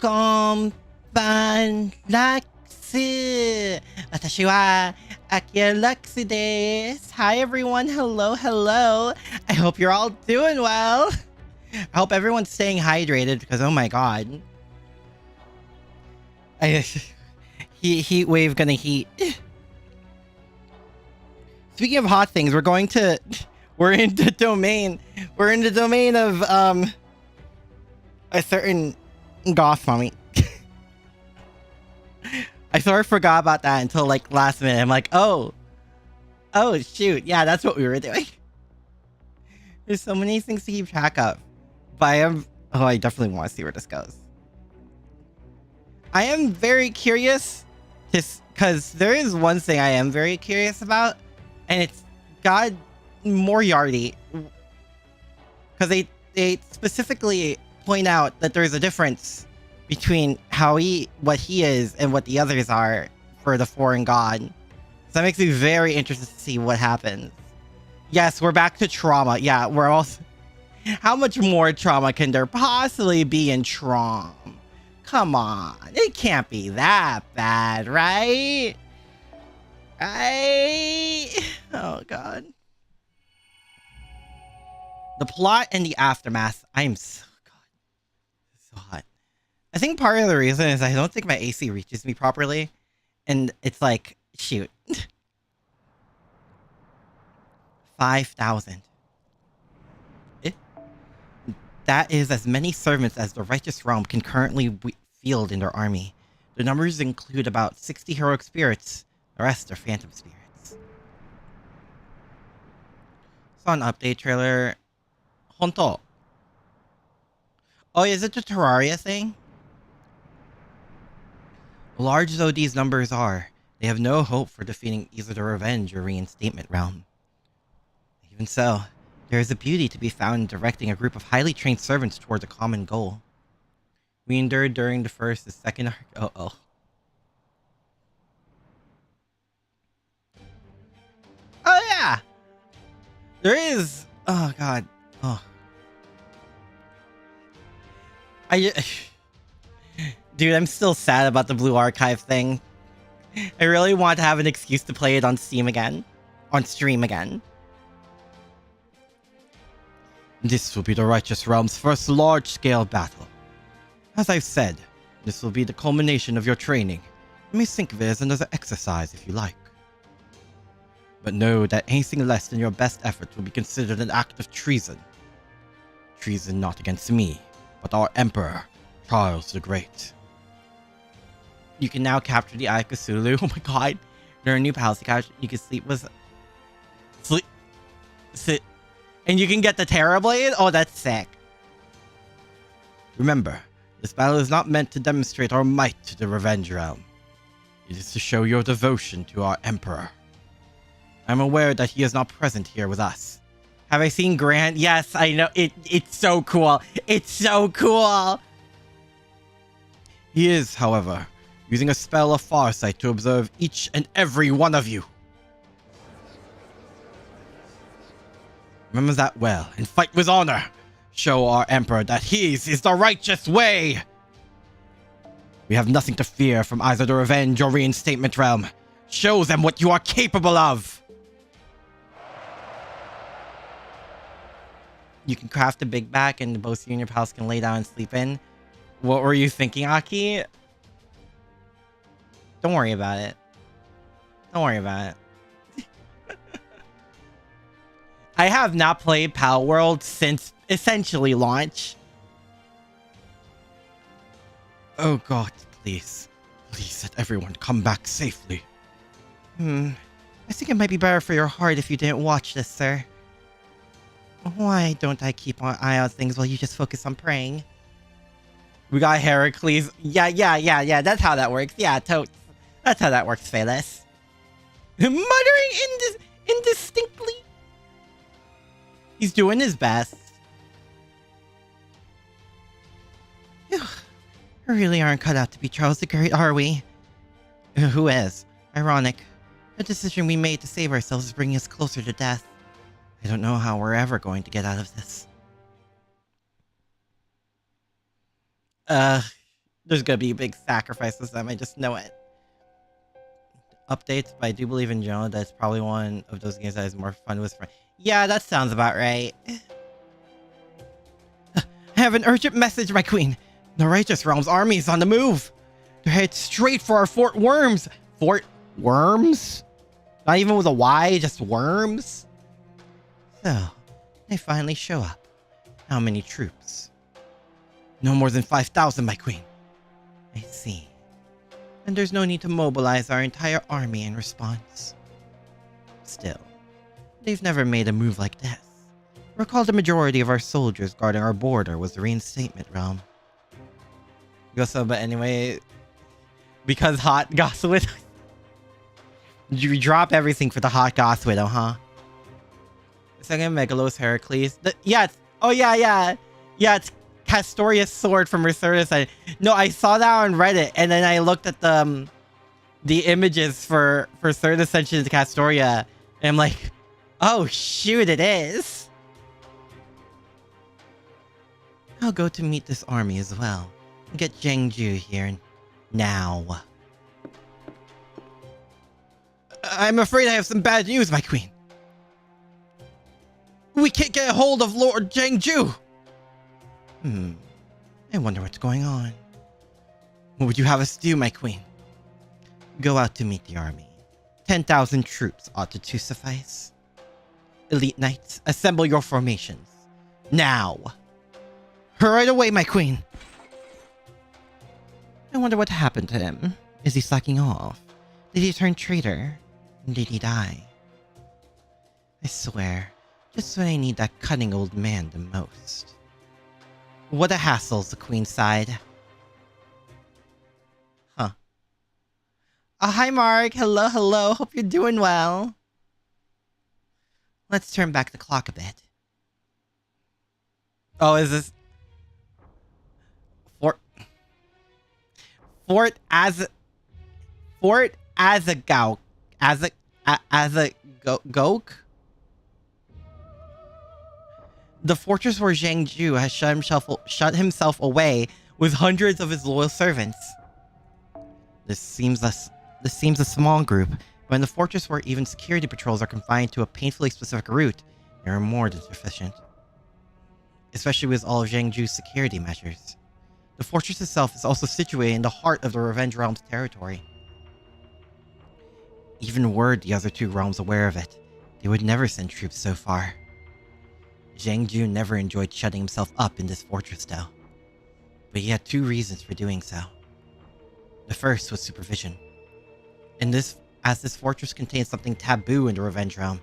Konbanlux. 私は Akira Lux desu. Hi everyone, hello. I hope you're all doing well. I hope everyone's staying hydrated because oh my god. Heat wave gonna heat. Speaking of hot things, we're in the domain of a certain goth mommy. I sort of forgot about that until like last minute. I'm like, oh shoot, yeah, that's what we were doing. There's so many things to keep track of, but I definitely want to see where this goes. I am very curious, because there is one thing I am very curious about, and it's God Moriarty, because they specifically point out that there's a difference between what he is and what the others are for the foreign god. So that makes me very interested to see what happens. Yes, we're back to trauma. Yeah, we're also... How much more trauma can there possibly be in Trom? Come on. It can't be that bad, right? Oh, God. The plot and the aftermath. I'm so... God. So hot. I think part of the reason is I don't think my AC reaches me properly. And it's like, shoot. 5,000. That is as many servants as the righteous realm can currently field in their army. The numbers include about 60 heroic spirits. The rest are phantom spirits. Saw an update trailer. Honto. Oh, is it the Terraria thing? Large though these numbers are, they have no hope for defeating either the Revenge or Reinstatement realm. Even so, there is a beauty to be found in directing a group of highly trained servants towards a common goal. We endured during the first and second... Oh yeah! There is... Oh god. Oh. Dude, I'm still sad about the Blue Archive thing. I really want to have an excuse to play it on Steam again. On stream again. This will be the Righteous Realm's first large-scale battle. As I've said, this will be the culmination of your training. You may think of it as another exercise if you like. But know that anything less than your best efforts will be considered an act of treason. Treason not against me, but our Emperor, Charles the Great. You can now capture the Eye of Cthulhu. Oh my god. There are new policy couch. You can sleep with... Sit. And you can get the Terror Blade? Oh, that's sick. Remember, this battle is not meant to demonstrate our might to the Revenge Realm. It is to show your devotion to our Emperor. I'm aware that he is not present here with us. Have I seen Grant? Yes, I know. It's so cool. It's so cool. He is, however, using a spell of Farsight to observe each and every one of you. Remember that well and fight with honor. Show our Emperor that his is the righteous way. We have nothing to fear from either the Revenge or Reinstatement realm. Show them what you are capable of. You can craft a big back and both you and your pals can lay down and sleep in. What were you thinking, Aki? Don't worry about it. Don't worry about it. I have not played Pal World since essentially launch. Oh god, please. Please let everyone come back safely. I think it might be better for your heart if you didn't watch this, sir. Why don't I keep an eye on things while you just focus on praying? We got Heracles. Yeah. That's how that works. Yeah, that's how that works, Phelis. Muttering indistinctly. He's doing his best. We really aren't cut out to be Charles the Great, are we? Who is? Ironic. The decision we made to save ourselves is bringing us closer to death. I don't know how we're ever going to get out of this. There's gonna be a big sacrifice this time. I just know it. Updates, but I do believe in general that's probably one of those games that is more fun with friends. Yeah, that sounds about right. I have an urgent message, my queen. The Righteous Realm's army is on the move. They're headed straight for our Fort Worms. Fort Worms? Not even with a Y, just Worms? So, they finally show up. How many troops? No more than 5,000, my queen. I see. And there's no need to mobilize our entire army in response. Still, they've never made a move like this. Recall the majority of our soldiers guarding our border was the reinstatement realm. But anyway, because hot Goss Widow. You drop everything for the hot Goss Widow, huh? Second Megalos Heracles. Yeah, it's Castoria's sword from Resurtus. No, I saw that on Reddit, and then I looked at the images for Third Ascension to Castoria, and I'm like, oh shoot, it is. I'll go to meet this army as well. Get Zhengju here now. I'm afraid I have some bad news, my queen. We can't get a hold of Lord Zhengju. I wonder what's going on. What would you have us do, my queen? Go out to meet the army. 10,000 troops ought to suffice. Elite knights, assemble your formations. Now. Right away, my queen. I wonder what happened to him. Is he slacking off? Did he turn traitor? Did he die? I swear, just when I need that cunning old man the most. What a hassle's the queen sighed. Huh. Oh, hi Mark. Hello. Hope you're doing well. Let's turn back the clock a bit. Oh, is this... Fort Azagao. Azagok? The fortress where Zhang Ju has shut himself away with hundreds of his loyal servants. This seems a small group, but in the fortress where even security patrols are confined to a painfully specific route, they are more than sufficient. Especially with all of Zhang Ju's security measures. The fortress itself is also situated in the heart of the Revenge Realm's territory. Even were the other two realms aware of it, they would never send troops so far. Zhang Ju never enjoyed shutting himself up in this fortress though. But he had two reasons for doing so. The first was supervision. As this fortress contained something taboo in the Revenge Realm,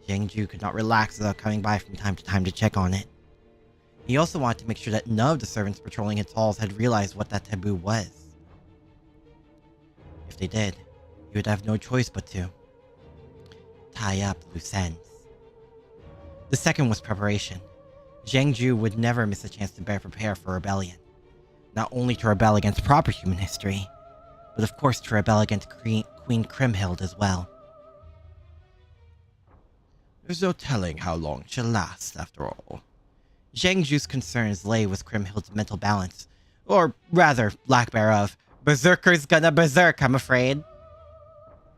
Zhang Ju could not relax without coming by from time to time to check on it. He also wanted to make sure that none of the servants patrolling its halls had realized what that taboo was. If they did, he would have no choice but to tie up loose ends. The second was preparation. Zhang Ju would never miss a chance to prepare for rebellion. Not only to rebel against proper human history, but of course to rebel against Queen Kriemhild as well. There's no telling how long she'll last, after all. Zhang Ju's concerns lay with Kriemhild's mental balance, or rather, lack thereof. Berserker's gonna berserk, I'm afraid.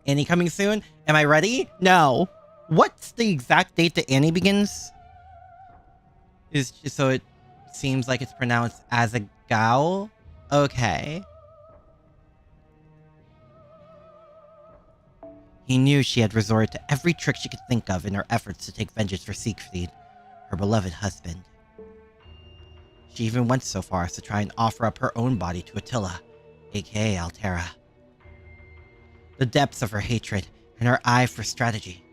Annie coming soon? Am I ready? No. What's the exact date that Annie begins? So it seems like it's pronounced as a gal? Okay. He knew she had resorted to every trick she could think of in her efforts to take vengeance for Siegfried, her beloved husband. She even went so far as to try and offer up her own body to Attila, aka Altera. The depths of her hatred and her eye for strategy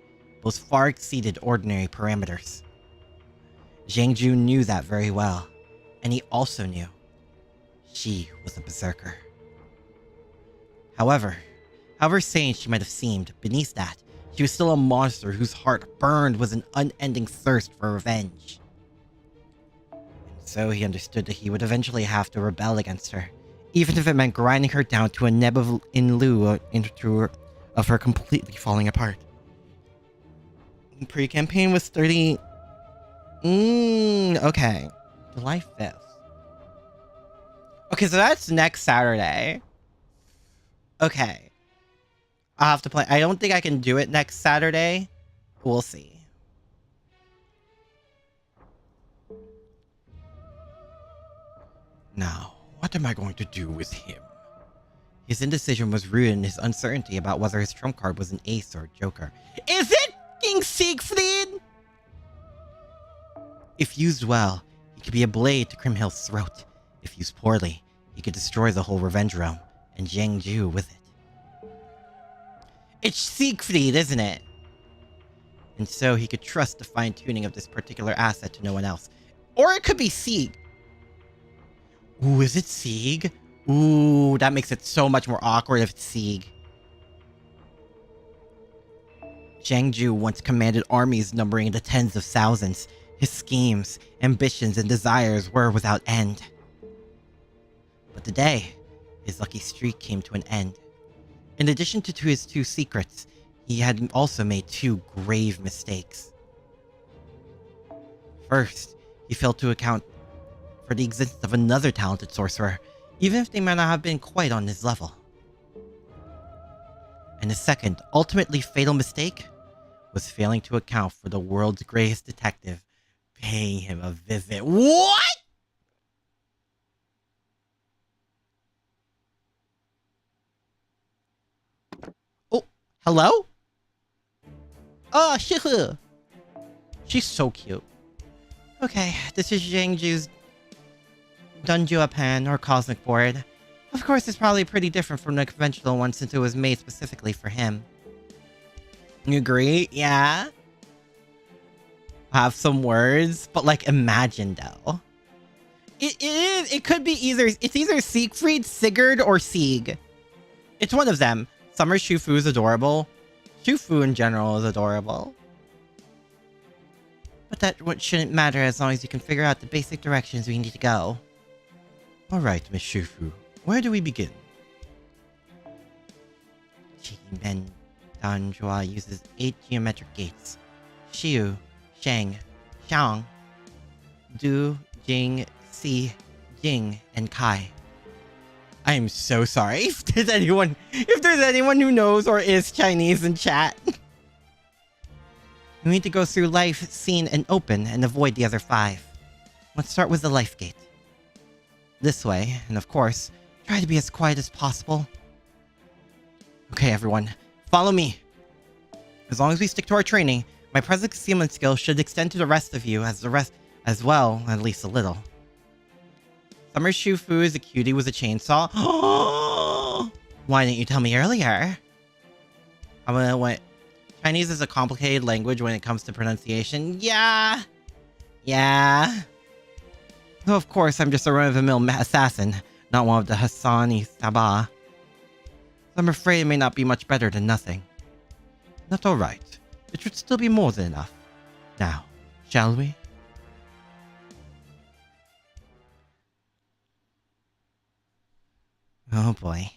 both far exceeded ordinary parameters. Zhang Ju knew that very well, and he also knew she was a berserker. However sane she might have seemed, beneath that, she was still a monster whose heart burned with an unending thirst for revenge. So he understood that he would eventually have to rebel against her, even if it meant grinding her down to a neb in lieu of her completely falling apart. Pre-campaign was 30... okay. July 5th. Okay, so that's next Saturday. Okay. I'll have to play. I don't think I can do it next Saturday. We'll see. Now, what am I going to do with him? His indecision was rooted in his uncertainty about whether his trump card was an ace or a joker. Is it King Siegfried? If used well, he could be a blade to Crimhill's throat. If used poorly, he could destroy the whole Revenge Realm, and Zhang Ju with it. It's Siegfried, isn't it? And so he could trust the fine-tuning of this particular asset to no one else. Or it could be Sieg. Ooh, is it Sieg? Ooh, that makes it so much more awkward if it's Sieg. Zhang Ju once commanded armies numbering in the tens of thousands. His schemes, ambitions, and desires were without end. But today, his lucky streak came to an end. In addition to his 2 secrets, he had also made 2 grave mistakes. First, he failed to account for the existence of another talented sorcerer, even if they might not have been quite on his level. And his second, ultimately fatal mistake was failing to account for the world's greatest detective paying him a visit. What?! Oh, hello? Oh, Shihu! She's so cute. Okay, this is Zhang Ju's Dunjua Pen, or Cosmic Board. Of course, it's probably pretty different from the conventional one since it was made specifically for him. You agree? Yeah? Have some words, but like imagine though. It could be it's either Siegfried, Sigurd, or Sieg. It's one of them. Summer Shufu is adorable. Shufu in general is adorable. But that shouldn't matter as long as you can figure out the basic directions we need to go. Alright, Miss Shufu. Where do we begin? Qi-Men Danjua uses 8 geometric gates. Xiu, Shang, Xiang, Du, Jing, Si, Jing, and Kai. I am so sorry if there's anyone who knows or is Chinese in chat. We need to go through life, seen, and open, and avoid the other 5. Let's start with the life gate. This way, and of course, try to be as quiet as possible. Okay, everyone, follow me. As long as we stick to our training, my present concealment skill should extend to the rest of you as well, at least a little. Summer Shufu is a cutie with a chainsaw. Why didn't you tell me earlier? Chinese is a complicated language when it comes to pronunciation. Yeah. Though of course, I'm just a run-of-the-mill assassin, not one of the Hassani Sabah. So I'm afraid it may not be much better than nothing. That's alright. It should still be more than enough. Now, shall we? Oh boy.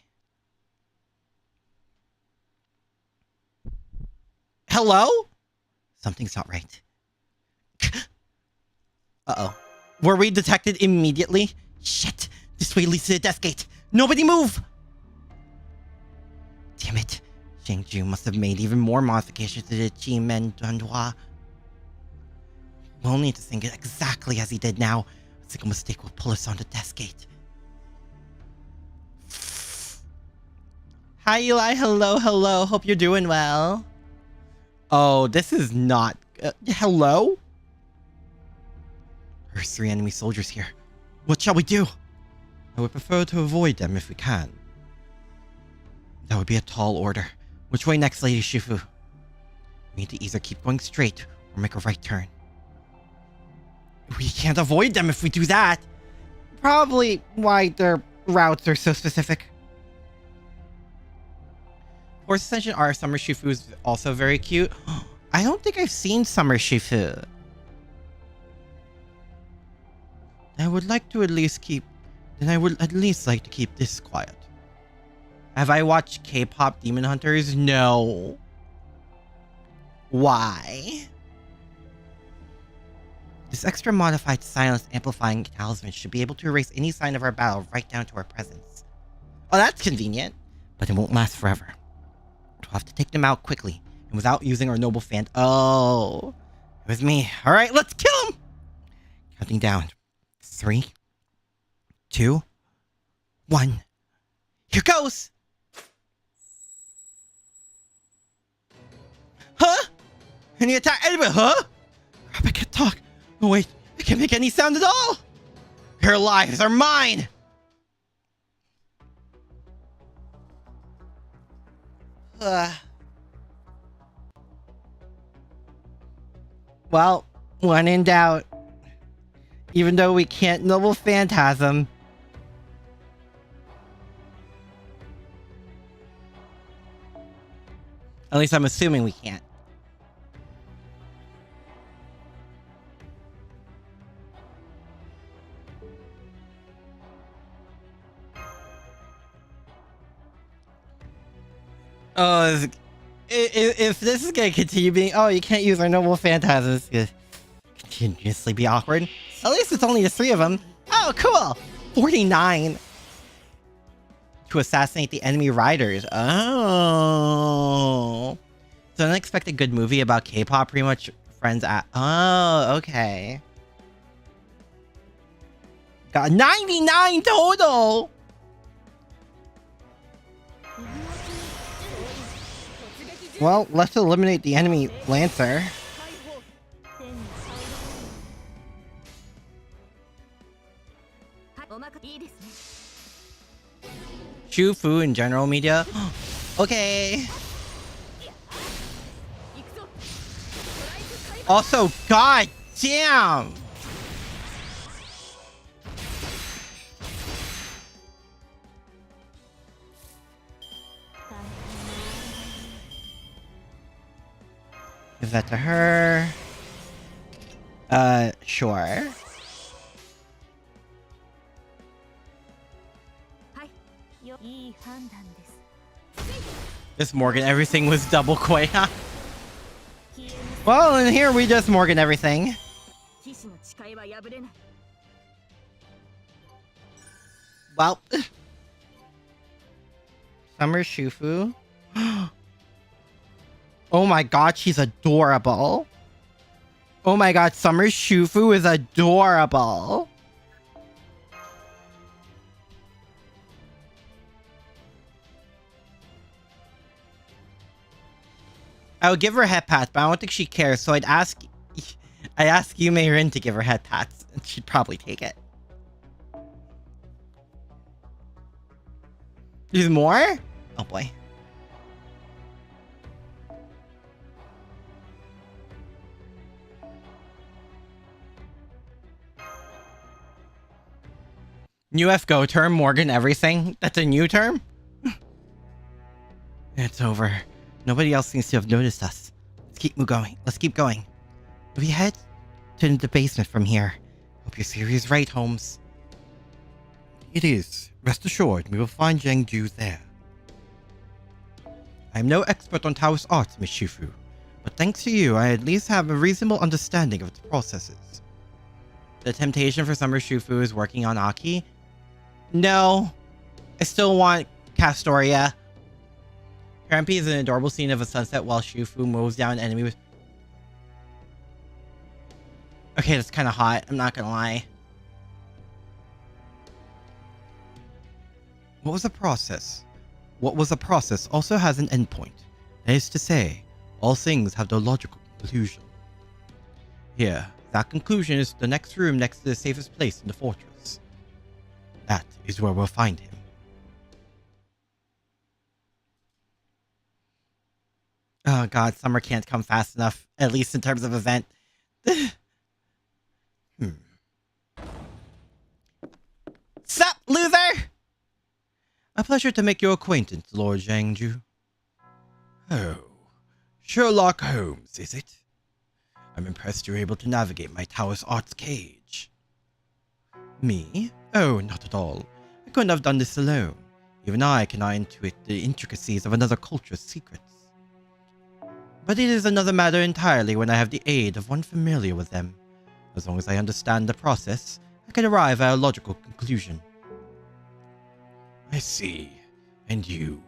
Hello? Something's not right. Uh-oh. Were we detected immediately? Shit! This way leads to the death gate! Nobody move! Damn it. Zhang Ju must have made even more modifications to the Qi-Men Danjua. We'll need to think it exactly as he did now. A single mistake will pull us on the death gate. Hi Eli, hello. Hope you're doing well. Oh, this is not... hello? There's 3 enemy soldiers here. What shall we do? I would prefer to avoid them if we can. That would be a tall order. Which way next, Lady Shifu? We need to either keep going straight or make a right turn. We can't avoid them if we do that. Probably why their routes are so specific. Horse Ascension R Summer Shifu is also very cute. I don't think I've seen Summer Shifu. I would at least like to keep this quiet. Have I watched K-pop Demon Hunters? No. Why? This extra modified silence amplifying talisman should be able to erase any sign of our battle right down to our presence. Oh, that's convenient, but it won't last forever. We'll have to take them out quickly and without using our noble fan. Oh, it was me. All right, let's kill him. Counting down. 3, 2, 1. Here goes. Huh? Any attack? Anybody? Huh? Crap, I can't talk. Oh wait, I can't make any sound at all. Your lives are mine. Well, when in doubt, even though we can't noble phantasm, at least I'm assuming we can't. Oh, if this is gonna continue being, oh, you can't use our noble phantasms, it's gonna continuously be awkward. At least it's only the 3 of them. Oh, cool! 49 to assassinate the enemy riders. Oh, it's an unexpected good movie about K-pop. Pretty much friends at. Oh, okay. Got 99 total. Well, let's eliminate the enemy Lancer. Shufu in general media. Okay. Also, god damn. Give that to her. Sure. Just Morgan, everything was double Quay. Well, and here we just Morgan everything. Well. Summer Shufu. Oh my god, she's adorable. Oh my god, Summer Shufu is adorable. I would give her head pats, but I don't think she cares, so I'd ask Yume Rin to give her head pats, and she'd probably take it. There's more? Oh boy. New FGO term, Morgan everything. That's a new term? It's over. Nobody else seems to have noticed us. Let's keep going. Let's keep going. We head to the basement from here. Hope your theory is right, Holmes. It is. Rest assured, we will find Zhengju there. I am no expert on Taoist arts, Miss Shufu, but thanks to you, I at least have a reasonable understanding of its processes. The temptation for Summer Shufu is working on Aki? No. I still want Castoria. Crampy is an adorable scene of a sunset while Shufu moves down an enemy with... Okay, that's kind of hot. I'm not gonna lie. What was the process? What was the process also has an endpoint. That is to say, all things have their logical conclusion. Here, that conclusion is the next room next to the safest place in the fortress. That is where we'll find him. Oh god, summer can't come fast enough, at least in terms of event. Sup, loser? A pleasure to make your acquaintance, Lord Zhangju. Oh, Sherlock Holmes, is it? I'm impressed you're able to navigate my Taoist arts cage. Me? Oh, not at all. I couldn't have done this alone. Even I cannot intuit the intricacies of another culture's secrets. But it is another matter entirely when I have the aid of one familiar with them. As long as I understand the process, I can arrive at a logical conclusion. I see. And you're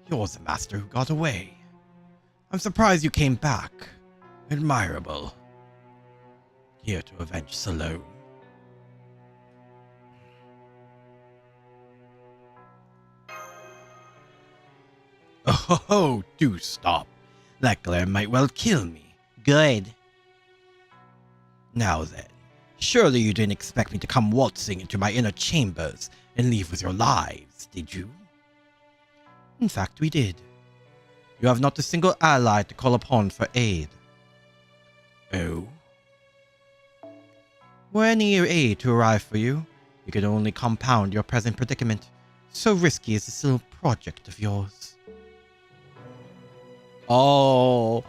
the master who got away. I'm surprised you came back. Admirable. Here to avenge Salome. Oh, do stop. That glare might well kill me. Good. Now then, surely you didn't expect me to come waltzing into my inner chambers and leave with your lives, did you? In fact, we did. You have not a single ally to call upon for aid. Oh? Were any aid to arrive for you, it could only compound your present predicament. So risky is this little project of yours. Oh,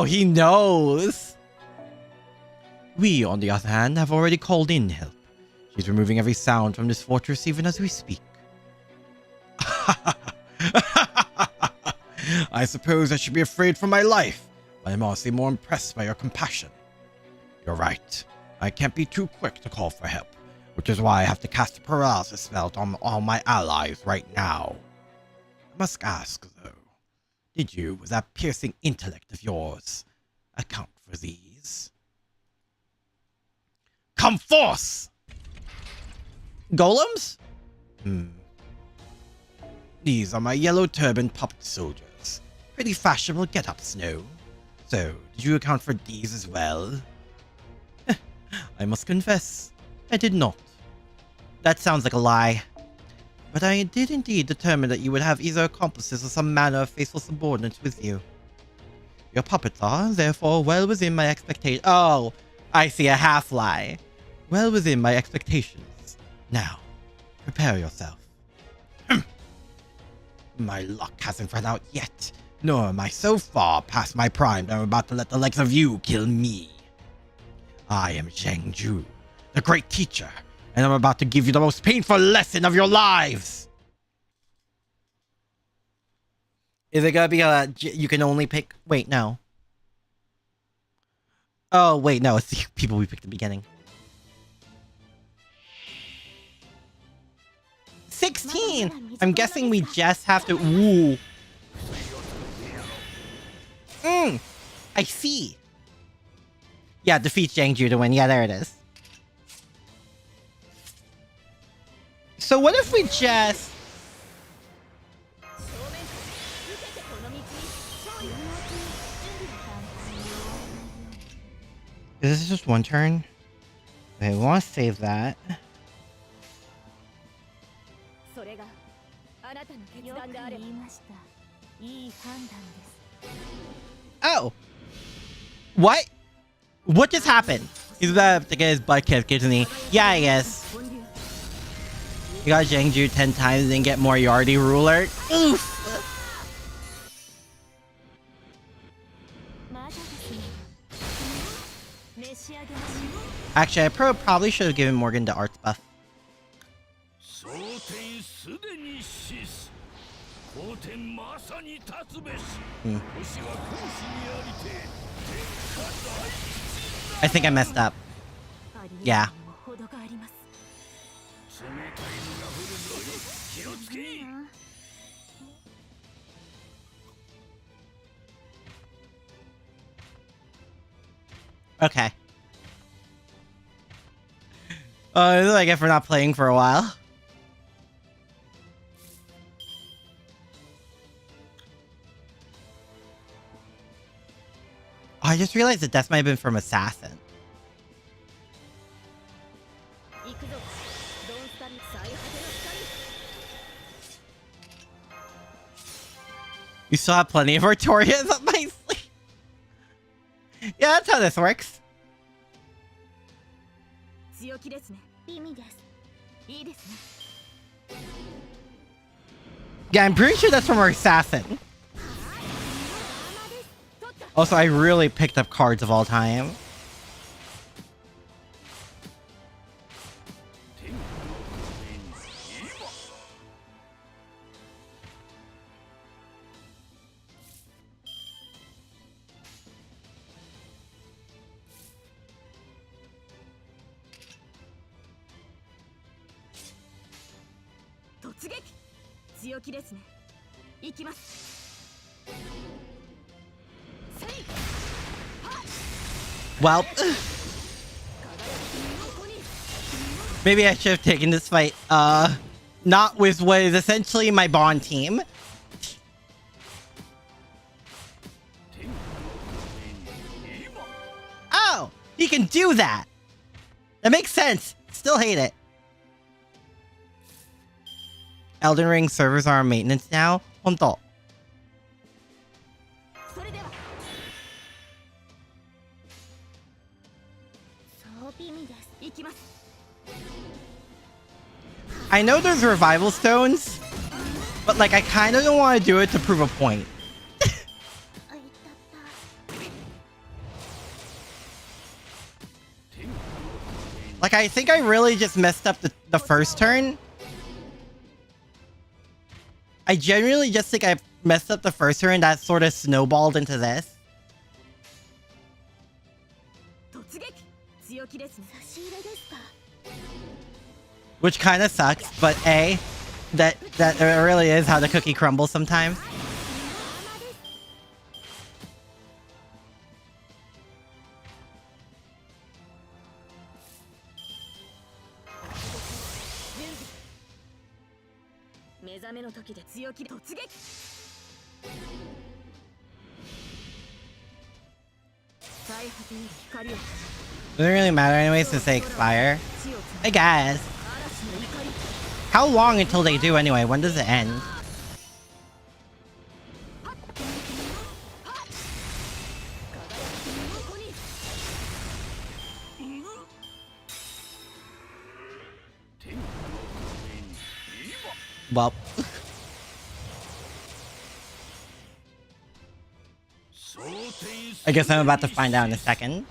he knows. We, on the other hand, have already called in help. She's removing every sound from this fortress even as we speak. I suppose I should be afraid for my life, but I'm honestly more impressed by your compassion. You're right. I can't be too quick to call for help, which is why I have to cast a paralysis spell on all my allies right now. I must ask, though, did you, with that piercing intellect of yours, account for these? Come forth! Golems? These are my yellow turban puppet soldiers. Pretty fashionable get-ups, no? So, did you account for these as well? I must confess, I did not. That sounds like a lie. But I did indeed determine that you would have either accomplices or some manner of faithful subordinates with you. Your puppets are, therefore, well within my expectations. Oh, I see, a half-lie. Well within my expectations. Now, prepare yourself. My luck hasn't run out yet, nor am I so far past my prime that I'm about to let the likes of you kill me. I am Zhang Ju, the great teacher, and I'm about to give you the most painful lesson of your lives. Is it gonna be you can only pick? Wait, no. Oh, wait, no, it's the people we picked at the beginning. 16! I'm guessing we just have to... Ooh. I see. Yeah, defeat Zhang Ju to win. Yeah, there it is. So what if we just... Is this just one turn? Okay, we want to save that. Oh! What? What just happened? He's about to get his butt kicked, isn't he? Yeah, I guess. You got Zhang Ju 10 times and get Moriarty ruler. Oof! Actually, I probably should have given Morgan the arts buff. I think I messed up. Yeah. Okay. This is what I get for not playing for a while. Oh, I just realized that death might have been from Assassin. You still have plenty of Artorias up my sleeve. Yeah, that's how this works. Yeah, I'm pretty sure that's from our Assassin. Also, I really picked up cards of all time. Well, maybe I should have taken this fight, not with what is essentially my Bond team. Oh, he can do that. That makes sense. Still hate it. Elden Ring servers are on maintenance now. Honto. I know there's revival stones, but like I kind of don't want to do it to prove a point. Like I think I really just messed up the first turn. I genuinely just think I messed up the first turn that sort of snowballed into this. Which kind of sucks, but that really is how the cookie crumbles sometimes. Doesn't really matter anyway since they expire. I guess. How long until they do anyway? When does it end? Well. I guess I'm about to find out in a second.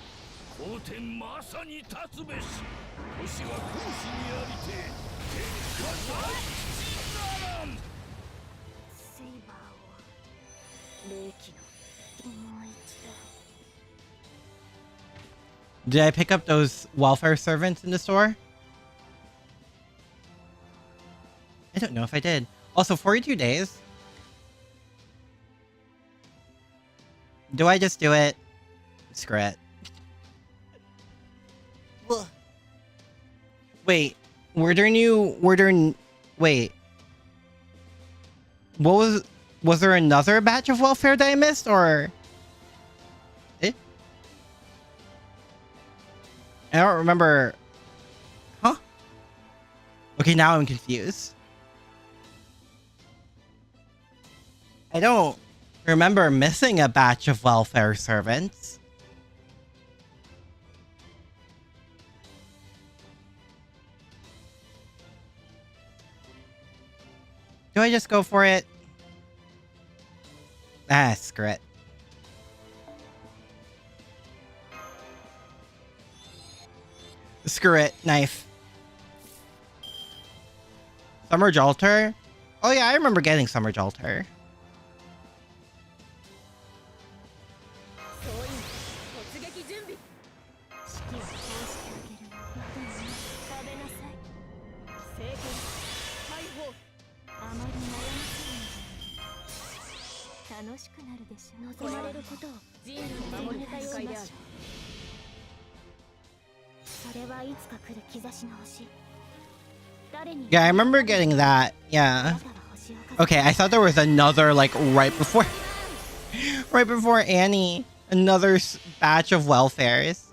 Did I pick up those welfare servants in the store? I don't know if I did. Also, 42 days. Do I just do it? Screw it. Wait, were there wait. What was there another batch of welfare that I missed, or? I don't remember. Huh? Okay, now I'm confused. I don't remember missing a batch of welfare servants. Do I just go for it? Ah, screw it. Screw it. Knife. Summer Jalter? Oh yeah, I remember getting Summer Jalter. Yeah, I remember getting that. Yeah. Okay, I thought there was another, like, right before Annie. Another batch of welfares.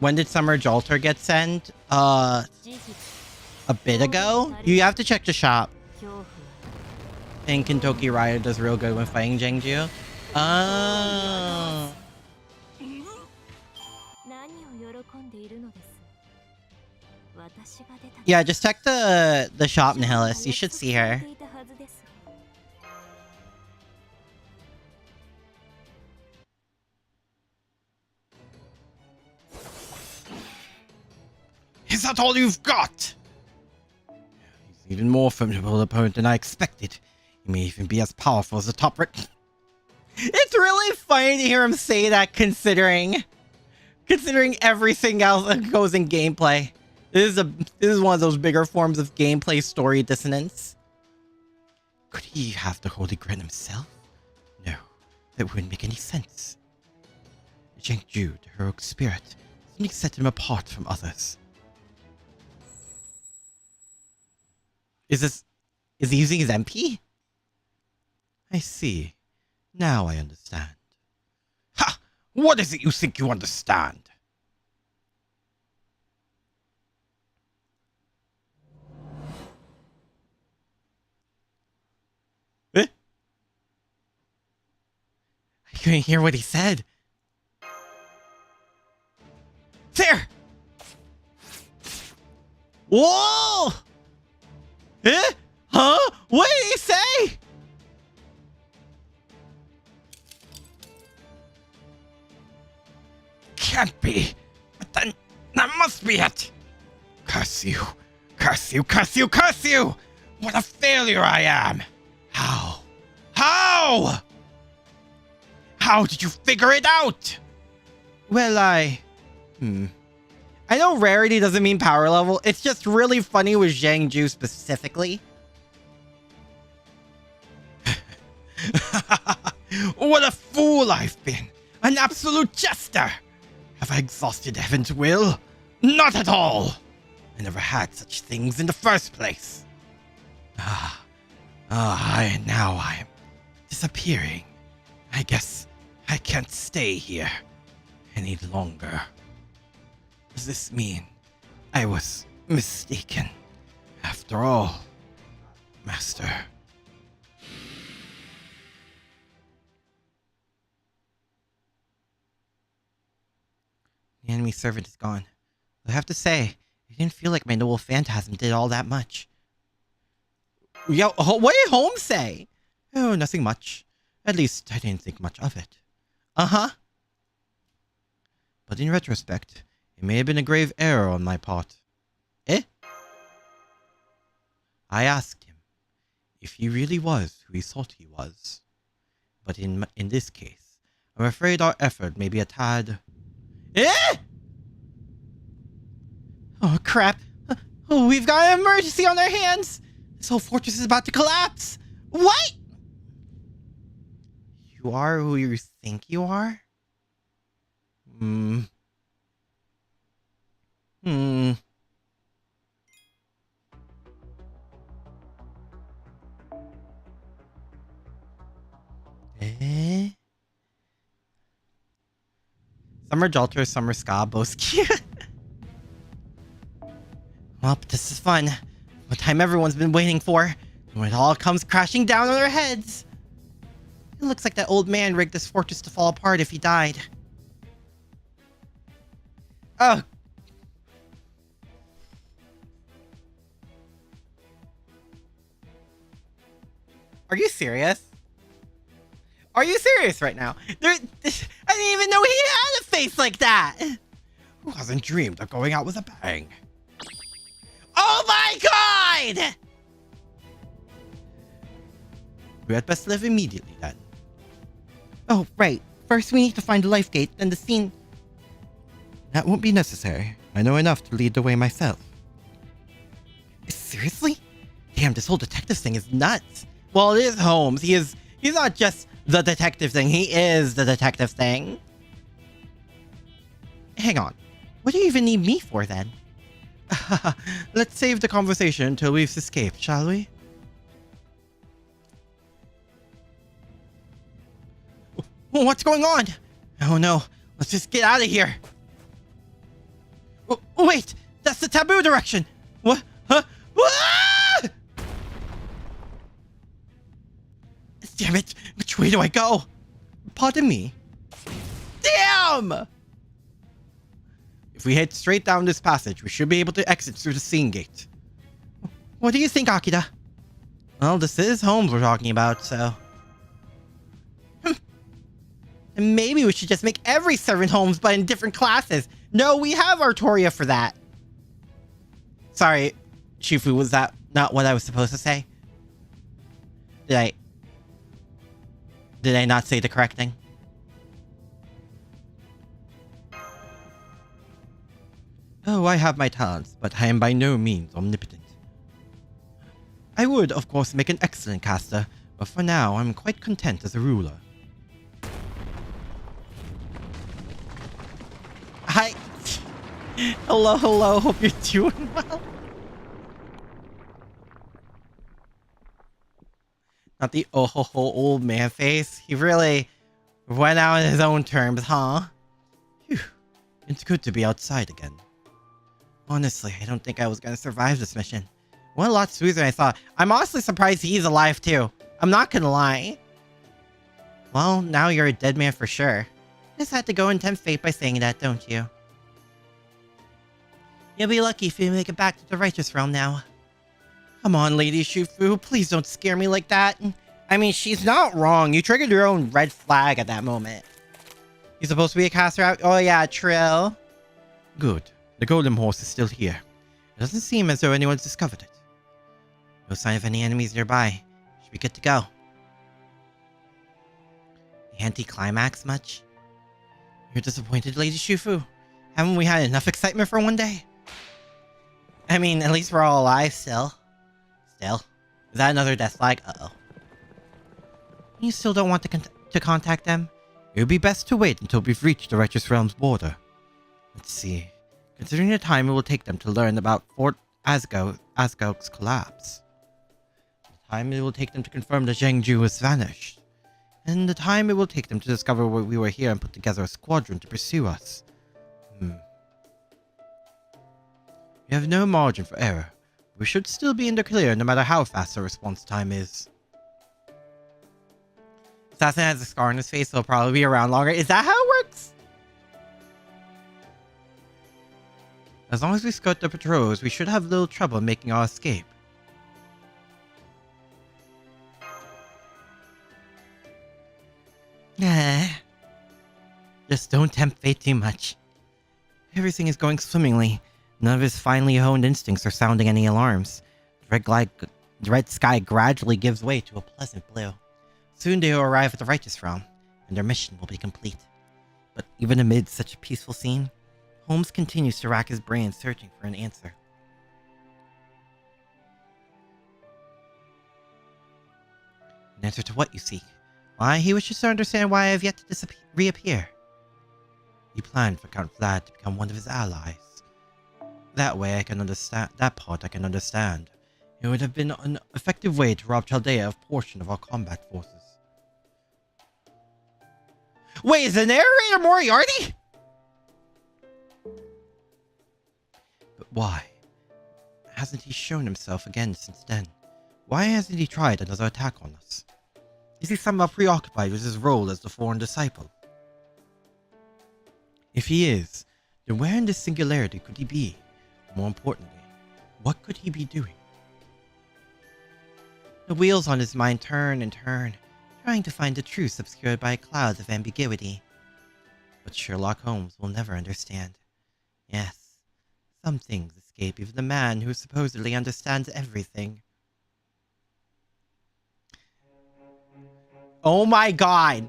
When did Summer Jalter get sent? A bit ago? You have to check the shop. And Kentucky Rider does real good when fighting Jangju. Oh. Yeah, just check the shop, Nihilus. You should see her. Is that all you've got? He's even more formidable opponent than I expected. He may even be as powerful as the top rank. It's really funny to hear him say that considering everything else that goes in gameplay. This is one of those bigger forms of gameplay story dissonance. Could he have the Holy Grail himself? No, that wouldn't make any sense. Zhengju, the heroic spirit, something set him apart from others. Is he using his MP? I see. Now I understand. Ha! What is it you think you understand? Eh? I couldn't hear what he said. There! Whoa! Eh? Huh? What did he say? Can't be. But then that must be it. Curse you. Curse you, curse you, curse you! What a failure I am! How? How? How did you figure it out? Well, I know rarity doesn't mean power level. It's just really funny with Zhangju specifically. What a fool I've been! An absolute jester! Have I exhausted Heaven's will? Not at all! I never had such things in the first place. Now I'm disappearing. I guess I can't stay here any longer. Does this mean I was mistaken after all, Master? The enemy servant is gone. I have to say, it didn't feel like my noble phantasm did all that much. Yo, what did Holmes say? Oh, nothing much. At least I didn't think much of it. Uh-huh. But in retrospect, it may have been a grave error on my part. Eh? I asked him if he really was who he thought he was. But in this case, I'm afraid our effort may be a tad... Eh? Oh, crap. Oh, we've got an emergency on our hands. This whole fortress is about to collapse. What? You are who you think you are? Eh? Summer Jalter, Summer Ska, both cute. Well, but this is fun. What time everyone's been waiting for. When it all comes crashing down on our heads. It looks like that old man rigged this fortress to fall apart if he died. Oh. Are you serious? Are you serious right now? I didn't even know he had a face like that. Who hasn't dreamed of going out with a bang? Oh my god! We had best leave immediately then. Oh, right. First we need to find the life gate, then the scene... That won't be necessary. I know enough to lead the way myself. Seriously? Damn, this whole detective thing is nuts. Well, it is Holmes. He's not just the detective thing. He is the detective thing. Hang on. What do you even need me for then? Let's save the conversation until we've escaped, shall we? What's going on? Oh no, let's just get out of here. Oh, wait, that's the taboo direction. What? Huh? Ah! Damn it, which way do I go? Pardon me. Damn! If we head straight down this passage, we should be able to exit through the scene gate. What do you think, Akira? Well, this is Holmes we're talking about, so... And maybe we should just make every servant Holmes, but in different classes. No, we have Artoria for that. Sorry, Shifu, was that not what I was supposed to say? Did I... Did I not say the correct thing? Oh, I have my talents, but I am by no means omnipotent. I would, of course, make an excellent caster, but for now, I'm quite content as a ruler. Hi. Hello, hello. Hope you're doing well. Not the oh ho ho old man face. He really went out on his own terms, huh? Phew. It's good to be outside again. Honestly, I don't think I was gonna survive this mission. Went a lot smoother than I thought. I'm honestly surprised he's alive too. I'm not gonna lie. Well, now you're a dead man for sure. Just had to go and tempt fate by saying that, don't you? You'll be lucky if you make it back to the righteous realm now. Come on, Lady Shufu, please don't scare me like that. I mean, she's not wrong. You triggered your own red flag at that moment. You're supposed to be a caster out? Oh yeah, Trill. Good. The golem horse is still here. It doesn't seem as though anyone's discovered it. No sign of any enemies nearby. Should be good to go. The anti-climax much? You're disappointed, Lady Shufu? Haven't we had enough excitement for one day? I mean, at least we're all alive still. Still? Is that another death flag? Uh-oh. You still don't want to contact them? It would be best to wait until we've reached the Righteous Realm's border. Let's see. Considering the time it will take them to learn about Fort Asgauk's collapse. The time it will take them to confirm that Zhengju has vanished. And the time it will take them to discover why we were here and put together a squadron to pursue us. We have no margin for error. We should still be in the clear no matter how fast our response time is. Assassin has a scar on his face, so he'll probably be around longer. Is that how it works? As long as we skirt the patrols, we should have little trouble making our escape. Just don't tempt fate too much. Everything is going swimmingly. None of his finely honed instincts are sounding any alarms. The red sky gradually gives way to a pleasant blue. Soon they will arrive at the Righteous Realm, and their mission will be complete. But even amid such a peaceful scene, Holmes continues to rack his brain searching for an answer. An answer to what, you seek? Why, he wishes to understand why I have yet to reappear. He planned for Count Vlad to become one of his allies. That way I can understand. That part I can understand. It would have been an effective way to rob Chaldea of a portion of our combat forces. Wait, is the narrator Moriarty? But why? Hasn't he shown himself again since then? Why hasn't he tried another attack on us? Is he somehow preoccupied with his role as the foreign disciple? If he is, then where in this singularity could he be? More importantly, what could he be doing? The wheels on his mind turn and turn, trying to find the truth obscured by clouds of ambiguity. But Sherlock Holmes will never understand. Yes, some things escape even the man who supposedly understands everything. Oh my god!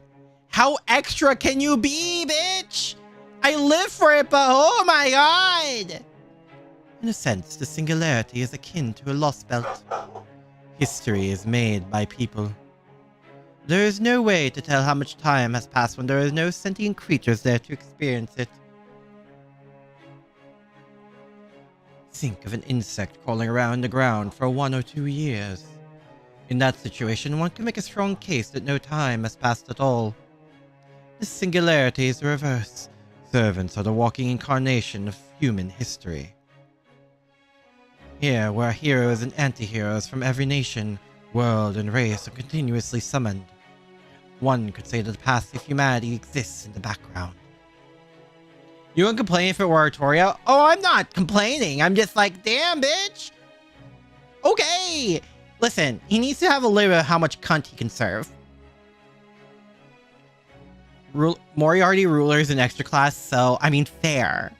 How extra can you be, bitch? I live for it, but oh my god! In a sense, the singularity is akin to a lost belt. History is made by people. There is no way to tell how much time has passed when there are no sentient creatures there to experience it. Think of an insect crawling around the ground for 1 or 2 years. In that situation, one can make a strong case that no time has passed at all. This singularity is the reverse. Servants are the walking incarnation of human history. Here, where heroes and anti-heroes from every nation, world, and race are continuously summoned. One could say that the path of humanity exists in the background. You wouldn't complain if it were Artoria? Oh, I'm not complaining. I'm just like, damn, bitch. Okay. Listen, he needs to have a limit of how much cunt he can serve. Moriarty ruler is an extra class, so, I mean, fair.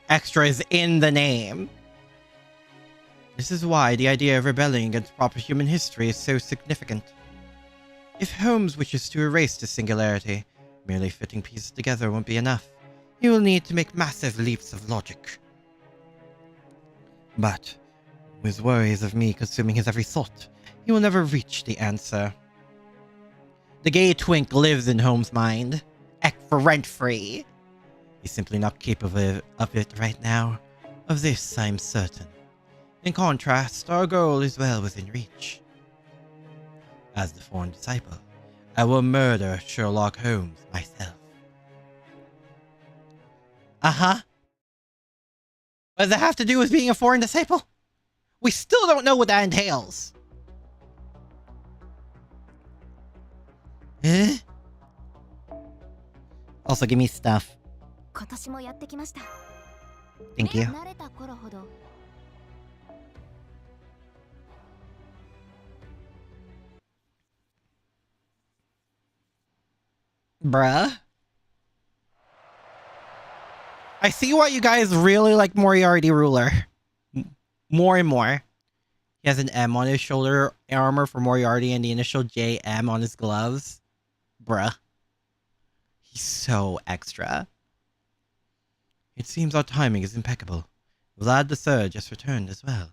Extra is in the name. This is why the idea of rebelling against proper human history is so significant. If Holmes wishes to erase this singularity, merely fitting pieces together won't be enough. He will need to make massive leaps of logic. But, with worries of me consuming his every thought, he will never reach the answer. The gay twink lives in Holmes' mind. For rent-free. He's simply not capable of it right now. Of this I'm certain. In contrast, our goal is well within reach. As the foreign disciple, I will murder Sherlock Holmes myself. Uh-huh. What does that have to do with being a foreign disciple? We still don't know what that entails. Eh? Also, give me stuff. Thank you. Bruh. I see why you guys really like Moriarty Ruler. More and more. He has an M on his shoulder armor for Moriarty and the initial JM on his gloves. Bruh. He's so extra. It seems our timing is impeccable. Vlad the Third just returned as well.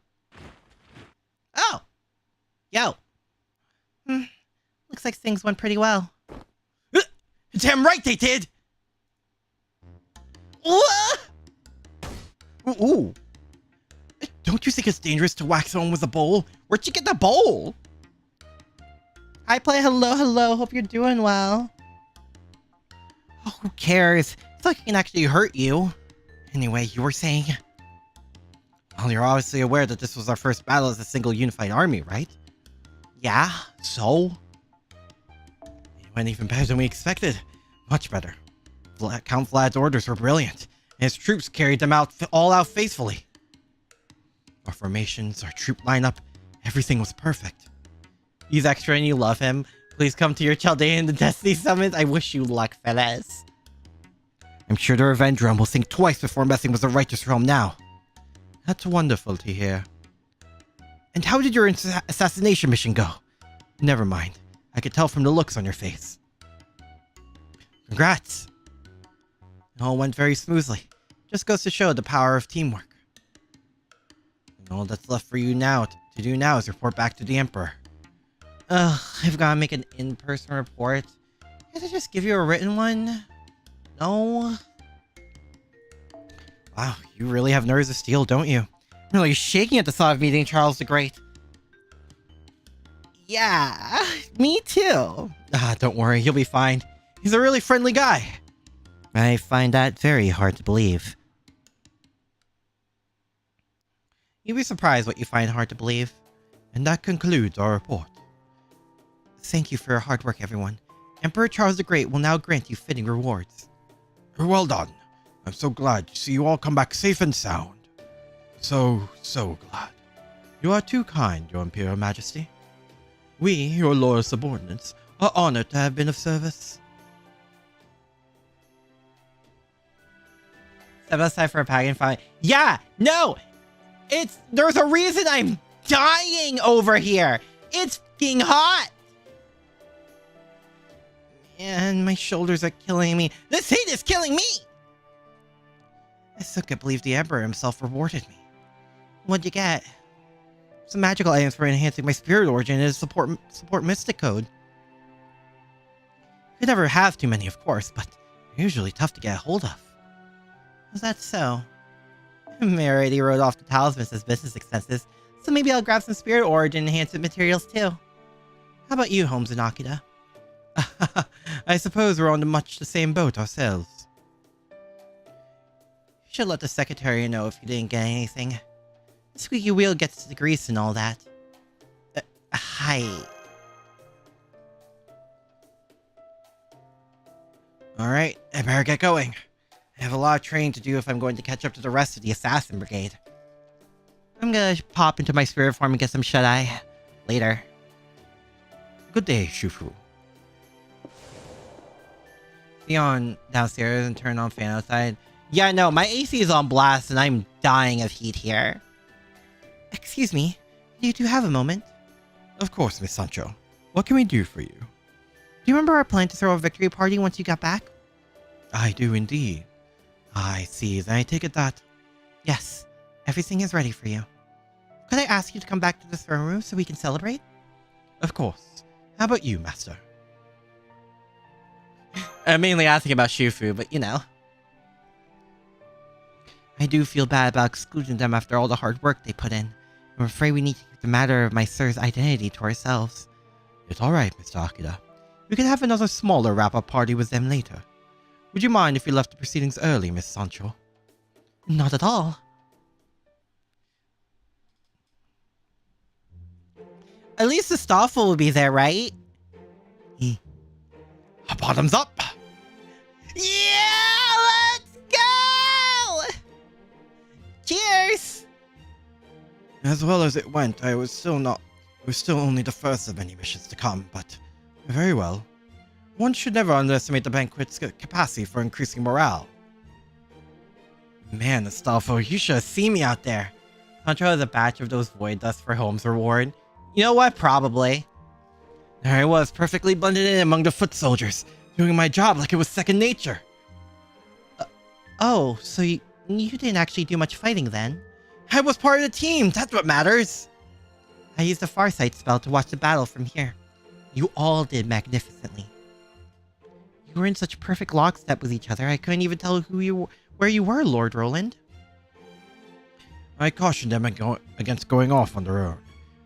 Oh! Yo! Looks like things went pretty well. Damn right they did! Ooh. Don't you think it's dangerous to whack someone with a bowl? Where'd you get the bowl? Hi, Play. Hello. Hope you're doing well. Oh, who cares? It's like it can actually hurt you. Anyway, you were saying... Well, you're obviously aware that this was our first battle as a single unified army, right? Yeah, so? It went even better than we expected. Much better. Count Vlad's orders were brilliant, and his troops carried them out all out faithfully. Our formations, our troop lineup, everything was perfect. He's extra and you love him. Please come to your Chaldean the Destiny Summit. I wish you luck, fellas. I'm sure the Revenge Realm will think twice before messing with the Righteous Realm now. That's wonderful to hear. And how did your assassination mission go? Never mind. I could tell from the looks on your face. Congrats. It all went very smoothly. Just goes to show the power of teamwork. And all that's left for you now to do now is report back to the Emperor. I've got to make an in-person report. Can't I just give you a written one? No? Wow, you really have nerves of steel, don't you? I'm really shaking at the thought of meeting Charles the Great. Yeah, me too. Don't worry, you'll be fine. He's a really friendly guy. I find that very hard to believe. You'll be surprised what you find hard to believe. And that concludes our report. Thank you for your hard work, everyone. Emperor Charles the Great will now grant you fitting rewards. Well done. I'm so glad to see you all come back safe and sound. So glad. You are too kind, Your Imperial Majesty. We, your loyal subordinates, are honored to have been of service. Step aside for a pagan fight. Yeah, no! There's a reason I'm dying over here! It's fucking hot! And my shoulders are killing me. This heat is killing me! I still can't believe the Emperor himself rewarded me. What'd you get? Some magical items for enhancing my spirit origin and support mystic code. Could never have too many, of course, but they're usually tough to get a hold of. Was that so? I already wrote off the talismans as business expenses, so maybe I'll grab some spirit origin enhancement materials too. How about you, Holmes and Akira? I suppose we're on much the same boat ourselves. You should let the secretary know if you didn't get anything. The squeaky wheel gets the grease and all that. Hi. Alright, I better get going. I have a lot of training to do if I'm going to catch up to the rest of the Assassin Brigade. I'm gonna pop into my spirit form and get some shut-eye. Later. Good day, Shufu. See you on downstairs and turn on fan outside. Yeah, no, my AC is on blast and I'm dying of heat here. Excuse me, do you have a moment? Of course, Miss Sancho. What can we do for you? you remember our plan to throw a victory party once you got back? I do indeed. I see. Then I take it that... Yes, everything is ready for you. Could I ask you to come back to the throne room so we can celebrate? Of course. How about you, Master? I'm mainly asking about Shufu, but you know. I do feel bad about excluding them after all the hard work they put in. I'm afraid we need to keep the matter of my sir's identity to ourselves. It's alright, Mr. Akira. We can have another smaller wrap-up party with them later. Would you mind if we left the proceedings early, Miss Sancho? Not at all. At least the Stoffel will be there, right? Bottoms up! Yeah! Let's go! Cheers! As well as it went, it was still only the first of many missions to come, but very well. One should never underestimate the banquet's capacity for increasing morale. Man, Astolfo, you should have seen me out there. Sancho has a batch of those void dust for Holmes' reward. You know what? Probably. There I was, perfectly blended in among the foot soldiers, doing my job like it was second nature. Oh, so you didn't actually do much fighting then? I was part of the team, that's what matters! I used the Farsight spell to watch the battle from here. You all did magnificently. You were in such perfect lockstep with each other, I couldn't even tell where you were, Lord Roland. I cautioned them against going off on their own.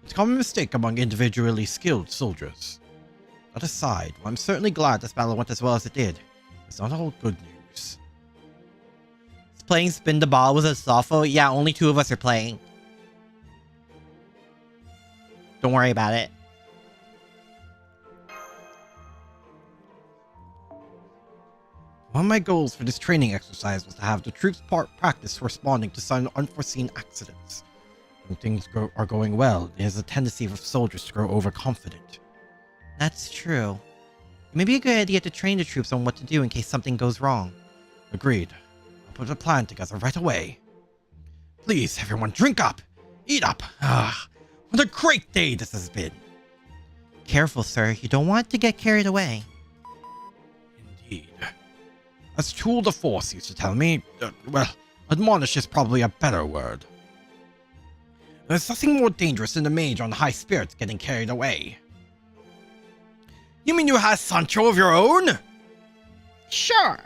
It's a common mistake among individually skilled soldiers. That aside, well, I'm certainly glad this battle went as well as it did. It's not all good news. Is playing Spin the Ball with Astolfo? Yeah, only 2 of us are playing. Don't worry about it. One of my goals for this training exercise was to have the troops practice responding to some unforeseen accidents. When things are going well, there's a tendency for soldiers to grow overconfident. That's true. It may be a good idea to train the troops on what to do in case something goes wrong. Agreed. I'll put a plan together right away. Please, everyone, drink up! Eat up! What a great day this has been! Careful, sir. You don't want to get carried away. Indeed. As Tool the Force used to tell me, well, admonish is probably a better word. There's nothing more dangerous than a mage on high spirits getting carried away. You mean you have Sancho of your own? Sure.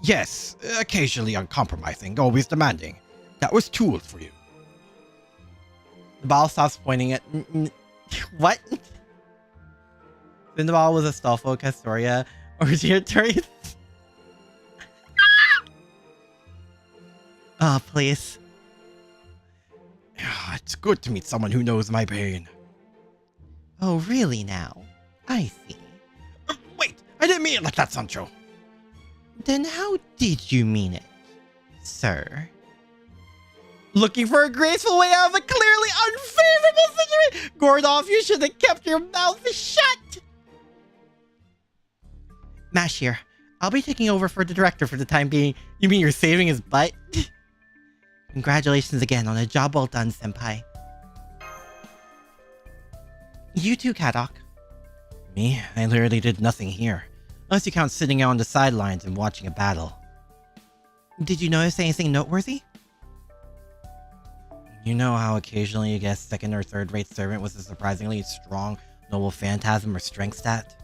Yes, occasionally uncompromising, always demanding. That was Tool for you. The ball stops pointing at... What? Then the ball was Astolfo, Castoria, or Giatorius. Oh, please. It's good to meet someone who knows my pain. Oh, really now? I see. Wait, I didn't mean it like that, Sancho. Then how did you mean it, sir? Looking for a graceful way out of a clearly unfavorable situation? Gordolf, you should have kept your mouth shut! Mash here. I'll be taking over for the director for the time being. You mean you're saving his butt? Congratulations again on a job well done, senpai. You too, Kadok. Me? I literally did nothing here. Unless you count sitting out on the sidelines and watching a battle. Did you notice anything noteworthy? You know how occasionally you get a second or third rate servant with a surprisingly strong noble phantasm or strength stat?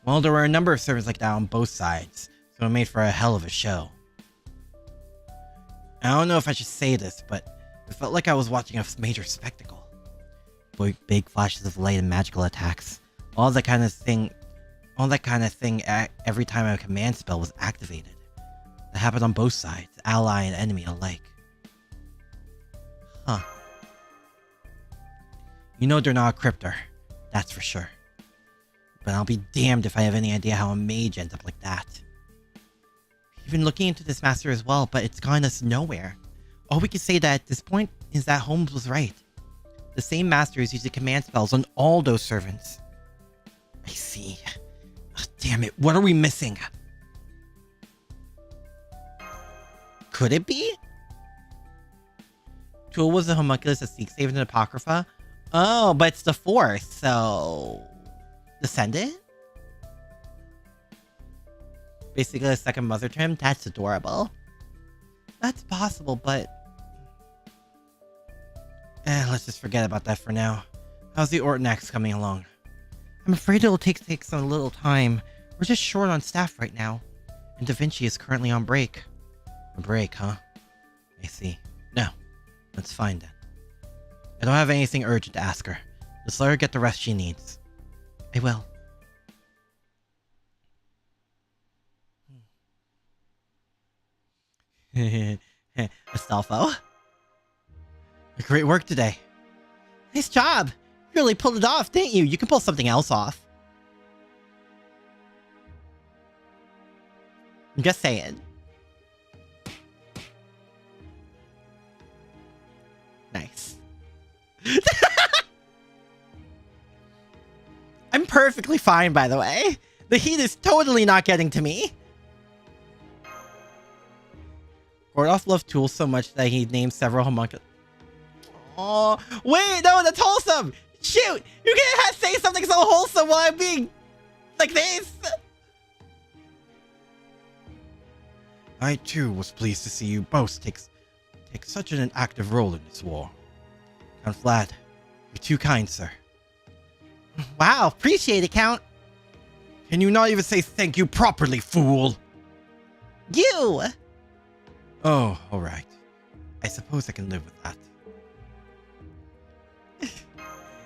Well, there were a number of servants like that on both sides, so it made for a hell of a show. I don't know if I should say this, but it felt like I was watching a major spectacle. Big flashes of light and magical attacks. All that kind of thing every time a command spell was activated. That happened on both sides, ally and enemy alike. Huh. You know they're not a cryptor, that's for sure. But I'll be damned if I have any idea how a mage ends up like that. We've been looking into this master as well, but it's gotten us nowhere. All we can say that at this point is that Holmes was right. The same master is using command spells on all those servants. I see. Oh, damn it, what are we missing? Could it be? Tool was the homunculus that seeks saving the Apocrypha? Oh, but it's the fourth, so... Descendant? Basically a second mother to him? That's adorable. That's possible, but... let's just forget about that for now. How's the Orton X coming along? I'm afraid it'll take some little time. We're just short on staff right now. And Da Vinci is currently on break. A break, huh? I see. No. That's fine then. I don't have anything urgent to ask her. Just let her get the rest she needs. I will. Astolfo? Great work today. Nice job! You really pulled it off, didn't you? You can pull something else off. I'm just saying. Nice. I'm perfectly fine, by the way. The heat is totally not getting to me. Gordoff loved tools so much that he named several homunculus. Oh, wait, no, that's wholesome! Shoot! You can't say something so wholesome while I'm being like this! I too was pleased to see you both take such an active role in this war. Count Vlad, you're too kind, sir. Wow, appreciate it, Count. Can you not even say thank you properly, fool? You! Oh, alright. I suppose I can live with that.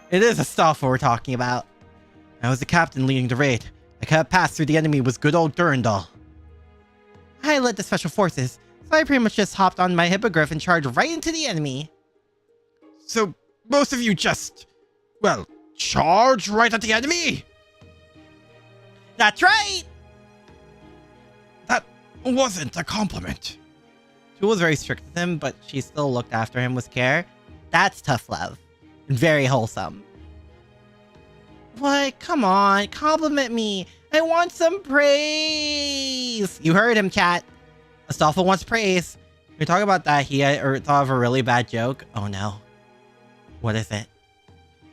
It is Astolfo we're talking about. I was the captain leading the raid. I could have passed through the enemy with good old Durandal. I led the special forces, so I pretty much just hopped on my hippogriff and charged right into the enemy. So, most of you just, well, charge right at the enemy? That's right! That wasn't a compliment. Jewel was very strict with him, but she still looked after him with care. That's tough love. Very wholesome. What? Come on, compliment me. I want some praise. You heard him, chat. Astolfo wants praise. We talk about that. He thought of a really bad joke. Oh no. What is it?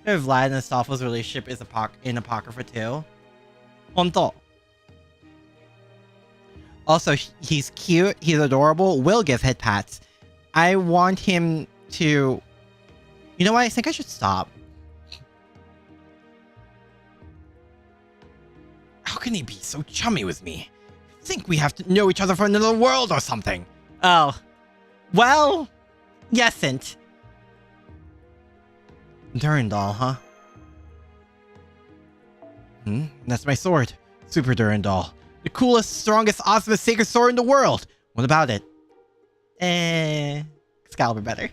If Vlad and Astolfo's relationship is in Apocrypha too. Honto. Also, he's cute. He's adorable. Will give head pats. I want him to... You know what? I think I should stop. How can he be so chummy with me? I think we have to know each other from another world or something. Oh. Well, yesn't. Durandal, huh? That's my sword. Super Durandal. The coolest, strongest, awesomest sacred sword in the world. What about it? Excalibur better.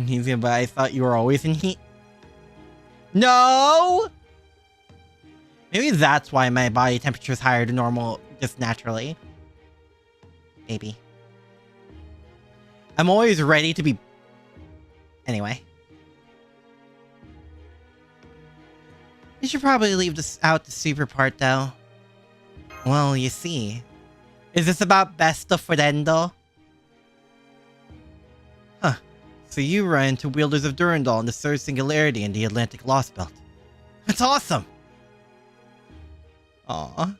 Easy, but I thought you were always in heat. No! Maybe that's why my body temperature is higher than normal, just naturally. Maybe. I'm always ready to be... Anyway. You should probably leave this out the super part, though. Well, you see. Is this about best of friendo? Huh. So you run into wielders of Durandal in the third singularity in the Atlantic Lost Belt. That's awesome! Aww.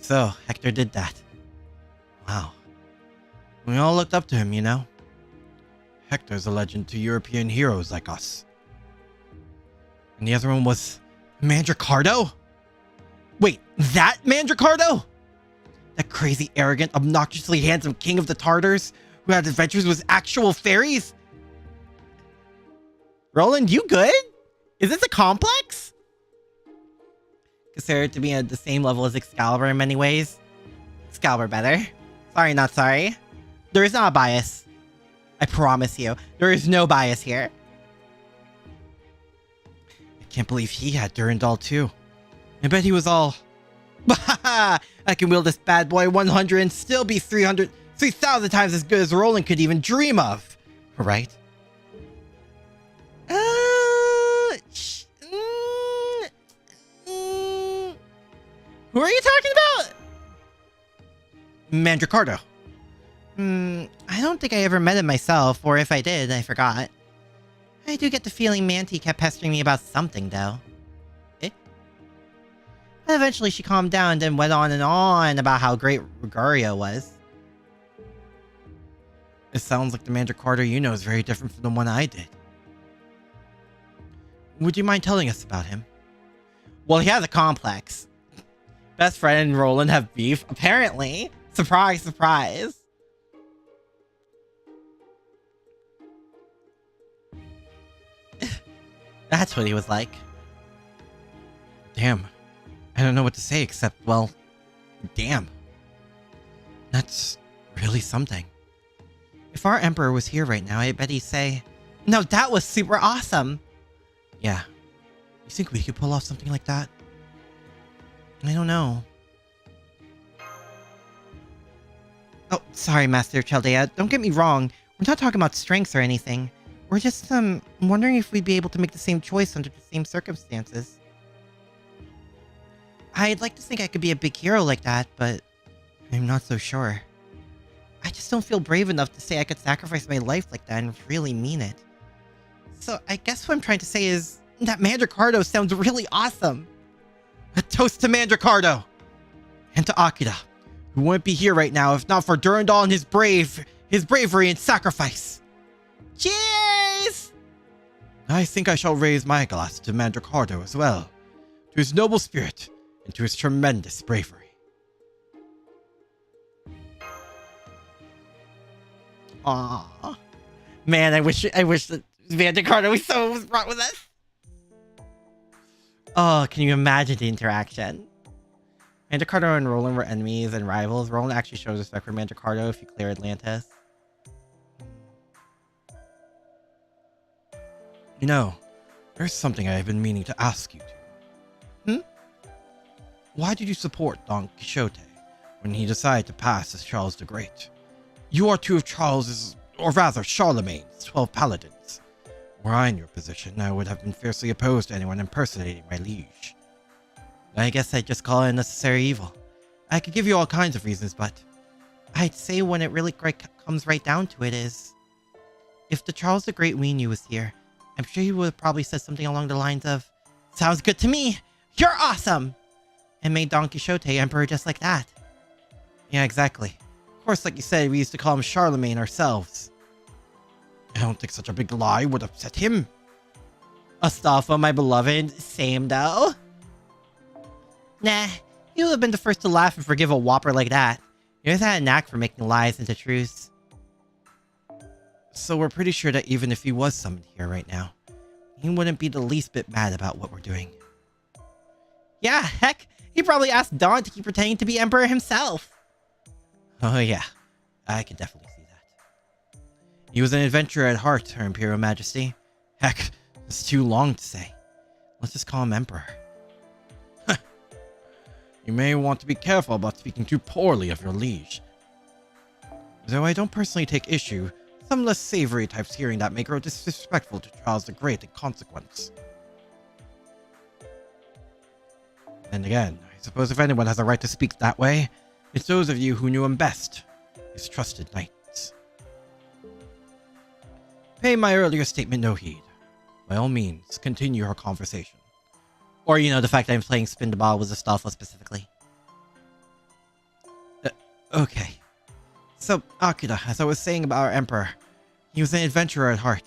So, Hector did that. Wow. We all looked up to him, you know? Hector's a legend to European heroes like us. And the other one was... Mandricardo? Wait, that Mandricardo? That crazy, arrogant, obnoxiously handsome king of the Tartars who had adventures with actual fairies? Roland, you good? Is this a complex? Considered to be at the same level as Excalibur in many ways. Excalibur better. Sorry, not sorry. There is not a bias. I promise you. There is no bias here. I can't believe he had Durandal too. I bet he was all... Bahaha! I can wield this bad boy 100 and still be 3,000 times as good as Roland could even dream of. Right? Who are you talking about? Mandricardo. I don't think I ever met him myself, or if I did, I forgot. I do get the feeling Manti kept pestering me about something, though. Eh? But eventually she calmed down and then went on and on about how great Regario was. It sounds like the Mandracardo you know is very different from the one I did. Would you mind telling us about him? Well, he has a complex. Best friend and Roland have beef, apparently. Surprise, surprise. That's what he was like. Damn. I don't know what to say except, well, damn. That's really something. If our Emperor was here right now, I bet he'd say, no, that was super awesome. Yeah. You think we could pull off something like that? I don't know. Oh, sorry, Master Chaldea. Don't get me wrong. We're not talking about strengths or anything. We're just, wondering if we'd be able to make the same choice under the same circumstances. I'd like to think I could be a big hero like that, but I'm not so sure. I just don't feel brave enough to say I could sacrifice my life like that and really mean it. So I guess what I'm trying to say is that Mandracardo sounds really awesome. A toast to Mandracardo! And to Akira, who wouldn't be here right now if not for Durandal and his bravery and sacrifice. Cheers! I think I shall raise my glass to Mandracardo as well, to his noble spirit and to his tremendous bravery. Aww. Man, I wish that Mandracardo was brought with us. Oh, can you imagine the interaction? Mandracardo and Roland were enemies and rivals. Roland actually shows respect for Mandracardo if you clear Atlantis. You know, there's something I've been meaning to ask you to. Why did you support Don Quixote when he decided to pass as Charles the Great? You are two of Charles's, or rather Charlemagne's, 12 paladins. Were I in your position, I would have been fiercely opposed to anyone impersonating my liege. I guess I'd just call it a necessary evil. I could give you all kinds of reasons, but I'd say when it really comes right down to it is, if the Charles the Great we knew was here, I'm sure he would have probably said something along the lines of, sounds good to me, you're awesome! And made Don Quixote emperor just like that. Yeah, exactly. Of course, like you said, we used to call him Charlemagne ourselves. I don't think such a big lie would upset him. Astolfo, my beloved, same though. Nah, he would have been the first to laugh and forgive a whopper like that. He always had a knack for making lies into truths. So we're pretty sure that even if he was summoned here right now, he wouldn't be the least bit mad about what we're doing. Yeah, heck, he probably asked Don to keep pretending to be Emperor himself. Oh yeah, I could definitely see that. He was an adventurer at heart, Her Imperial Majesty. Heck, it's too long to say. Let's just call him Emperor. You may want to be careful about speaking too poorly of your liege. Though I don't personally take issue, some less savory types hearing that may grow disrespectful to Charles the Great in consequence. And again, I suppose if anyone has a right to speak that way, it's those of you who knew him best, his trusted knights. Pay my earlier statement no heed. By all means, continue our conversation. Or, you know, the fact that I'm playing Spin the Ball was Astolfo specifically. Okay. So, Akira, as I was saying about our Emperor, he was an adventurer at heart.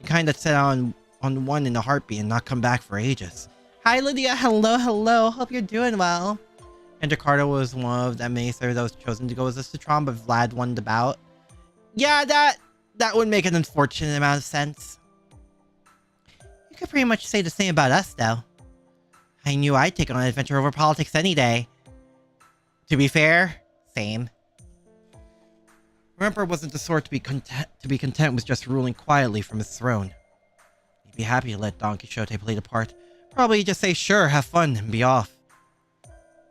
He kinda set on one in a heartbeat and not come back for ages. Hi, Lydia. Hello, hello. Hope you're doing well. And Ricardo was one of the many that was chosen to go as a Citron, but Vlad won the bout. Yeah, that would make an unfortunate amount of sense. You could pretty much say the same about us, though. I knew I'd take on an adventure over politics any day. To be fair, same. Our Emperor wasn't the sort to be content with just ruling quietly from his throne. He'd be happy to let Don Quixote play the part. Probably just say sure, have fun, and be off.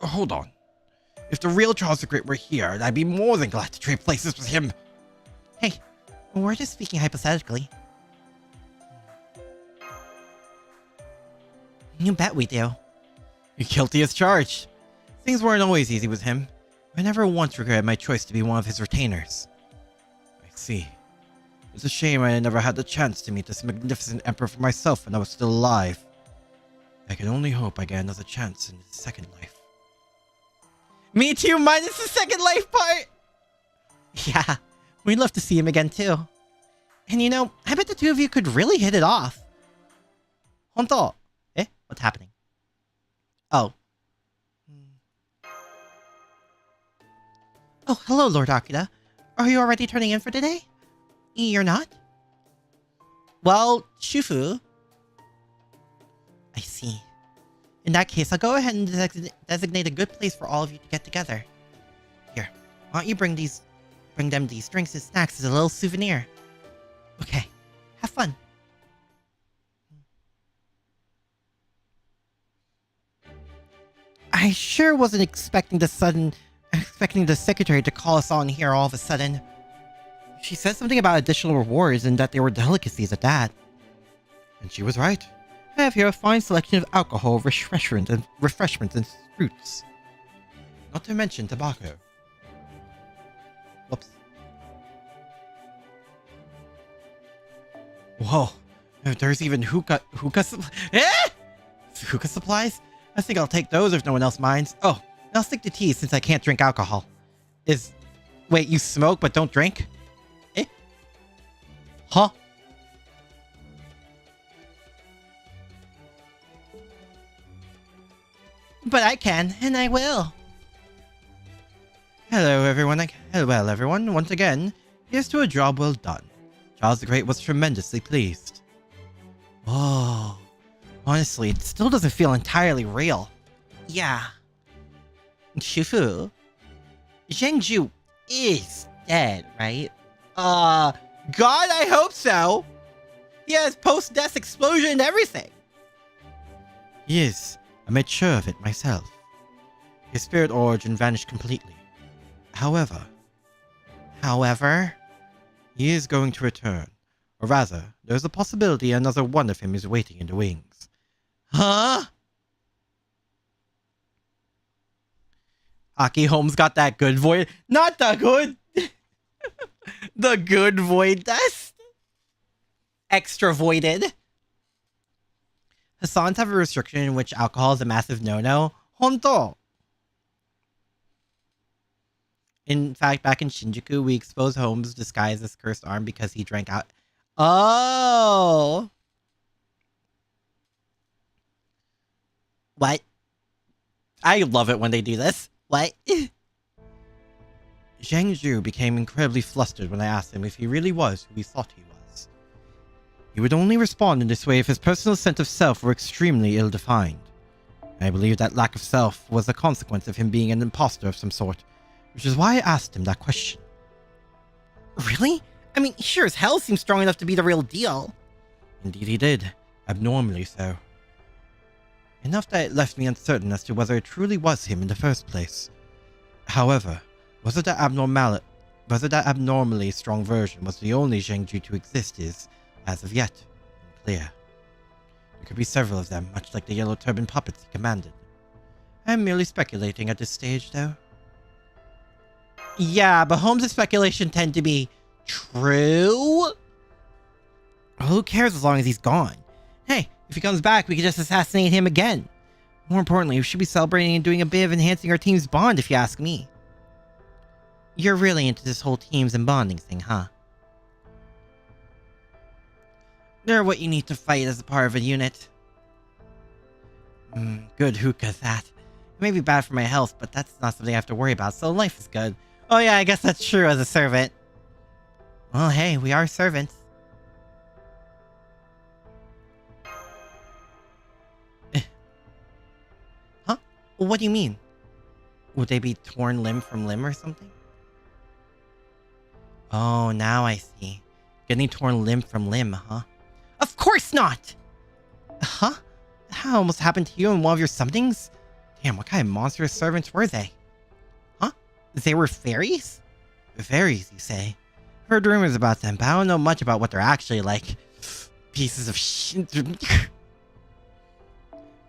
Hold on. If the real Charles the Great were here, I'd be more than glad to trade places with him. Hey, we're just speaking hypothetically. You bet we do. You're guilty as charged. Things weren't always easy with him. I never once regretted my choice to be one of his retainers. I see. It's a shame I never had the chance to meet this magnificent emperor for myself when I was still alive. I can only hope I get another chance in his second life. Me too, minus the second life part! Yeah, we'd love to see him again too. And you know, I bet the two of you could really hit it off. Honto. Eh? What's happening? Oh. Oh, hello, Lord Akira. Are you already turning in for today? You're not? Well, Shufu. I see. In that case, I'll go ahead and designate a good place for all of you to get together. Here, why don't you bring them these drinks and snacks as a little souvenir. Okay, have fun. I sure wasn't expecting the secretary to call us on here all of a sudden. She said something about additional rewards and that they were delicacies at that. And she was right. I have here a fine selection of alcohol, refreshments, and fruits. Not to mention tobacco. Whoops. Whoa. There's even hookah supplies? I think I'll take those if no one else minds. Oh, and I'll stick to tea since I can't drink alcohol. Wait, you smoke but don't drink? Eh? Huh? But I can, and I will. Hello, everyone. Well, everyone. Once again, here's to a job well done. Charles the Great was tremendously pleased. Oh, honestly, it still doesn't feel entirely real. Yeah. Shufu, Zhengzhu is dead, right? God, I hope so. He has post-death explosion and everything. Yes, I made sure of it myself. His spirit origin vanished completely. However, he is going to return. Or rather, there's a possibility another one of him is waiting in the wings. Huh? Aki Holmes got that good void. Not the good. The good void dust. Extra voided. Hassans have a restriction in which alcohol is a massive no-no. Honto. In fact, back in Shinjuku, we exposed Holmes' disguise as cursed arm because he drank out. Oh! What? I love it when they do this. What? Zhengzhu became incredibly flustered when I asked him if he really was who he thought he was. He would only respond in this way if his personal sense of self were extremely ill-defined. I believe that lack of self was a consequence of him being an imposter of some sort, which is why I asked him that question. Really? I mean, he sure as hell seems strong enough to be the real deal. Indeed he did. Abnormally so. Enough that it left me uncertain as to whether it truly was him in the first place. However, whether that abnormally strong version was the only Zhengzhu to exist is, as of yet, unclear. There could be several of them, much like the yellow turban puppets he commanded. I am merely speculating at this stage, though. Yeah, but Holmes' speculation tend to be true. Well, who cares as long as he's gone? Hey, if he comes back, we could just assassinate him again. More importantly, we should be celebrating and doing a bit of enhancing our team's bond, if you ask me. You're really into this whole teams and bonding thing, huh? They're what you need to fight as a part of a unit. Good hookah, that. It may be bad for my health, but that's not something I have to worry about, so life is good. Oh yeah, I guess that's true as a servant. Well, hey, we are servants. Huh? What do you mean? Would they be torn limb from limb or something? Oh, now I see. Getting torn limb from limb, huh? Of course not! Huh? That almost happened to you and one of your somethings? Damn, what kind of monstrous servants were they? Huh? They were fairies? Fairies, you say? Heard rumors about them, but I don't know much about what they're actually like. Pieces of shit. The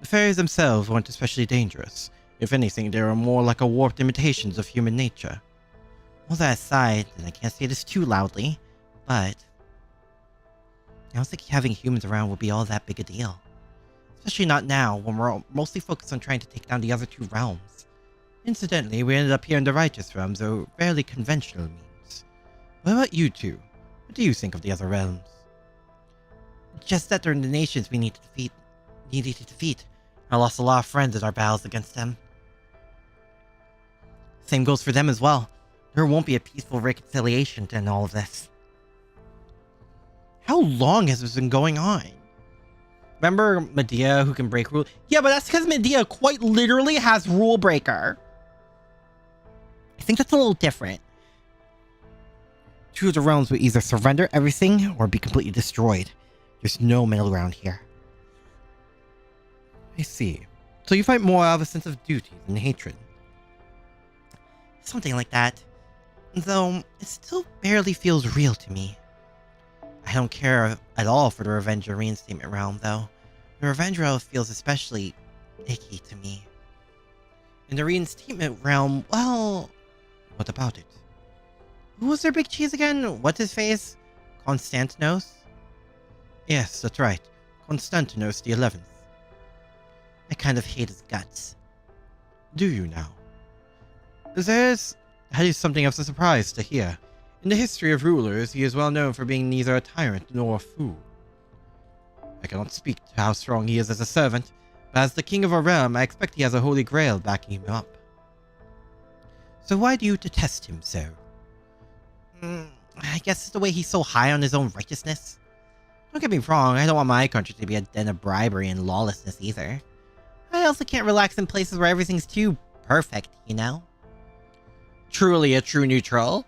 fairies themselves weren't especially dangerous. If anything, they were more like a warped imitations of human nature. All that aside, and I can't say this too loudly, but I don't think having humans around will be all that big a deal. Especially not now, when we're mostly focused on trying to take down the other two realms. Incidentally, we ended up here in the Righteous Realms, though fairly conventional means. What about you two? What do you think of the other realms? Just that they're the nations we need to defeat. I lost a lot of friends in our battles against them. Same goes for them as well. There won't be a peaceful reconciliation in all of this. How long has this been going on? Remember Medea who can break rule? Yeah, but that's because Medea quite literally has rule breaker. I think that's a little different. Two of the realms will either surrender everything or be completely destroyed. There's no middle ground here. I see. So you fight more out of a sense of duty than hatred. Something like that. Though, it still barely feels real to me. I don't care at all for the Revenge or Reinstatement realm, though. The Revenge realm feels especially icky to me. In the Reinstatement realm, well... what about it? Who was their big cheese again? What's his face? Konstantinos? Yes, that's right. Konstantinos the 11th. I kind of hate his guts. Do you now? That is something of a surprise to hear. In the history of rulers, he is well known for being neither a tyrant nor a fool. I cannot speak to how strong he is as a servant, but as the king of a realm, I expect he has a holy grail backing him up. So why do you detest him so? I guess it's the way he's so high on his own righteousness. Don't get me wrong, I don't want my country to be a den of bribery and lawlessness either. I also can't relax in places where everything's too perfect, you know? Truly a true neutral.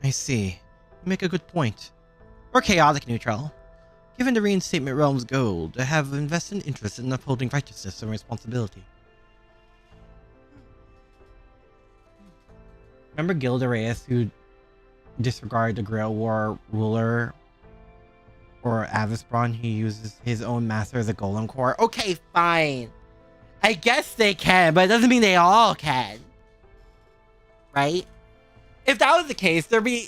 I see. You make a good point. Or chaotic neutral. Given the Reinstatement realm's goal, to have an invested interest in upholding righteousness and responsibility. Remember Gildereus who disregarded the Grail War ruler? Or Avisbron who uses his own master as a golem core? Okay, fine. I guess they can, but it doesn't mean they all can. Right? If that was the case, there'd be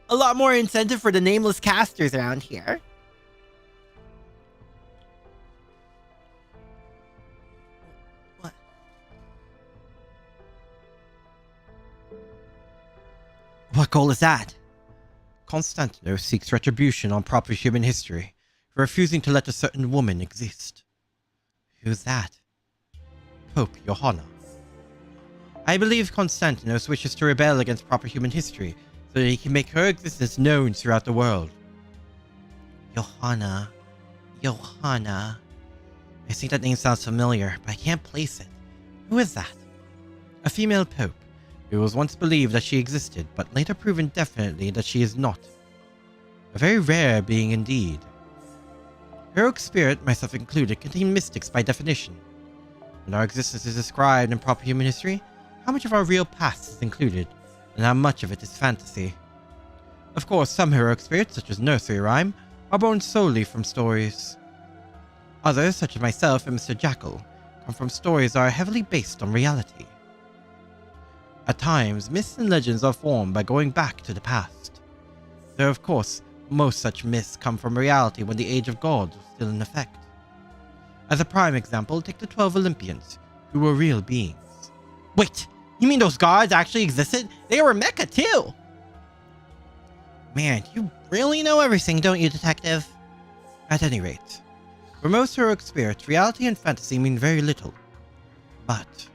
a lot more incentive for the nameless casters around here. What? What goal is that? Konstantinos seeks retribution on proper human history for refusing to let a certain woman exist. Who's that? Pope Johanna. I believe Konstantinos wishes to rebel against proper human history so that he can make her existence known throughout the world. Johanna. I think that name sounds familiar, but I can't place it. Who is that? A female pope. It was once believed that she existed, but later proven definitely that she is not. A very rare being indeed. Heroic spirit, myself included, contain mystics by definition. When our existence is described in proper human history, how much of our real past is included, and how much of it is fantasy? Of course, some heroic spirits, such as nursery rhyme, are born solely from stories. Others, such as myself and Mr. Jackal, come from stories that are heavily based on reality. At times, myths and legends are formed by going back to the past. Though, of course, most such myths come from reality when the Age of Gods was still in effect. As a prime example, take the 12 Olympians, who were real beings. Wait, you mean those gods actually existed? They were mecha too! Man, you really know everything, don't you, detective? At any rate, for most heroic spirits, reality and fantasy mean very little. But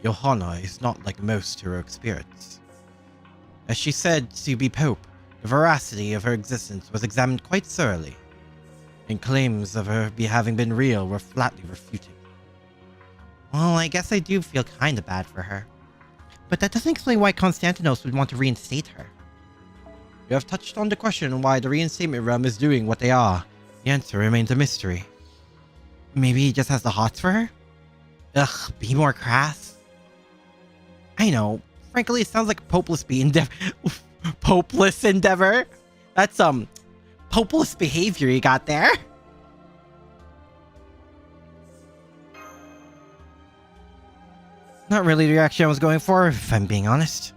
Johanna is not like most heroic spirits. As she said to be Pope, the veracity of her existence was examined quite thoroughly, and claims of her having been real were flatly refuted. Well, I guess I do feel kinda bad for her. But that doesn't explain why Konstantinos would want to reinstate her. You have touched on the question why the Reinstatement realm is doing what they are. The answer remains a mystery. Maybe he just has the hots for her? Ugh, be more crass. I know. Frankly, it sounds like a popeless popeless endeavor. That's popeless behavior you got there. Not really the reaction I was going for, if I'm being honest.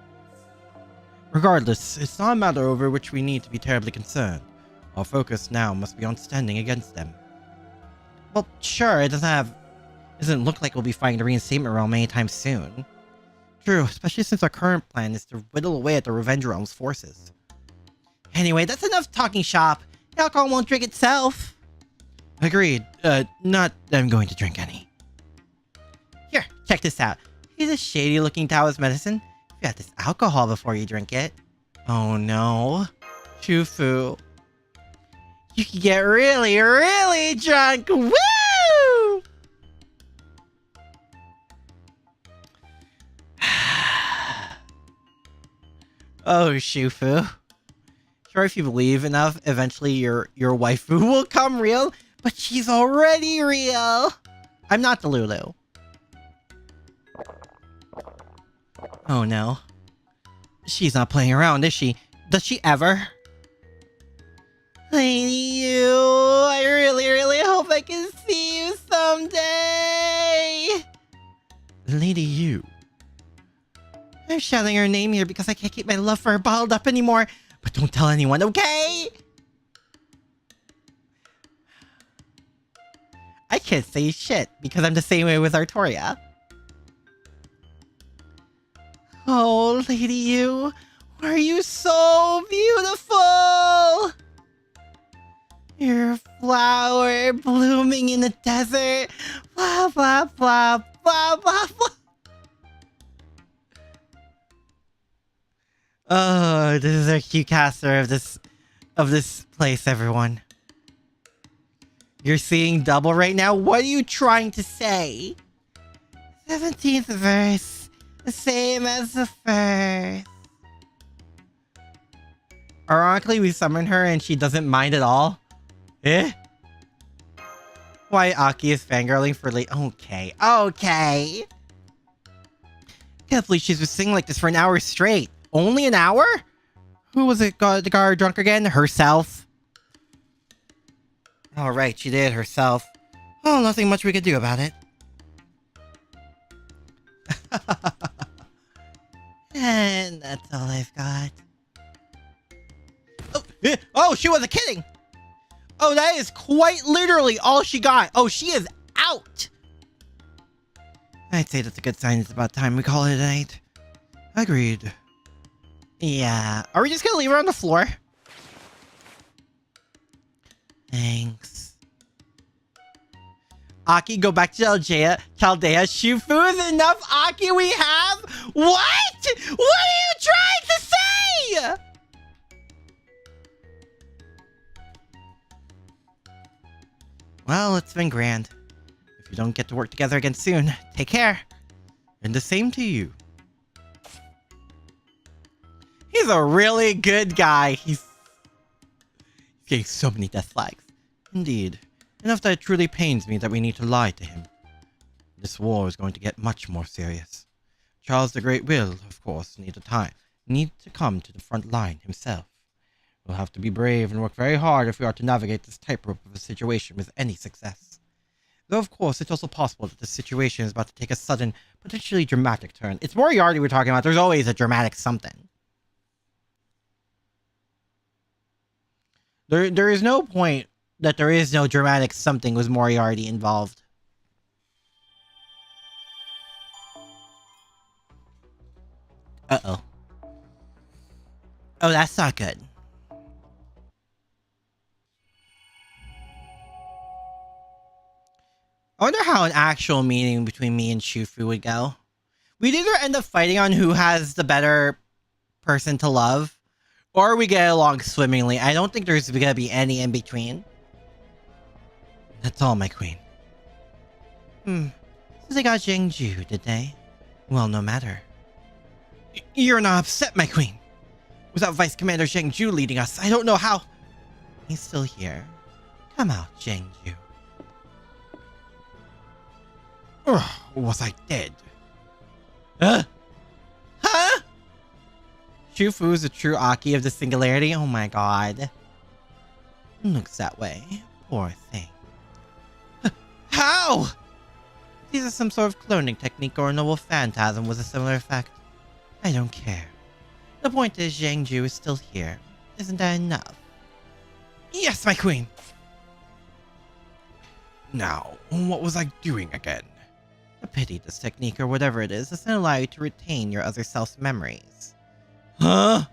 Regardless, it's not a matter over which we need to be terribly concerned. Our focus now must be on standing against them. Well, sure, it doesn't look like we'll be fighting the reinstatement realm anytime soon. True, especially since our current plan is to whittle away at the Revenge Realm's forces. Anyway, that's enough talking shop. The alcohol won't drink itself. Agreed. Not that I'm going to drink any. Here, check this out. Here's a shady-looking Taoist medicine. You got this alcohol before you drink it. Oh no. Shufu. You can get really, really drunk. Woo! Oh, Shufu. Sure, if you believe enough, eventually your waifu will come real, but she's already real. I'm not the Lulu. Oh no. She's not playing around, is she? Does she ever? Lady Yu, I really, really hope I can see you someday. Lady Yu. I'm shouting her name here because I can't keep my love for her bottled up anymore. But don't tell anyone, okay? I can't say shit because I'm the same way with Artoria. Oh, Lady Yu, why are you so beautiful? You're a flower blooming in the desert. Blah, blah, blah, blah, blah, blah. Oh, this is our cue caster of this place, everyone. You're seeing double right now? What are you trying to say? 17th verse. The same as the first. Ironically, we summon her and she doesn't mind at all. Eh? Why Aki is fangirling for late? Okay. Okay. Can't believe she's been singing like this for an hour straight. Only an hour? Who was it got drunk again? Herself. Alright, she did herself. Oh, nothing much we could do about it. And that's all I've got. Oh, she wasn't kidding! Oh, that is quite literally all she got. Oh, she is out! I'd say that's a good sign. It's about time we call it a night. Agreed. Yeah. Are we just gonna leave her on the floor? Thanks. Aki, go back to Chaldea. Shufu is enough Aki we have? What? What are you trying to say? Well, it's been grand. If you don't get to work together again soon, take care. And the same to you. He's a really good guy. He's getting so many death flags. Indeed. Enough that it truly pains me that we need to lie to him. This war is going to get much more serious. Charles the Great will, of course, need to come to the front line himself. We'll have to be brave and work very hard if we are to navigate this tightrope of a situation with any success. Though, of course, it's also possible that the situation is about to take a sudden, potentially dramatic turn. It's Moriarty we're talking about. There's always a dramatic something. There is no point that there is no dramatic something with Moriarty involved. Uh-oh. Oh, that's not good. I wonder how an actual meeting between me and Shufu would go. We'd either end up fighting on who has the better person to love, or we get along swimmingly. I don't think there's gonna be any in between. That's all, my queen. So they got Zhengju, did they? Well, no matter. You're not upset, my queen. Without Vice Commander Zhengju leading us, I don't know how... He's still here. Come out, Zhengju. Was I dead? Huh? Shufu is a true Aki of the singularity? Oh my god. Looks that way. Poor thing. How? These are some sort of cloning technique or a noble phantasm with a similar effect. I don't care. The point is Zhengju is still here. Isn't that enough? Yes, my queen! Now, what was I doing again? A pity this technique or whatever it is doesn't allow you to retain your other self's memories. Huh?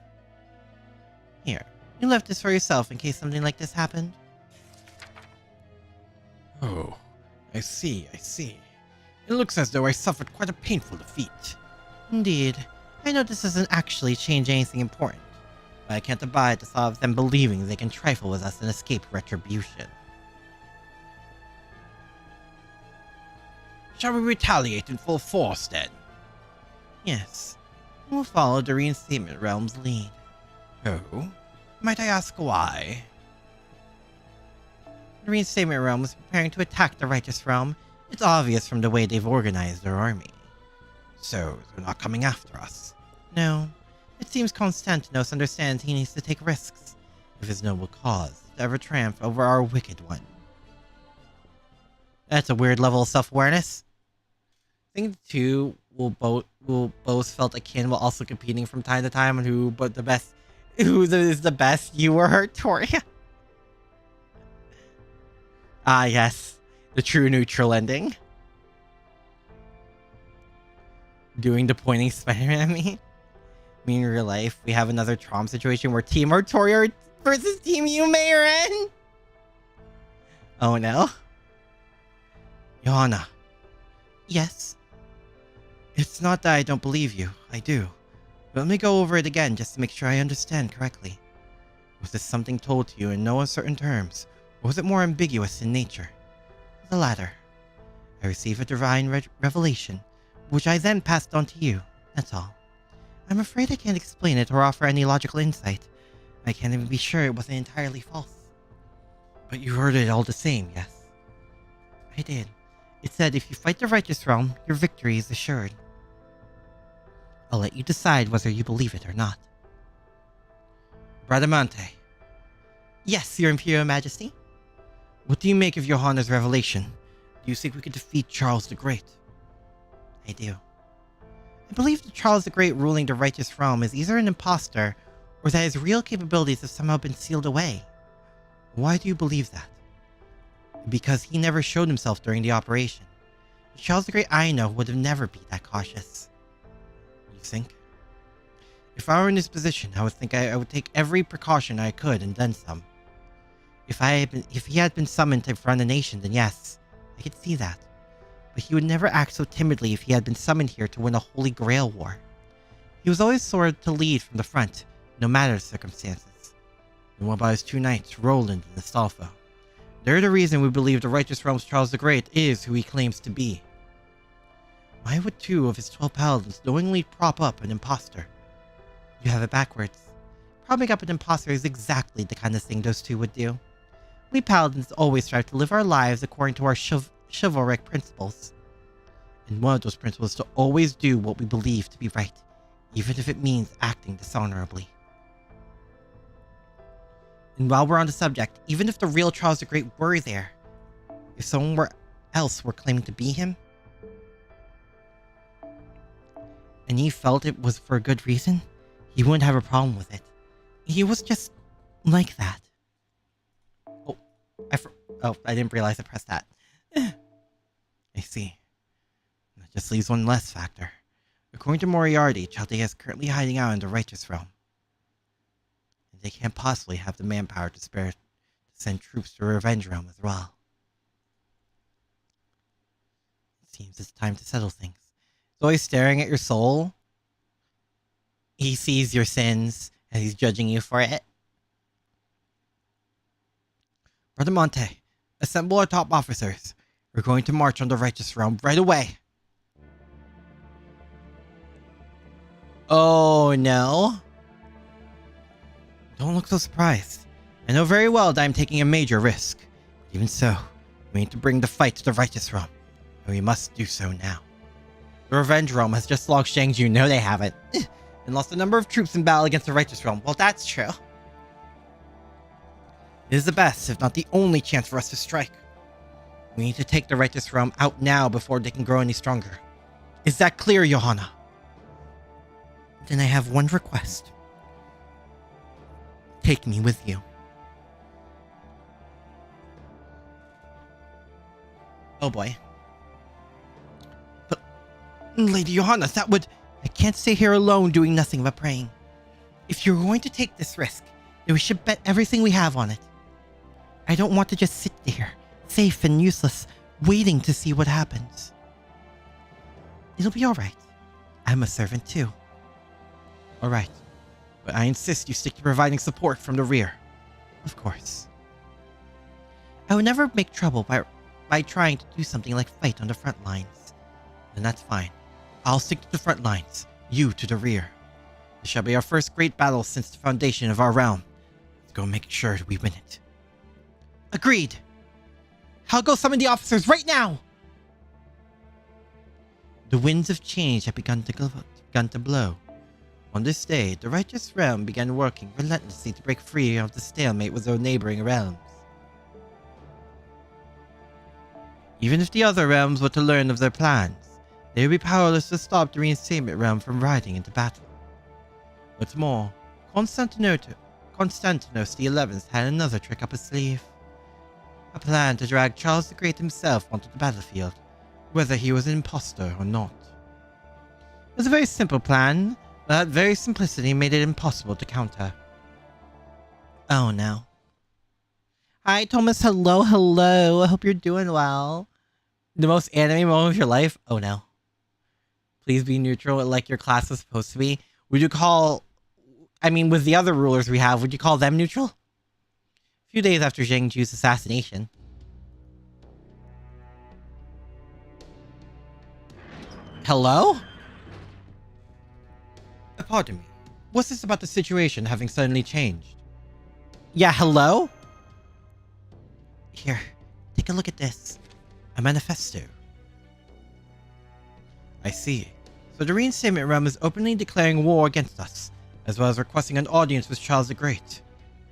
Here, you left this for yourself in case something like this happened. Oh, I see. It looks as though I suffered quite a painful defeat. Indeed. I know this doesn't actually change anything important, but I can't abide the thought of them believing they can trifle with us and escape retribution. Shall we retaliate in full force, then? Yes. We'll follow the Reinstatement Realm's lead. Oh? Might I ask why? The Reinstatement Realm is preparing to attack the Righteous Realm. It's obvious from the way they've organized their army. So, they're not coming after us? No. It seems Constantinos understands he needs to take risks, if his noble cause to ever triumph over our wicked one. That's a weird level of self-awareness. I think the two will both felt akin while also competing from time to time on who is the best, you or her, Toria. Ah, yes. The true neutral ending. Doing the pointing Spider-Man at me. In real life, we have another Trom situation where Team Artoria versus Team Yume are in. Oh no. Johanna. Yes? It's not that I don't believe you. I do. But let me go over it again just to make sure I understand correctly. Was this something told to you in no uncertain terms, or was it more ambiguous in nature? The latter. I received a divine revelation, which I then passed on to you. That's all. I'm afraid I can't explain it or offer any logical insight. I can't even be sure it wasn't entirely false. But you heard it all the same, yes? I did. It said if you fight the Righteous Realm, your victory is assured. I'll let you decide whether you believe it or not. Bradamante. Yes, Your Imperial Majesty? What do you make of Johanna's revelation? Do you think we could defeat Charles the Great? I do. I believe that Charles the Great ruling the Righteous Realm is either an imposter, or that his real capabilities have somehow been sealed away. Why do you believe that? Because he never showed himself during the operation. Charles the Great I know would have never been that cautious. You think? If I were in his position, I would think I would take every precaution I could and then some. If he had been summoned to front a nation, then yes, I could see that. But he would never act so timidly if he had been summoned here to win a Holy Grail war. He was always sworn to lead from the front, no matter the circumstances. And what about his two knights, Roland and Astolfo? They're the reason we believe the Righteous Realm's Charles the Great is who he claims to be. Why would two of his 12 paladins knowingly prop up an imposter? You have it backwards. Propping up an imposter is exactly the kind of thing those two would do. We paladins always strive to live our lives according to our chivalric principles. And one of those principles is to always do what we believe to be right, even if it means acting dishonorably. And while we're on the subject, even if the real Charles the Great were there, if someone else were claiming to be him, and he felt it was for a good reason, he wouldn't have a problem with it. He was just like that. I didn't realize I pressed that. I see. That just leaves one less factor. According to Moriarty, Chaldea is currently hiding out in the Righteous Realm. And they can't possibly have the manpower to spare to send troops to the Revenge Realm as well. It seems it's time to settle things. He's always staring at your soul. He sees your sins, and he's judging you for it. Bradamante, assemble our top officers. We're going to march on the Righteous Realm right away. Oh no. Don't look so surprised. I know very well that I'm taking a major risk. But even so, we need to bring the fight to the Righteous Realm. And we must do so now. The Revenge Realm has just logged Shangju. No, they haven't. And lost a number of troops in battle against the Righteous Realm. Well, that's true. It is the best, if not the only chance for us to strike. We need to take the Righteous Realm out now before they can grow any stronger. Is that clear, Johanna? Then I have one request. Take me with you. Oh boy. But, Lady Johanna, that would... I can't stay here alone doing nothing but praying. If you're going to take this risk, then we should bet everything we have on it. I don't want to just sit there, safe and useless, waiting to see what happens. It'll be alright. I'm a servant too. Alright. But I insist you stick to providing support from the rear. Of course. I would never make trouble by trying to do something like fight on the front lines. Then that's fine. I'll stick to the front lines, you to the rear. This shall be our first great battle since the foundation of our realm. Let's go make sure we win it. Agreed! I'll go summon the officers right now! The winds of change had begun to blow. On this day, the righteous realm began working relentlessly to break free of the stalemate with their neighboring realms. Even if the other realms were to learn of their plans, they would be powerless to stop the reinstatement realm from riding into battle. What's more, Konstantinos the 11th had another trick up his sleeve. A plan to drag Charles the Great himself onto the battlefield, whether he was an impostor or not. It was a very simple plan, but that very simplicity made it impossible to counter. Oh no. Hi Thomas, hello, hello. I hope you're doing well. The most anime moment of your life? Oh no. Please be neutral like your class was supposed to be. Would you call... I mean, with the other rulers we have, would you call them neutral? A few days after Zheng Ju's assassination. Hello? Pardon me. What's this about the situation having suddenly changed? Yeah, hello? Here, take a look at this. A manifesto. I see. So the reinstatement realm is openly declaring war against us, as well as requesting an audience with Charles the Great.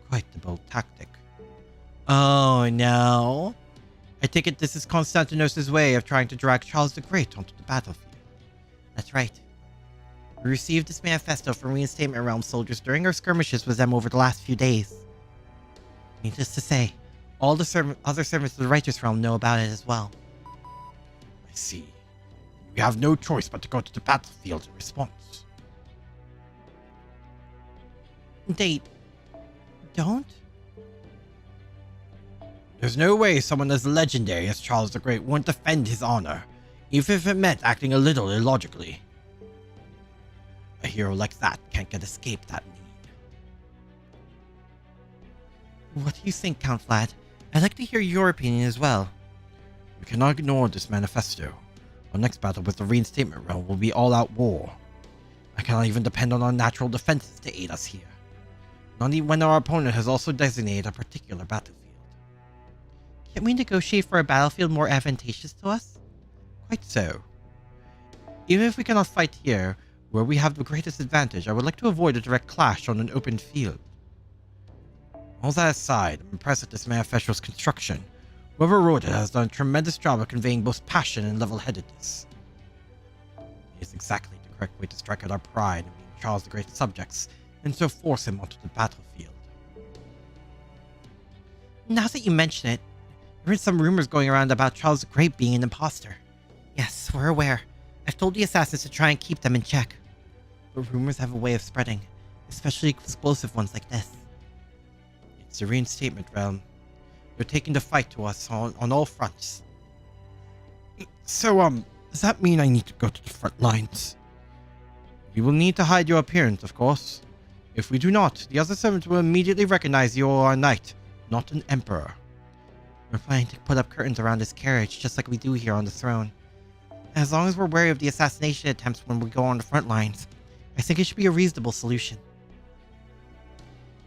Quite the bold tactic. Oh no. I take it this is Konstantinos' way of trying to drag Charles the Great onto the battlefield. That's right. We received this manifesto from reinstatement realm soldiers during our skirmishes with them over the last few days. Needless to say, all the other servants of the righteous realm know about it as well. I see. We have no choice but to go to the battlefield in response. They... don't? There's no way someone as legendary as Charles the Great won't defend his honor, even if it meant acting a little illogically. A hero like that can't get escape that need. What do you think, Count Vlad? I'd like to hear your opinion as well. We cannot ignore this manifesto. Our next battle with the reinstatement realm will be all-out war. I cannot even depend on our natural defenses to aid us here. Not even when our opponent has also designated a particular battlefield. Can't we negotiate for a battlefield more advantageous to us? Quite so. Even if we cannot fight here, where we have the greatest advantage, I would like to avoid a direct clash on an open field. All that aside, I'm impressed at this manifesto's construction. Whoever wrote it has done a tremendous job of conveying both passion and level-headedness. It is exactly the correct way to strike out our pride in being Charles the Great's subjects, and so force him onto the battlefield. Now that you mention it, there are some rumors going around about Charles the Great being an imposter. Yes, we're aware. I've told the assassins to try and keep them in check. But rumors have a way of spreading, especially explosive ones like this. It's the reinstatement realm. They're taking the fight to us on all fronts. So, does that mean I need to go to the front lines? We will need to hide your appearance, of course. If we do not, the other servants will immediately recognize you are a knight, not an emperor. We're planning to put up curtains around his carriage, just like we do here on the throne. As long as we're wary of the assassination attempts when we go on the front lines, I think it should be a reasonable solution.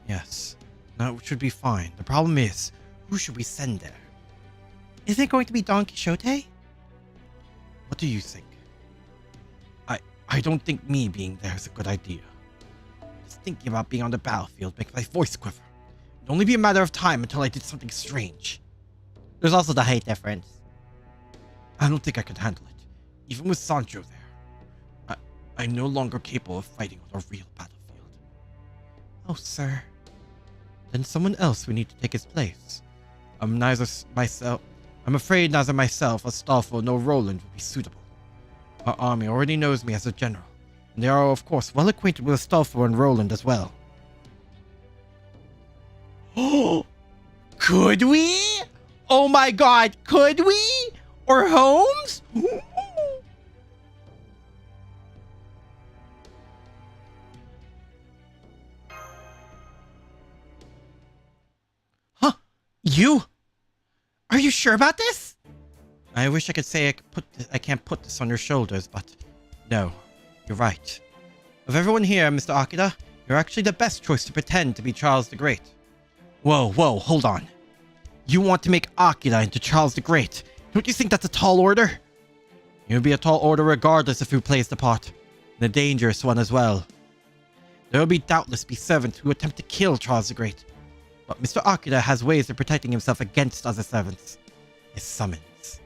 Yes, that should be fine. The problem is, who should we send there? Isn't it going to be Don Quixote? What do you think? I don't think me being there is a good idea. Just thinking about being on the battlefield makes my voice quiver. It'd only be a matter of time until I did something strange. There's also the height difference. I don't think I could handle it, even with Sancho there. I'm no longer capable of fighting on a real battlefield. Oh, sir. Then someone else will need to take his place. Neither I'm afraid neither myself, Astolfo, nor Roland would be suitable. Our army already knows me as a general, and they are, of course, well acquainted with Astolfo and Roland as well. Oh, could we? Oh my god, could we? Or Holmes? Huh? You? Are you sure about this? I wish I could say I can't put this on your shoulders, but no, you're right. Of everyone here, Mr. Akira, you're actually the best choice to pretend to be Charles the Great. Whoa, hold on. You want to make Akira into Charles the Great? Don't you think that's a tall order? It would be a tall order regardless of who plays the part, and a dangerous one as well. There will doubtless be servants who attempt to kill Charles the Great, but Mr. Akira has ways of protecting himself against other servants. His summons.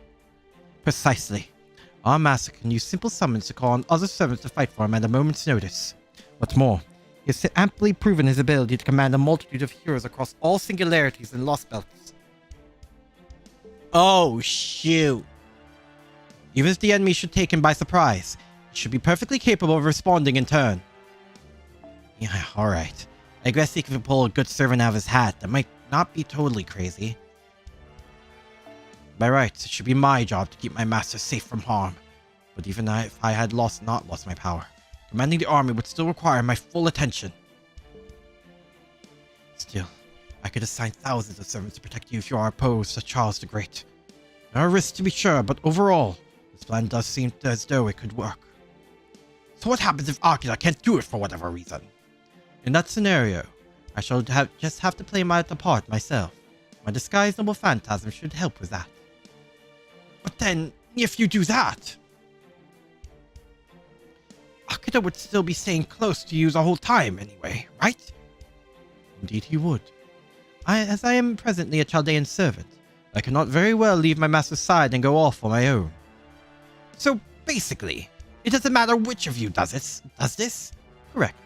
Precisely. Our master can use simple summons to call on other servants to fight for him at a moment's notice. What's more, he has amply proven his ability to command a multitude of heroes across all singularities and lost belts. Oh, shoot. Even if the enemy should take him by surprise, he should be perfectly capable of responding in turn. Yeah, alright. I guess he can pull a good servant out of his hat. That might not be totally crazy. By rights, it should be my job to keep my master safe from harm. But even if I had not lost my power, commanding the army would still require my full attention. Still, I could assign thousands of servants to protect you if you are opposed to Charles the Great. There are risks to be sure, but overall, this plan does seem as though it could work. So what happens if Akira can't do it for whatever reason? In that scenario, I shall just have to play the part myself. My disguised noble phantasm should help with that. But then, if you do that, Akira would still be staying close to you the whole time anyway, right? Indeed he would. As I am presently a Chaldean servant, I cannot very well leave my master's side and go off on my own. So basically, it doesn't matter which of you does this? Correct.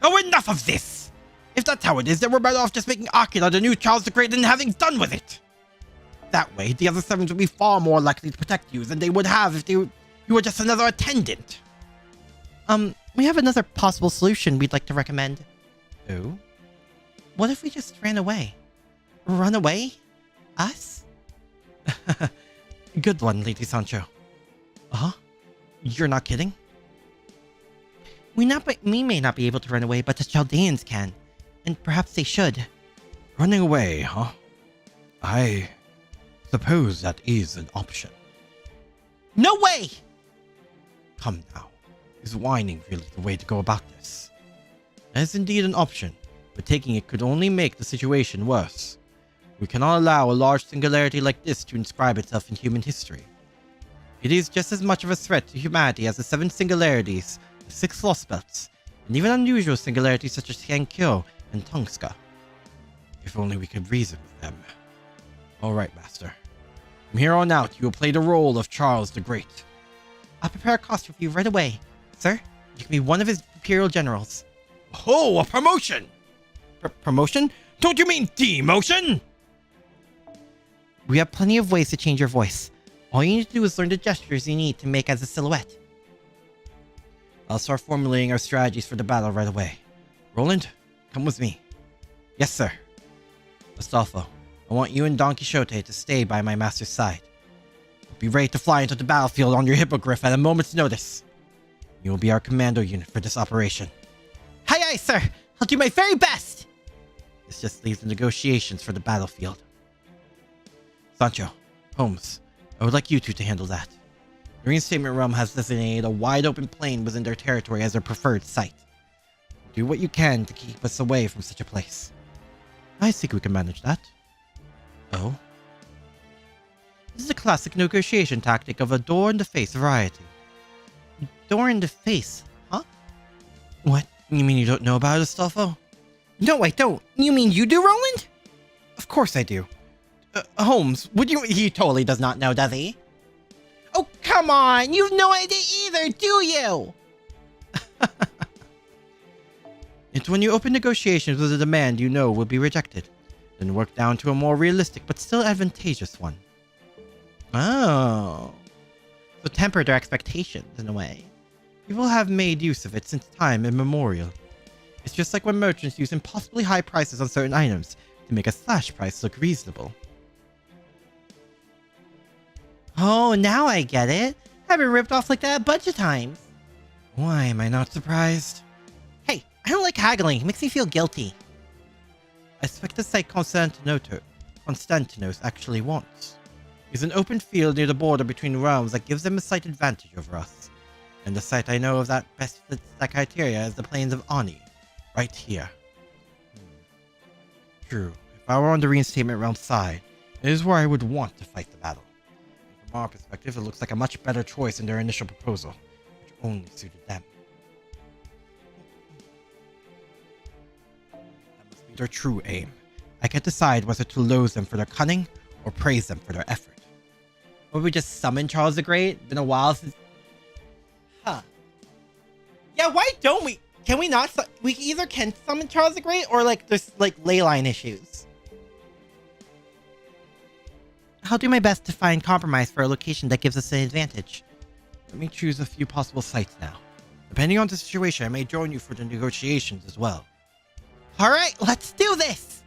Oh, enough of this! If that's how it is, then we're better off just making Akira the new Charles the Great and having done with it! That way, the other servants would be far more likely to protect you than they would have if you were just another attendant. We have another possible solution we'd like to recommend. Oh? What if we just ran away? Run away? Us? Good one, Lady Sancho. Uh-huh? You're not kidding? We may not be able to run away, but the Chaldeans can. And perhaps they should. Running away, huh? I suppose that is an option. No way! Come now. Is whining really the way to go about this? That is indeed an option, but taking it could only make the situation worse. We cannot allow a large singularity like this to inscribe itself in human history. It is just as much of a threat to humanity as the 7 singularities, the 6 lost belts, and even unusual singularities such as Hankyo and Tongska. If only we could reason with them. Alright, Master. From here on out, you will play the role of Charles the Great. I'll prepare a costume for you right away. Sir, you can be one of his imperial generals. Oh, a promotion! Promotion? Don't you mean demotion? We have plenty of ways to change your voice. All you need to do is learn the gestures you need to make as a silhouette. I'll start formulating our strategies for the battle right away. Roland, come with me. Yes, sir. Astolfo, I want you and Don Quixote to stay by my master's side. Be ready to fly into the battlefield on your hippogriff at a moment's notice. You will be our commando unit for this operation. Aye, sir. I'll do my very best. This just leaves the negotiations for the battlefield. Sancho, Holmes, I would like you two to handle that. The reinstatement realm has designated a wide open plain within their territory as their preferred site. Do what you can to keep us away from such a place. I think we can manage that. Oh? This is a classic negotiation tactic of a door-in-the-face variety. Door in the face, huh? What? You mean you don't know about it, Astolfo? No, I don't. You mean you do, Roland? Of course I do. Holmes, would you... He totally does not know, does he? Oh, come on! You have no idea either, do you? It's when you open negotiations with a demand you know will be rejected, then work down to a more realistic but still advantageous one. Oh. So temper their expectations in a way. People have made use of it since time immemorial. It's just like when merchants use impossibly high prices on certain items to make a slash price look reasonable. Oh, now I get it. I've been ripped off like that a bunch of times. Why am I not surprised? Hey, I don't like haggling. It makes me feel guilty. I suspect the site Constantinos actually wants is an open field near the border between realms that gives them a slight advantage over us. And the site I know of that best fits that criteria is the plains of Ani, right here. True, if I were on the reinstatement realm side, it is where I would want to fight the battle. And from our perspective, it looks like a much better choice than their initial proposal, which only suited them. That must be their true aim. I can't decide whether to loathe them for their cunning or praise them for their effort. Would we just summon Charles the Great? Been a while since... Huh. Yeah, why don't we? Can we not? We either can summon Charles the Great or like there's like ley line issues. I'll do my best to find compromise for a location that gives us an advantage. Let me choose a few possible sites now. Depending on the situation, I may join you for the negotiations as well. Alright, let's do this!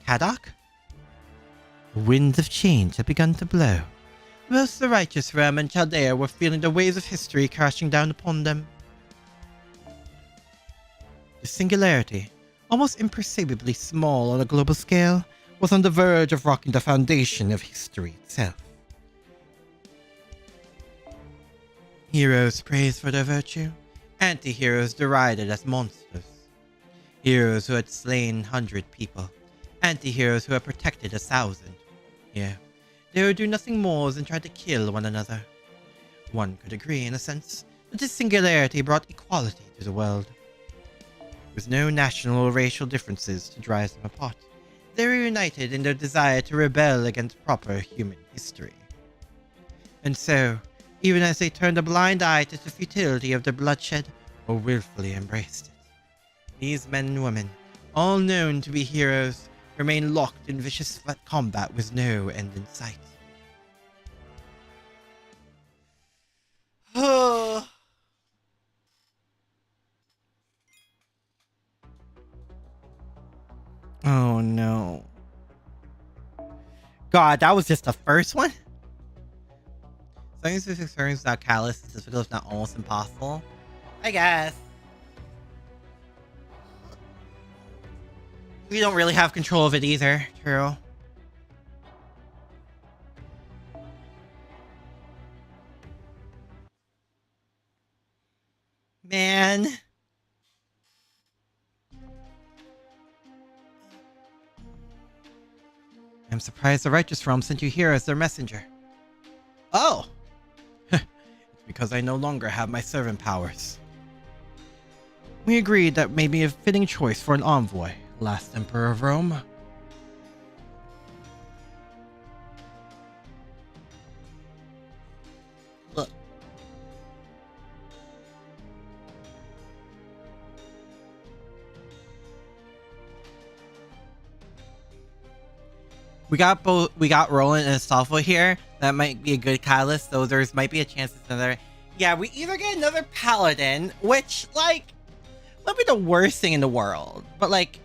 Kadok? The winds of change have begun to blow. Most the righteous Ram and Chaldea were feeling the waves of history crashing down upon them. The singularity, almost imperceptibly small on a global scale, was on the verge of rocking the foundation of history itself. Heroes praised for their virtue, anti-heroes derided as monsters. Heroes who had slain 100 people, anti-heroes who had protected 1,000. Yeah, they would do nothing more than try to kill one another. One could agree, in a sense, that this singularity brought equality to the world. With no national or racial differences to drive them apart, they were united in their desire to rebel against proper human history. And so, even as they turned a blind eye to the futility of their bloodshed, or willfully embraced it, these men and women, all known to be heroes, remain locked in vicious combat with no end in sight. Oh no. God, that was just the first one? Something specific turns without callous is difficult if not almost impossible. I guess. We don't really have control of it either. True. Man. I'm surprised the Righteous Realm sent you here as their messenger. Oh. It's because I no longer have my servant powers. We agreed that made me a fitting choice for an envoy, last Emperor of Rome. Look. We got Roland and Astolfo here. That might be a good catalyst, though there might be a chance it's another. Yeah, we either get another paladin, which, like, might be the worst thing in the world. But, like,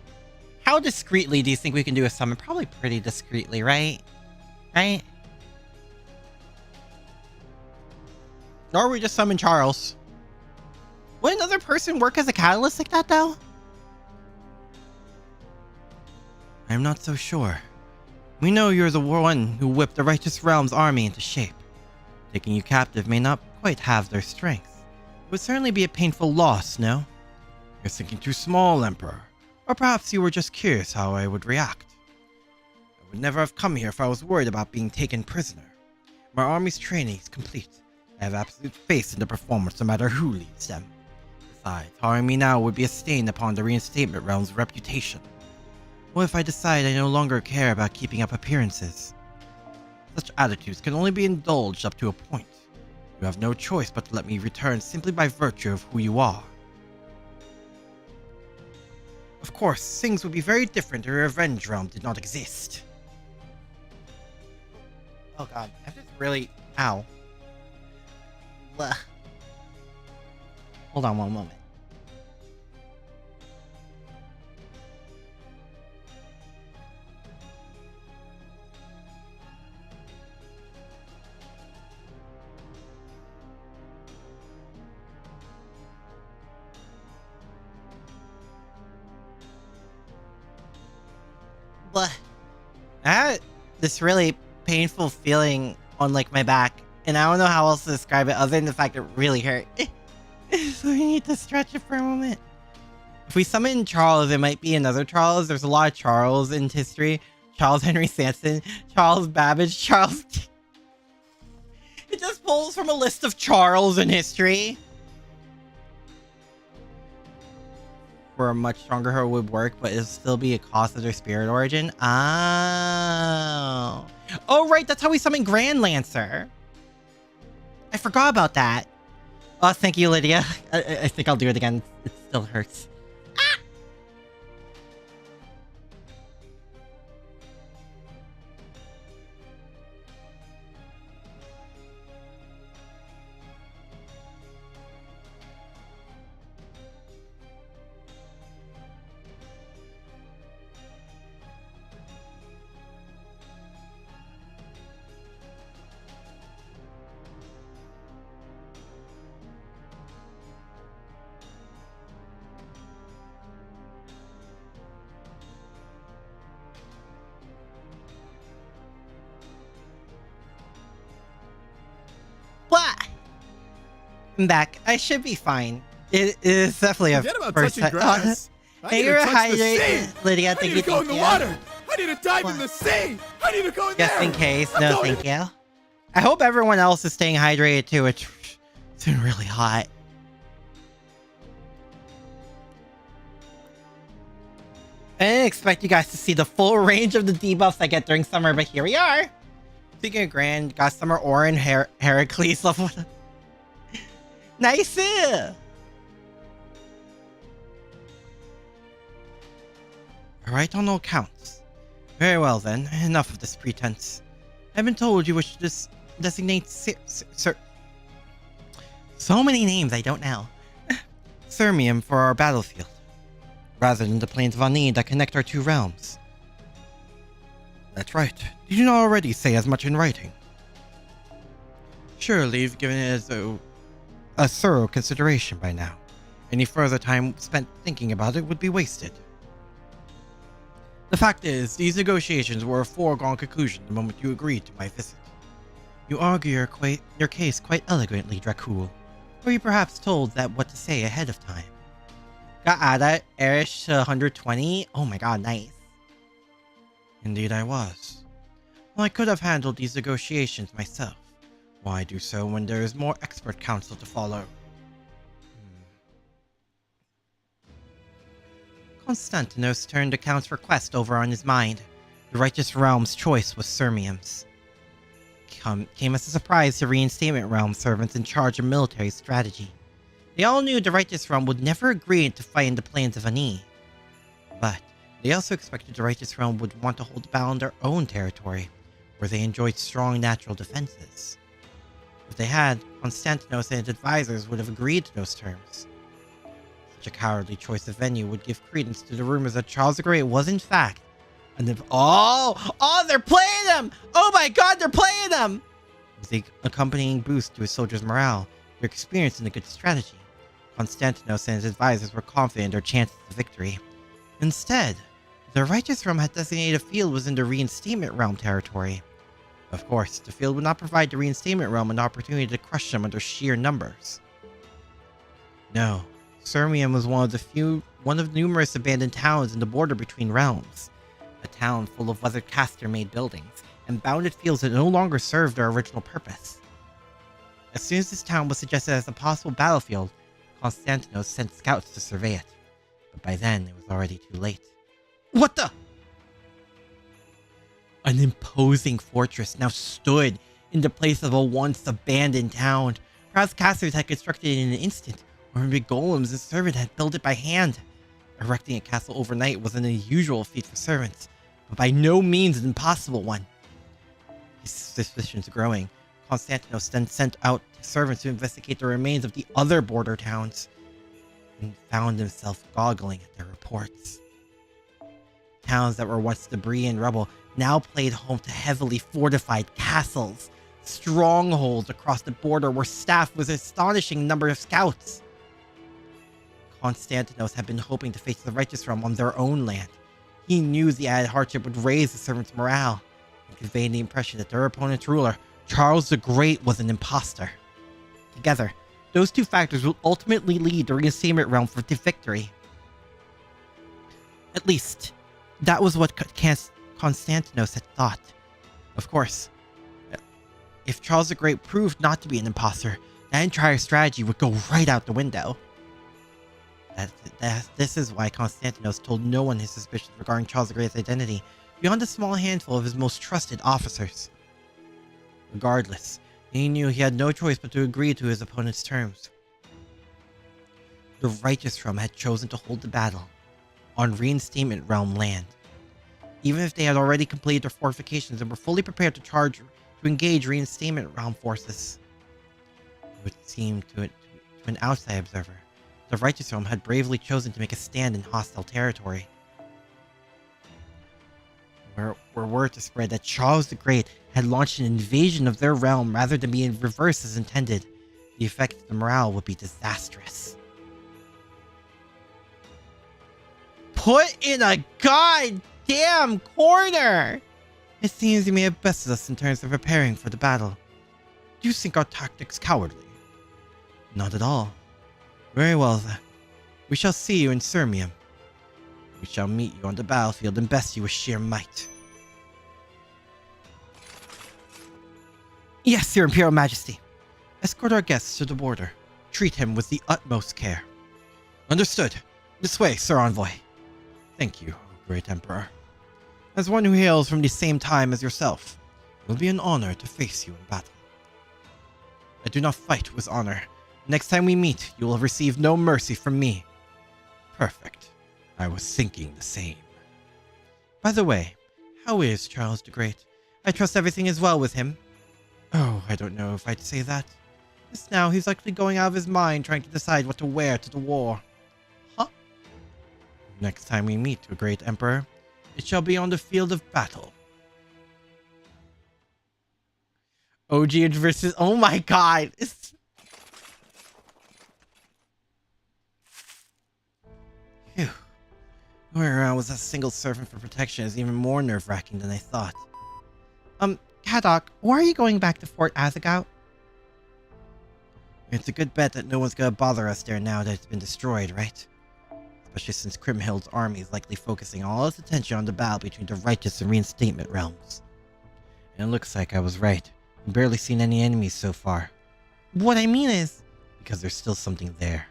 how discreetly do you think we can do a summon? Probably pretty discreetly, right? Right? Or we just summon Charles. Would another person work as a catalyst like that, though? I'm not so sure. We know you're the one who whipped the Righteous Realm's army into shape. Taking you captive may not quite have their strength. It would certainly be a painful loss, no? You're thinking too small, Emperor. Or perhaps you were just curious how I would react. I would never have come here if I was worried about being taken prisoner. My army's training is complete. I have absolute faith in the performance no matter who leads them. Besides, harming me now would be a stain upon the Reinstatement Realm's reputation. What if I decide I no longer care about keeping up appearances? Such attitudes can only be indulged up to a point. You have no choice but to let me return simply by virtue of who you are. Of course, things would be very different if a revenge realm did not exist. Oh god, I'm just really... Ow. Blech. Hold on one moment. Blech. I had this really painful feeling on like my back, and I don't know how else to describe it other than the fact it really hurt. So we need to stretch it for a moment. If we summon Charles, it might be another Charles. There's a lot of Charles in history. Charles Henry Sanson, Charles Babbage, Charles... It just pulls from a list of Charles in history. For a much stronger hero would work, but it'll still be a cost of their spirit origin. Oh. Oh, right. That's how we summon Grand Lancer. I forgot about that. Oh, thank you, Lydia. I think I'll do it again. It still hurts. Ah! What? I'm back. I should be fine. It is definitely a Forget about first touching grass. I need to touch the sea. Lydia. I Thank need you. to go in the water. I need to dive in the sea. I need to go in there. Just in case. I'm No, going thank you. I hope everyone else is staying hydrated too. It's been really hot. I didn't expect you guys to see the full range of the debuffs I get during summer, but here we are. Speaking of Grand, got Summer Orin, Heracles level. Nice! Alright on all counts. Very well then, enough of this pretense. I've been told you wish to designate Sir... So many names I don't know. Sirmium for our battlefield, rather than the plains of Ani that connect our two realms. That's right. Did you not already say as much in writing? Surely you've given it a thorough consideration by now. Any further time spent thinking about it would be wasted. The fact is, these negotiations were a foregone conclusion the moment you agreed to my visit. You argue your case quite elegantly, Dracul. Were you perhaps told that what to say ahead of time? Got Ada, Erish to 120. Oh my god, nice. Indeed I was. Well, I could have handled these negotiations myself. Why do so when there is more expert counsel to follow? Konstantinos turned the Count's request over on his mind. The Righteous Realm's choice was Sirmium's. Came as a surprise to Reinstatement Realm servants in charge of military strategy. They all knew the Righteous Realm would never agree to fight in the plains of Ani. But they also expected the Righteous Realm would want to hold the battle in their own territory, where they enjoyed strong natural defenses. If they had, Konstantinos and his advisors would have agreed to those terms. Such a cowardly choice of venue would give credence to the rumors that Charles the Great was in fact they're playing him! Oh my god, they're playing him! With the accompanying boost to his soldiers' morale, their experience in a good strategy, Konstantinos and his advisors were confident in their chances of victory. Instead, the Righteous Realm had designated a field within the Reinstatement Realm territory. Of course, the field would not provide the Reinstatement Realm an opportunity to crush them under sheer numbers. No, Sirmium was one of numerous abandoned towns in the border between realms. A town full of weathered caster-made buildings and bounded fields that no longer served their original purpose. As soon as this town was suggested as a possible battlefield, Konstantinos sent scouts to survey it. But by then, it was already too late. What the? An imposing fortress now stood in the place of a once abandoned town. Perhaps casters had constructed it in an instant, or maybe golems and servants had built it by hand. Erecting a castle overnight was an unusual feat for servants, but by no means an impossible one. His suspicions growing, Konstantinos then sent out his servants to investigate the remains of the other border towns, and found himself goggling at their reports. Towns that were once debris and rubble now played home to heavily fortified castles, strongholds across the border were staffed with an astonishing number of scouts. Konstantinos had been hoping to face the righteous realm on their own land. He knew the added hardship would raise the servants' morale, and conveyed the impression that their opponent's ruler, Charles the Great, was an imposter. Together, those two factors will ultimately lead the reinstatement realm for the victory. At least, that was what Konstantinos had thought. Of course, if Charles the Great proved not to be an imposter, that entire strategy would go right out the window. This is why Konstantinos told no one his suspicions regarding Charles the Great's identity, beyond a small handful of his most trusted officers. Regardless, he knew he had no choice but to agree to his opponent's terms. The Righteous Realm had chosen to hold the battle on Reinstatement Realm land. Even if they had already completed their fortifications and were fully prepared to engage Reinstatement Realm forces. It would seem to an outside observer, the Righteous Realm had bravely chosen to make a stand in hostile territory. Were word to spread that Charles the Great had launched an invasion of their realm rather than be in reverse as intended, the effect of the morale would be disastrous. Put in a goddamn corner! It seems you may have bested us in terms of preparing for the battle. Do you think our tactics cowardly? Not at all. Very well then. We shall see you in Sirmium. We shall meet you on the battlefield and best you with sheer might. Yes, Your Imperial Majesty. Escort our guests to the border. Treat him with the utmost care. Understood. This way, Sir Envoy. Thank you, Great Emperor. As one who hails from the same time as yourself, it will be an honor to face you in battle. I do not fight with honor. Next time we meet, you will receive no mercy from me. Perfect. I was thinking the same. By the way, how is Charles the Great? I trust everything is well with him. Oh, I don't know if I'd say that. Just now, he's likely going out of his mind trying to decide what to wear to the war. Huh? Next time we meet, O Great Emperor, it shall be on the field of battle. OG versus... Oh my god! Phew. Going around with a single servant for protection is even more nerve-wracking than I thought. Kadok, why are you going back to Fort Azagout? It's a good bet that no one's gonna bother us there now that it's been destroyed, right? Especially since Crimhild's army is likely focusing all its attention on the battle between the Righteous and Reinstatement realms. And it looks like I was right. I've barely seen any enemies so far. What I mean is... because there's still something there.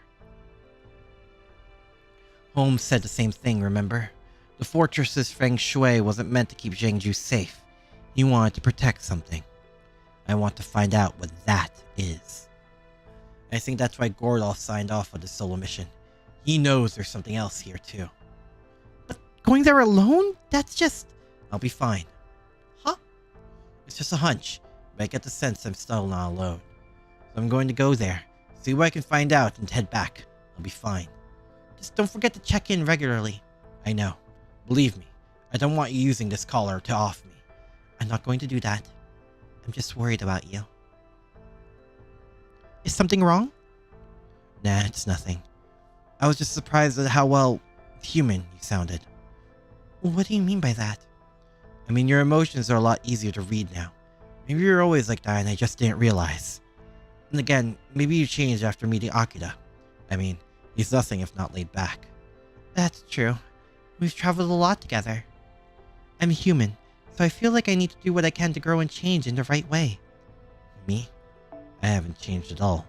Holmes said the same thing, remember? The fortress's feng shui wasn't meant to keep Zhengju safe. He wanted to protect something. I want to find out what that is. I think that's why Gordolf signed off on this solo mission. He knows there's something else here too. But going there alone? That's just... I'll be fine. Huh? It's just a hunch, but I get the sense I'm still not alone. So I'm going to go there, see what I can find out, and head back. I'll be fine. Just don't forget to check in regularly. I know. Believe me, I don't want you using this collar to off me. I'm not going to do that. I'm just worried about you. Is something wrong? Nah, it's nothing. I was just surprised at how, well, human you sounded. What do you mean by that? I mean, your emotions are a lot easier to read now. Maybe you're always like that and I just didn't realize. And again, maybe you changed after meeting Akira. I mean, he's nothing if not laid back. That's true. We've traveled a lot together. I'm human, so I feel like I need to do what I can to grow and change in the right way. Me? I haven't changed at all.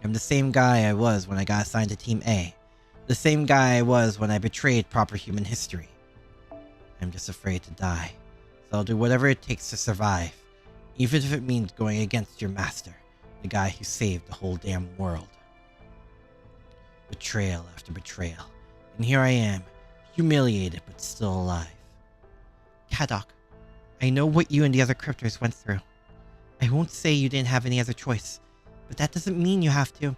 I'm the same guy I was when I got assigned to Team A. The same guy I was when I betrayed proper human history. I'm just afraid to die, so I'll do whatever it takes to survive, even if it means going against your master, the guy who saved the whole damn world. Betrayal after betrayal, and here I am, humiliated but still alive. Kadok, I know what you and the other cryptors went through. I won't say you didn't have any other choice, but that doesn't mean you have to.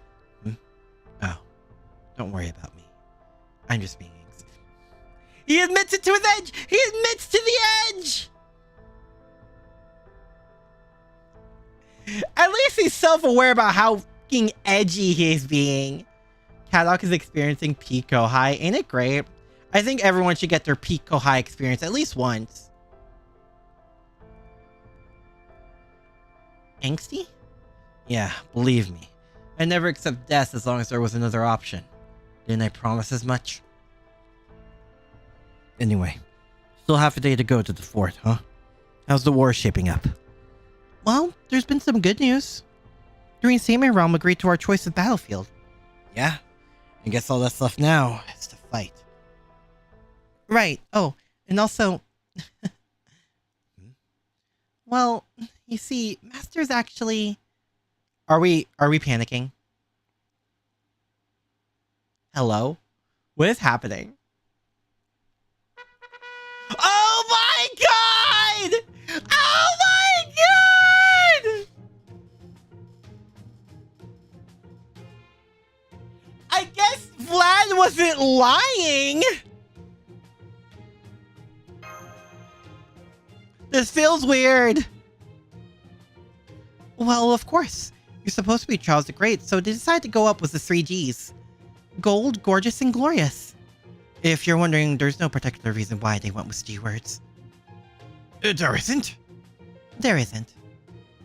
Oh, don't worry about me. I'm just being anxious. He admits it to his edge! He admits to the edge! At least he's self-aware about how fucking edgy he's being. Kadok is experiencing Pico High. Ain't it great? I think everyone should get their Pico High experience at least once. Angsty? Yeah, believe me. I'd never accept death as long as there was another option. Didn't I promise as much? Anyway, still half a day to go to the fort, huh? How's the war shaping up? Well, there's been some good news. During Seimei Realm agreed to our choice of battlefield. Yeah? I guess all that's left now is to fight. Right. Oh, and also... well, you see, Master's actually... Are we panicking? Hello? What is happening? Oh my god! Oh my god! I guess Vlad wasn't lying! This feels weird. Well, of course. You're supposed to be Charles the Great, so they decided to go up with the 3 Gs. Gold, gorgeous, and glorious. If you're wondering, there's no particular reason why they went with G words. There isn't? There isn't.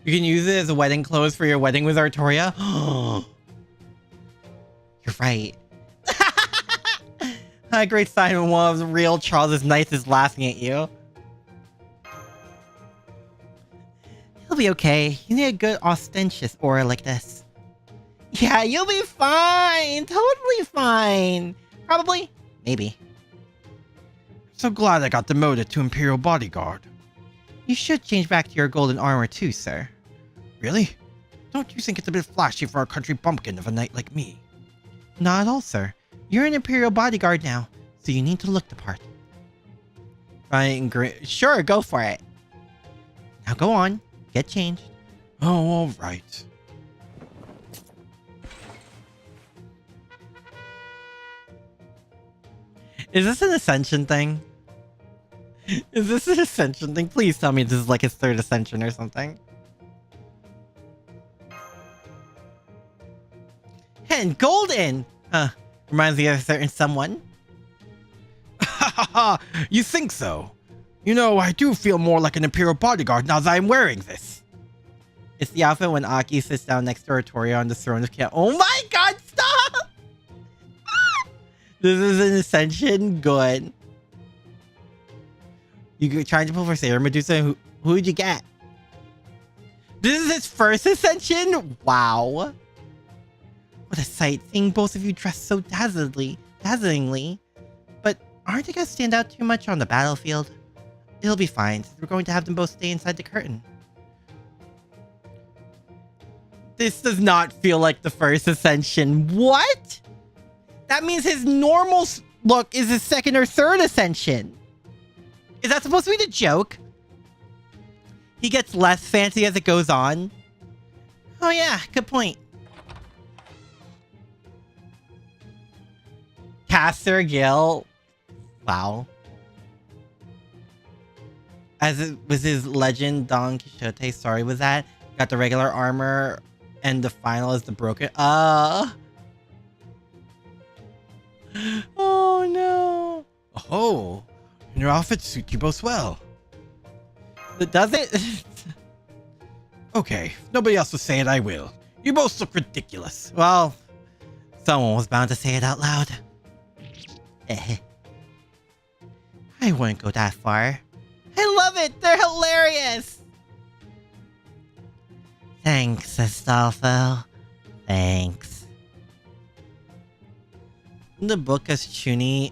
You can use it as a wedding clothes for your wedding with Artoria? You're right. A great sign when one of the real Charles's knights is laughing at you. He'll be okay. You need a good ostentatious aura like this. Yeah, you'll be fine. Totally fine. Probably. Maybe. So glad I got demoted to Imperial Bodyguard. You should change back to your golden armor too, sir. Really? Don't you think it's a bit flashy for a country bumpkin of a knight like me? Not at all, sir. You're an Imperial Bodyguard now, so you need to look the part. Fine, great. Sure, go for it. Now go on. Get changed. Oh, all right. Is this an ascension thing? Is this an ascension thing? Please tell me this is like his 3rd ascension or something. And golden! Huh. Reminds me of a certain someone. Ha ha ha! You think so? You know, I do feel more like an Imperial Bodyguard now that I'm wearing this. It's the outfit when Aki sits down next to Artoria on the throne of Camp. Oh my god, stop! This is an ascension? Good. You trying to pull for Sailor Medusa? Who'd you get? This is his 1st ascension? Wow. What a sight, seeing both of you dressed so dazzlingly. But aren't they gonna stand out too much on the battlefield? It'll be fine, since we're going to have them both stay inside the curtain. This does not feel like the 1st ascension. What? That means his normal look is his 2nd or 3rd ascension. Is that supposed to be the joke? He gets less fancy as it goes on. Oh yeah, good point. Caster Gil. Wow. As it was his legend, Don Quixote. Sorry, was that? Got the regular armor, and the final is the broken. Oh no. Oh, your outfits suit you both well. Does it? Okay, if nobody else will say it, I will. You both look ridiculous. Well, someone was bound to say it out loud. I wouldn't go that far. I love it! They're hilarious! Thanks, Astolfo. Thanks. In the book, as Chuni,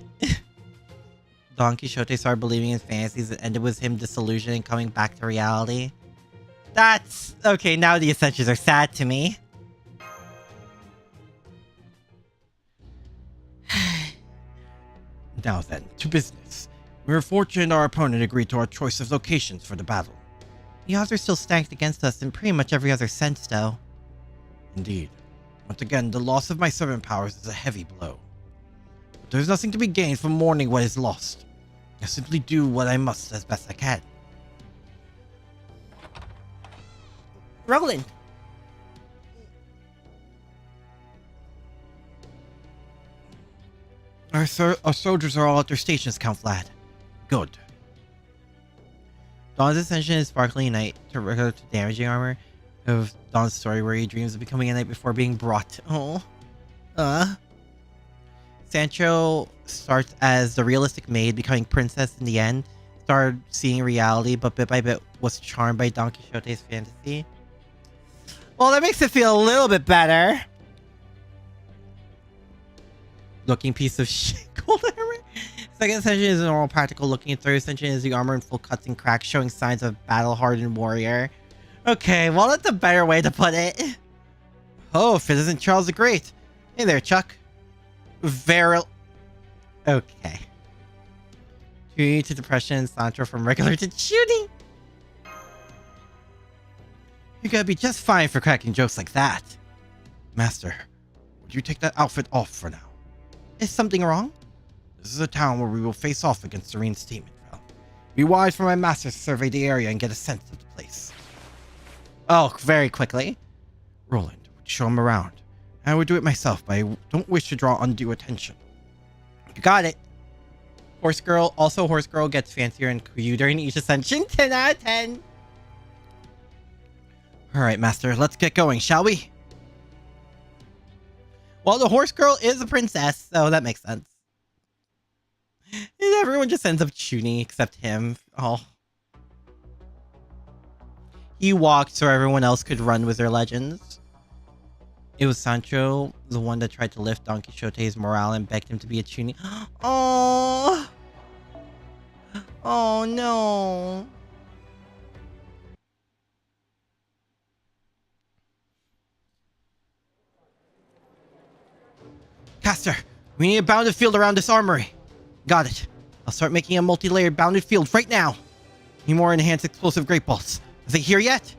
Don Quixote started believing in fantasies that ended with him disillusioned and coming back to reality. That's... okay, now the Ascensions are sad to me. Now then, to business. We were fortunate our opponent agreed to our choice of locations for the battle. The odds are still stacked against us in pretty much every other sense, though. Indeed. Once again, the loss of my servant powers is a heavy blow. But there's nothing to be gained from mourning what is lost. I simply do what I must as best I can. Roland! Our soldiers are all at their stations, Count Vlad. Good. Dawn's ascension is sparkling knight to regular to damaging armor of Dawn's story where he dreams of becoming a knight before being brought. Oh. Sancho starts as the realistic maid, becoming princess in the end. Started seeing reality, but bit by bit was charmed by Don Quixote's fantasy. Well, that makes it feel a little bit better. Looking piece of shit. Gold armor. Second ascension is a normal practical looking. Third ascension is the armor in full cuts and cracks, showing signs of battle-hardened warrior. Okay, well, that's a better way to put it. Oh, if it isn't Charles the Great. Hey there, Chuck. Okay. Shooting to depression, Sancho from regular to shooting. You gotta be just fine for cracking jokes like that. Master, would you take that outfit off for now? Is something wrong? This is a town where we will face off against Serene's team. Be wise for my master to survey the area and get a sense of the place. Oh, very quickly. Roland would show him around. I would do it myself, but I don't wish to draw undue attention. You got it. Horse Girl. Also, Horse Girl gets fancier and cuter in each ascension. 10 out of 10. Alright, Master. Let's get going, shall we? Well, the Horse Girl is a princess, so that makes sense. And everyone just ends up shooting except him. Oh. He walked so everyone else could run with their legends. It was Sancho, the one that tried to lift Don Quixote's morale and begged him to be a tuning. Oh. Oh no. Caster, we need a bounded field around this armory. Got it. I'll start making a multi-layered bounded field right now. Need more enhanced explosive great bolts. Are they here yet?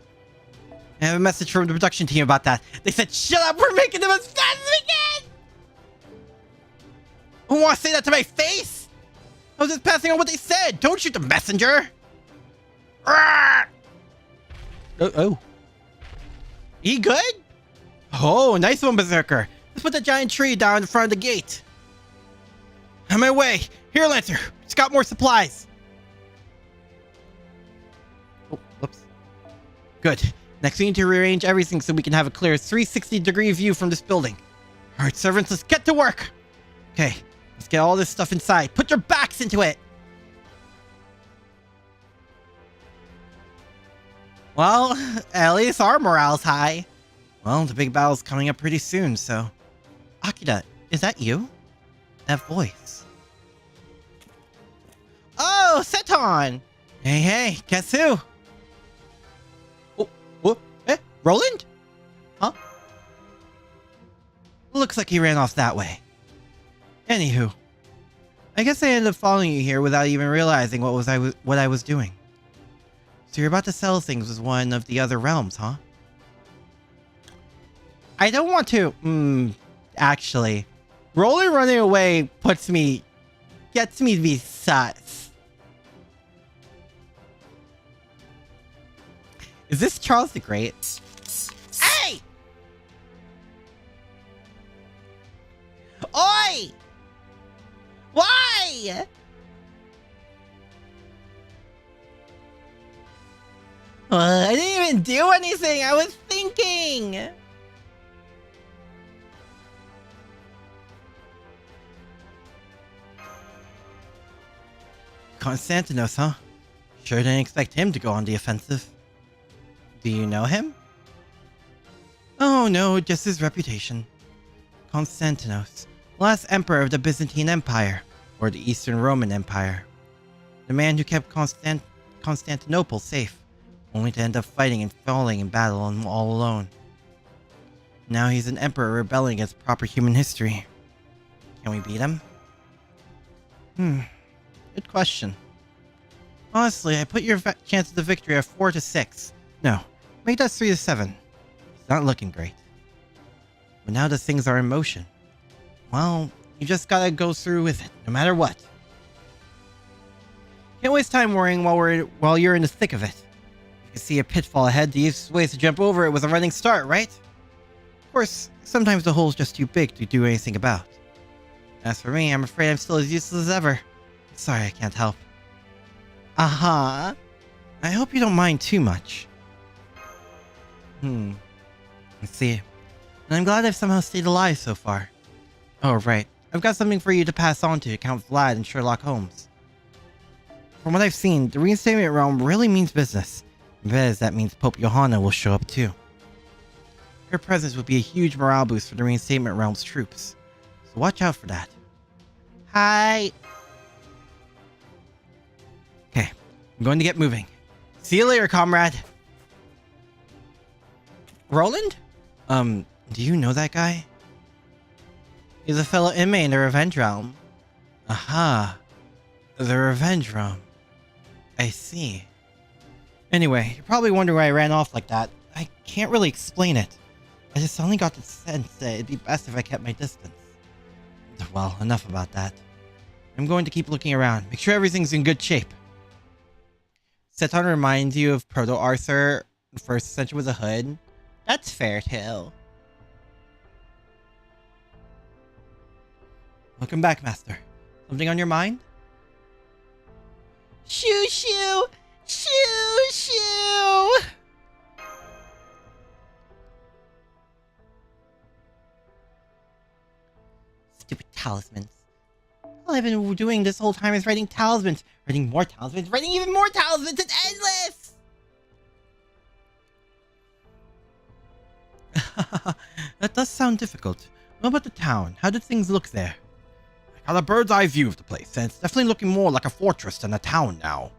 I have a message from the production team about that. They said, shut up, we're making them as fast as we can! Who wants to say that to my face? I was just passing on what they said. Don't shoot the messenger. Oh. He good? Oh, nice one, Berserker. Let's put the giant tree down in front of the gate. On my way. Here, Lancer. Just got more supplies. Oh, whoops. Good. Next, we need to rearrange everything so we can have a clear 360-degree view from this building. All right, servants, let's get to work. Okay, let's get all this stuff inside. Put your backs into it. Well, at least our morale's high. Well, the big battle's coming up pretty soon, so... Akira, is that you? That voice. Oh, Seton! Hey, guess who? Oh, Roland? Huh? Looks like he ran off that way. Anywho, I guess I ended up following you here without even realizing what I was doing. So you're about to sell things with one of the other realms, huh? I don't want to. Actually, Roland running away gets me to be sus. Is this Charles the Great? Hey! Oi! Why? I didn't even do anything. I was thinking. Konstantinos, huh? Sure didn't expect him to go on the offensive. Do you know him? Oh no, just his reputation. Konstantinos, last emperor of the Byzantine Empire, or the Eastern Roman Empire. The man who kept Constantinople safe, only to end up fighting and falling in battle all alone. Now he's an emperor rebelling against proper human history. Can we beat him? Good question. Honestly, I put your chances of victory at 4 to 6. No, make that 3 to 7. It's not looking great. But now that things are in motion, well, you just gotta go through with it, no matter what. Can't waste time worrying while you're in the thick of it. You can see a pitfall ahead. The easiest way is to jump over it with a running start, right? Of course, sometimes the hole's just too big to do anything about. As for me, I'm afraid I'm still as useless as ever. Sorry, I can't help. I hope you don't mind too much. Let's see. And I'm glad I've somehow stayed alive so far. Oh, right. I've got something for you to pass on to Count Vlad and Sherlock Holmes. From what I've seen, the reinstatement realm really means business. And that means Pope Johanna will show up too. Her presence would be a huge morale boost for the reinstatement realm's troops. So watch out for that. Hi! Okay, I'm going to get moving. See you later, comrade! Roland? Do you know that guy? He's a fellow inmate in the Revenge Realm. Aha. The Revenge Realm. I see. Anyway, you're probably wondering why I ran off like that. I can't really explain it. I just suddenly got the sense that it'd be best if I kept my distance. Well, enough about that. I'm going to keep looking around. Make sure everything's in good shape. Seton reminds you of Proto-Arthur, the first ascension with a hood. That's fair, too. Welcome back, Master. Something on your mind? Shoo shoo! Shoo shoo! Stupid talismans. All I've been doing this whole time is writing talismans. Writing more talismans. Writing even more talismans. It's endless! That does sound difficult. What about the town? How did things look there? I got a bird's eye view of the place, and it's definitely looking more like a fortress than a town now.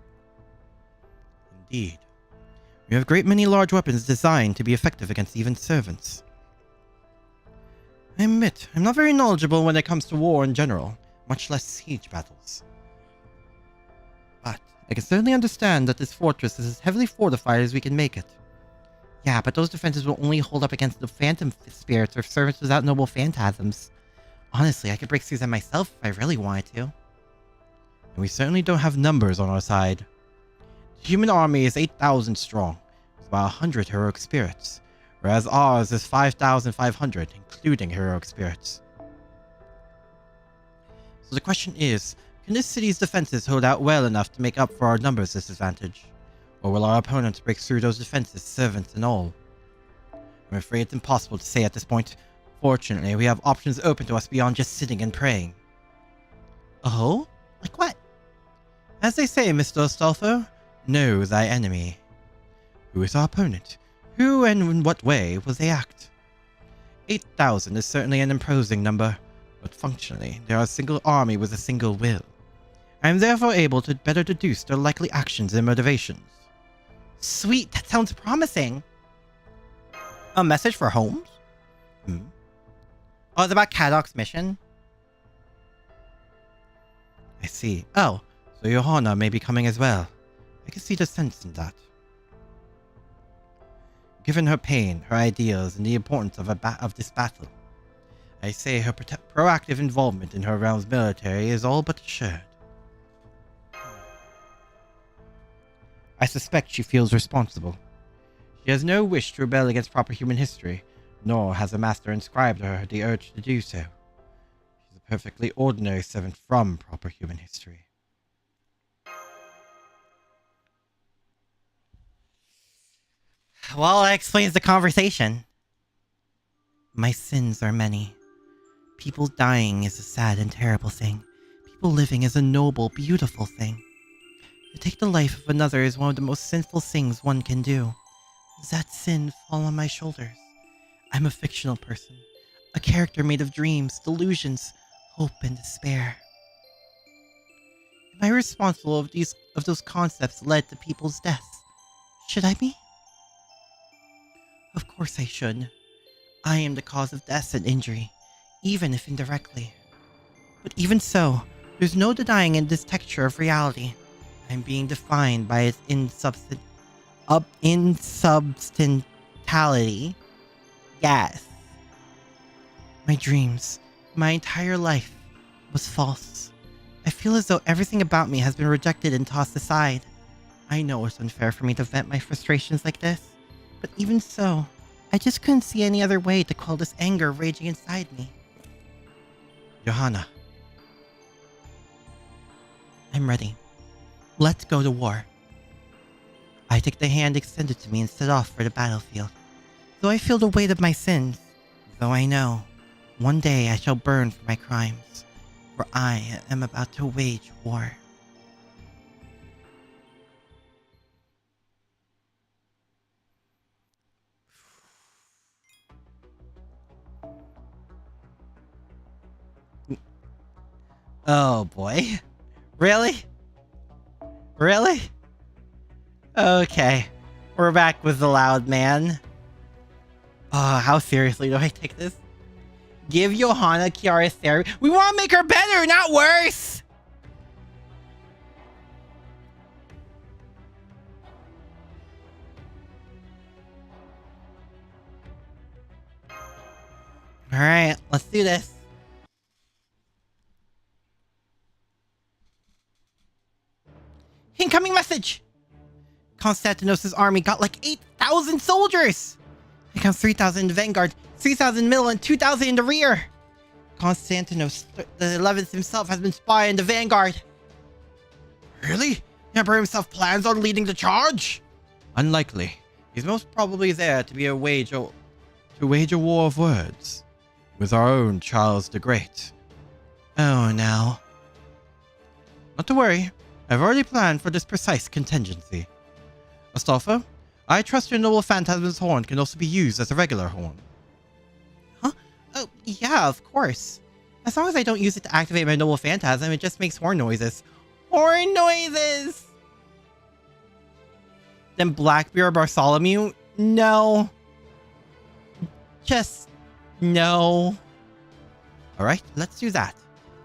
Indeed. We have a great many large weapons designed to be effective against even servants. I admit, I'm not very knowledgeable when it comes to war in general, much less siege battles. But I can certainly understand that this fortress is as heavily fortified as we can make it. Yeah, but those defenses will only hold up against the phantom spirits or servants without noble phantasms. Honestly, I could break through them myself if I really wanted to. And we certainly don't have numbers on our side. The human army is 8,000 strong, with about 100 heroic spirits, whereas ours is 5,500, including heroic spirits. So the question is, can this city's defenses hold out well enough to make up for our numbers disadvantage? Or will our opponents break through those defenses, servants and all? I'm afraid it's impossible to say at this point. Fortunately, we have options open to us beyond just sitting and praying. Oh? Like what? As they say, Mr. Astolfo, know thy enemy. Who is our opponent? Who and in what way will they act? 8,000 is certainly an imposing number, but functionally, they are a single army with a single will. I am therefore able to better deduce their likely actions and motivations. Sweet, that sounds promising. A message for Holmes? Oh, it's about Cadoc's mission? I see. Oh, so Johanna may be coming as well. I can see the sense in that. Given her pain, her ideals, and the importance of this battle, I say her proactive involvement in her realm's military is all but assured. I suspect she feels responsible. She has no wish to rebel against proper human history, nor has the master inscribed her the urge to do so. She's a perfectly ordinary servant from proper human history. Well, that explains the conversation. My sins are many. People dying is a sad and terrible thing. People living is a noble, beautiful thing. To take the life of another is one of the most sinful things one can do. Does that sin fall on my shoulders? I'm a fictional person, a character made of dreams, delusions, hope, and despair. Am I responsible of those concepts led to people's deaths? Should I be? Of course I should. I am the cause of death and injury, even if indirectly. But even so, There's no denying in this texture of reality. I'm being defined by its insubstantiality. Yes. My dreams, my entire life, was false. I feel as though everything about me has been rejected and tossed aside. I know it's unfair for me to vent my frustrations like this, but even so, I just couldn't see any other way to quell this anger raging inside me. Johanna. I'm ready. Let's go to war. I take the hand extended to me and set off for the battlefield. Though I feel the weight of my sins, though I know, one day I shall burn for my crimes, for I am about to wage war. Oh boy. Really? Really? Okay. We're back with the loud man. How seriously do I take this? Give Johanna Kiara's therapy. We want to make her better, not worse! Alright, let's do this. Incoming message! Konstantinos' army got like 8,000 soldiers! I count 3,000 in the vanguard, 3,000 in the middle, and 2,000 in the rear! Konstantinos the 11th himself has been spying the vanguard. Really? The Emperor himself plans on leading the charge? Unlikely. He's most probably there to wage a war of words with our own Charles the Great. Oh no. Not to worry. I've already planned for this precise contingency. Astolfo, I trust your noble phantasm's horn can also be used as a regular horn. Huh? Oh, yeah, of course. As long as I don't use it to activate my noble phantasm, it just makes horn noises. Horn noises! Then Blackbeard Bartholomew? No. Just no. Alright, let's do that.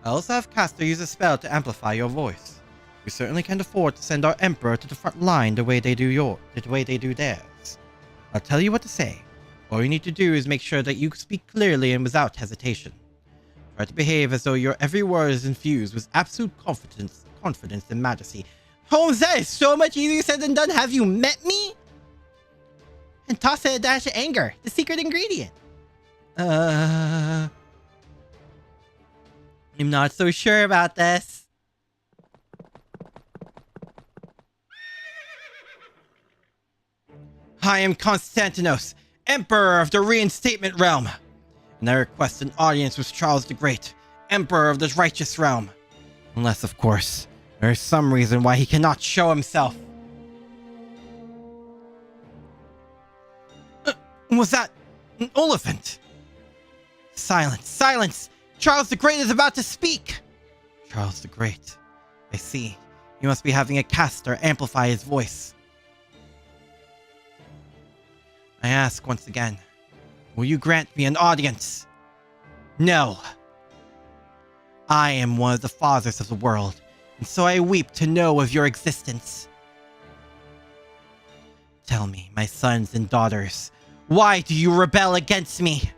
I also have Caster use a spell to amplify your voice. We certainly can't afford to send our Emperor to the front line the way they do theirs. I'll tell you what to say. All you need to do is make sure that you speak clearly and without hesitation. Try to behave as though your every word is infused with absolute confidence and majesty. Holmes, that is so much easier said than done. Have you met me? And toss in a dash of anger, the secret ingredient. I'm not so sure about this. I am Konstantinos, Emperor of the Reinstatement Realm, and I request an audience with Charles the Great, Emperor of the Righteous Realm. Unless, of course, there is some reason why he cannot show himself. Was that an elephant? Silence, silence! Charles the Great is about to speak! Charles the Great. I see. He must be having a caster amplify his voice. I ask once again, will you grant me an audience? No. I am one of the fathers of the world, and so I weep to know of your existence. Tell me, my sons and daughters, why do you rebel against me?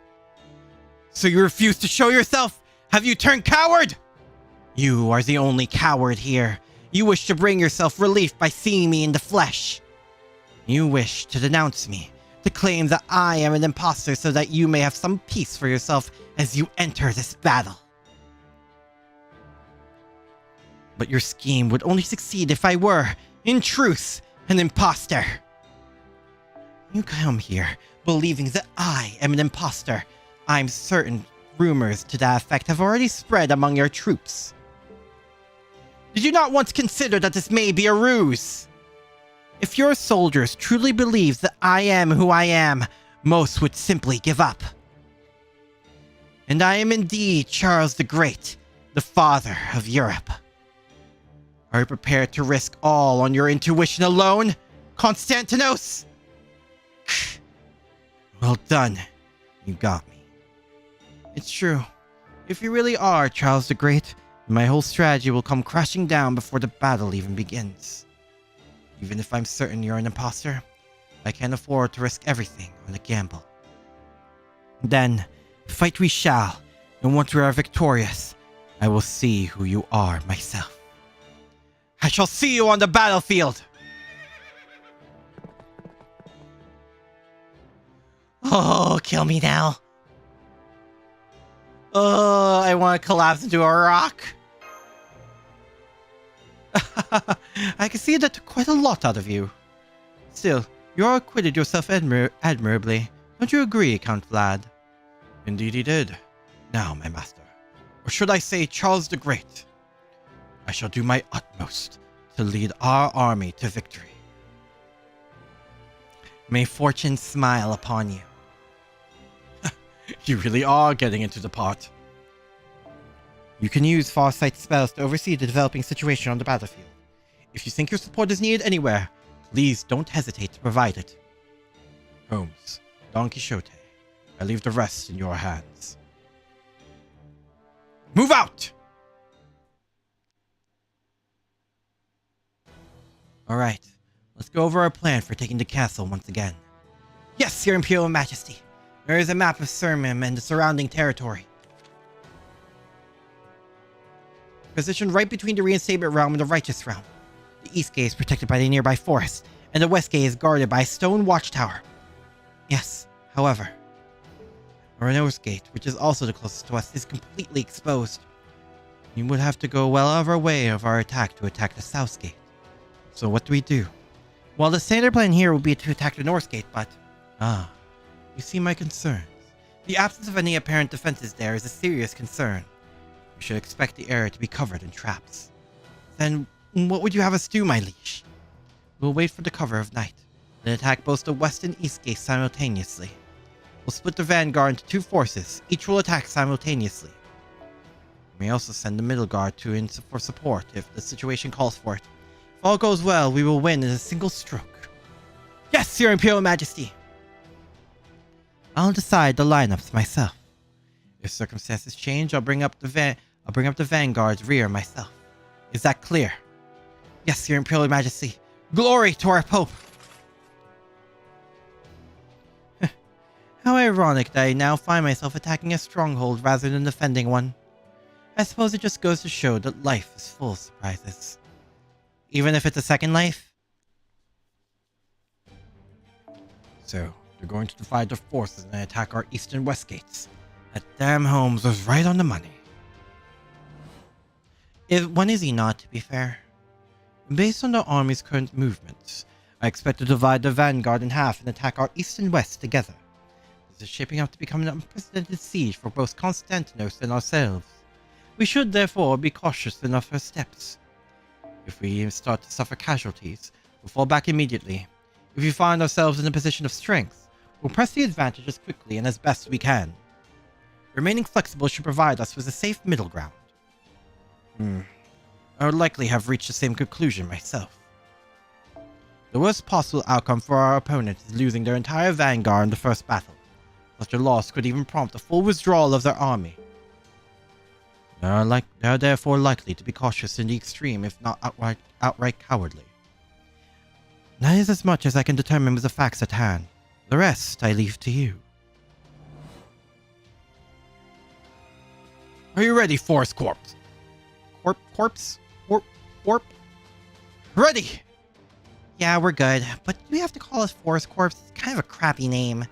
So you refuse to show yourself? Have you turned coward? You are the only coward here. You wish to bring yourself relief by seeing me in the flesh. You wish to denounce me, to claim that I am an imposter so that you may have some peace for yourself as you enter this battle. But your scheme would only succeed if I were, in truth, an imposter. You come here believing that I am an imposter. I'm certain rumors to that effect have already spread among your troops. Did you not once consider that this may be a ruse? If your soldiers truly believed that I am who I am, most would simply give up. And I am indeed Charles the Great, the father of Europe. Are you prepared to risk all on your intuition alone, Konstantinos? Well done. You got me. It's true. If you really are Charles the Great, My whole strategy will come crashing down before the battle even begins. Even if I'm certain you're an imposter, I can't afford to risk everything on a gamble. Then, fight we shall, and once we are victorious, I will see who you are myself. I shall see you on the battlefield! Oh, kill me now. Oh, I want to collapse into a rock. I can see that took quite a lot out of you. Still, you all acquitted yourself admirably. Don't you agree, Count Vlad? Indeed he did. Now, my master, or should I say Charles the Great, I shall do my utmost to lead our army to victory. May fortune smile upon you. You really are getting into the part. You can use Farsight spells to oversee the developing situation on the battlefield. If you think your support is needed anywhere, please don't hesitate to provide it. Holmes, Don Quixote, I leave the rest in your hands. Move out! Alright, let's go over our plan for taking the castle once again. Yes, Your Imperial Majesty. There is a map of Surmim and the surrounding territory. Positioned right between the Reinstatement Realm and the Righteous Realm. The East Gate is protected by the nearby forest, and the West Gate is guarded by a stone watchtower. Yes, however, our North Gate, which is also the closest to us, is completely exposed. We would have to go well out of our way of our attack to attack the South Gate. So what do we do? Well, the standard plan here would be to attack the North Gate, but... you see my concerns. The absence of any apparent defenses there is a serious concern. We should expect the area to be covered in traps. Then, what would you have us do, my liege? We'll wait for the cover of night, then attack both the West and East Gates simultaneously. We'll split the vanguard into two forces, each will attack simultaneously. We may also send the middle guard for support if the situation calls for it. If all goes well, we will win in a single stroke. Yes, Your Imperial Majesty! I'll decide the lineups myself. If circumstances change, I'll bring up the vanguard's rear myself. Is that clear? Yes, Your Imperial Majesty. Glory to our Pope! How ironic that I now find myself attacking a stronghold rather than defending one. I suppose it just goes to show that life is full of surprises. Even if it's a second life? So, they're going to divide their forces and attack our east and west gates. That damn Holmes was right on the money. When is he not, to be fair? Based on the army's current movements, I expect to divide the vanguard in half and attack our east and west together. This is shaping up to become an unprecedented siege for both Constantinos and ourselves. We should therefore be cautious enough our steps. If we start to suffer casualties, we'll fall back immediately. If we find ourselves in a position of strength, we'll press the advantage as quickly and as best we can. Remaining flexible should provide us with a safe middle ground. I would likely have reached the same conclusion myself. The worst possible outcome for our opponent is losing their entire vanguard in the first battle. Such a loss could even prompt a full withdrawal of their army. They are therefore likely to be cautious in the extreme, if not outright cowardly. That is as much as I can determine with the facts at hand. The rest I leave to you. Are you ready, Forest Corpse? Corp? Ready! Yeah, we're good, but do we have to call us Forest Corps? It's kind of a crappy name.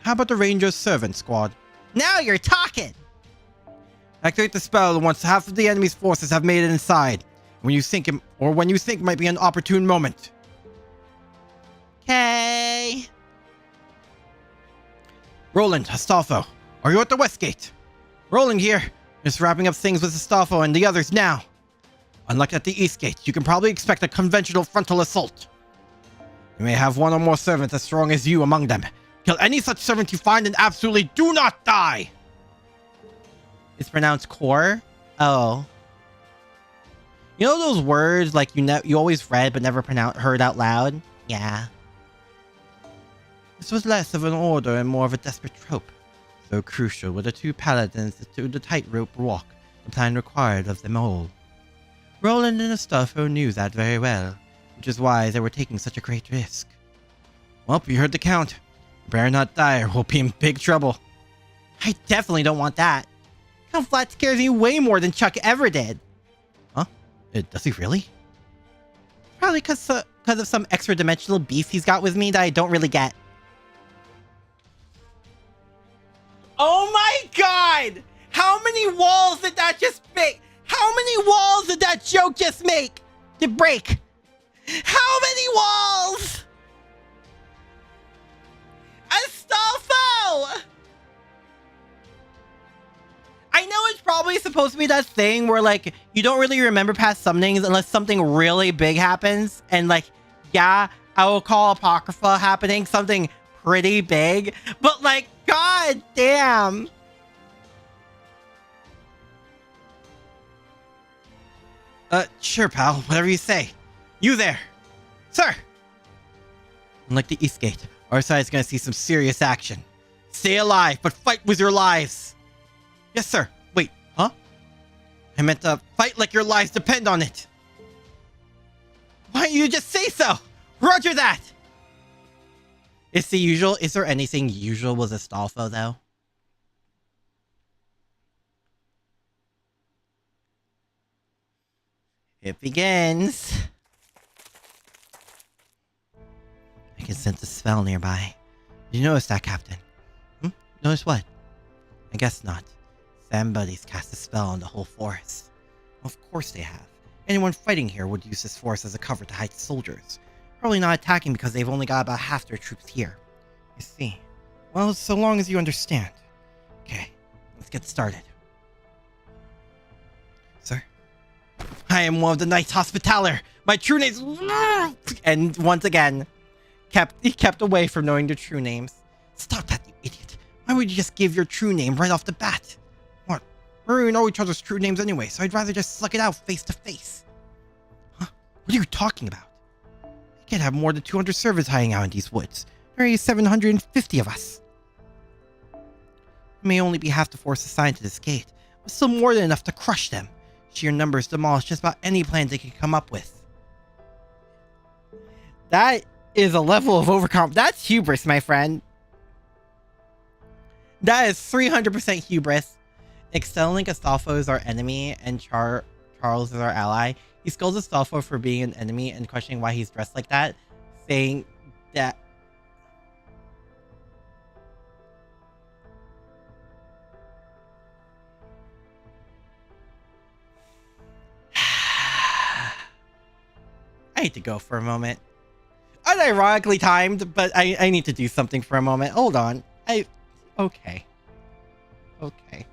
How about the Rangers Servant Squad? Now you're talking! Activate the spell once half of the enemy's forces have made it inside. When you think might be an opportune moment. Okay. Roland, Astolfo, are you at the West Gate? Roland here. Just wrapping up things with Astolfo and the others now. Unlike at the East Gate, you can probably expect a conventional frontal assault. You may have one or more servants as strong as you among them. Kill any such servant you find and absolutely do not die! It's pronounced core? Oh. You know those words like you always read but never heard out loud? Yeah. This was less of an order and more of a desperate trope. So crucial were the two paladins to the tightrope walk the plan required of them all. Roland and Astolfo knew that very well, which is why they were taking such a great risk. Well, you heard the count. Better not die or we'll be in big trouble. I definitely don't want that. Count Flat scares me way more than Chuck ever did. Huh? Does he really? Probably because of some extra dimensional beef he's got with me that I don't really get. Oh my god! How many walls did that just make? How many walls did that joke just make? Did break? How many walls? Astolfo! I know it's probably supposed to be that thing where, like, you don't really remember past summonings unless something really big happens. And, like, yeah, I will call Apocrypha happening something pretty big. But, like, god damn. Sure, pal. Whatever you say. You there. Sir! Unlike the Eastgate, our side's gonna see some serious action. Stay alive, but fight with your lives! Yes, sir. Wait, huh? I meant to fight like your lives depend on it. Why don't you just say so? Roger that! Is there anything usual with Astolfo, though? It begins. I can sense a spell nearby. Did you notice that, Captain? Notice what? I guess not. Somebody's cast a spell on the whole forest. Of course they have. Anyone fighting here would use this forest as a cover to hide soldiers. Probably not attacking because they've only got about half their troops here. You see. Well, so long as you understand. Okay, let's get started. Sir? I am one of the Knights Hospitaller. My true name's... And once again, he kept away from knowing their true names. Stop that, you idiot. Why would you just give your true name right off the bat? What? We already know each other's true names anyway, so I'd rather just suck it out face to face. Huh? What are you talking about? You can't have more than 200 servants hiding out in these woods. There are 750 of us. It may only be half the force assigned to this gate, but still more than enough to crush them. Sheer numbers demolish just about any plan they can come up with. That is a level of overcome. That's hubris, my friend. That is 300% hubris. Excelling Astolfo is our enemy and Charles is our ally. He scolds Astolfo for being an enemy and questioning why he's dressed like that, saying that... I need to go for a moment. Unironically timed, but I need to do something for a moment. Hold on. Okay. Okay. Okay.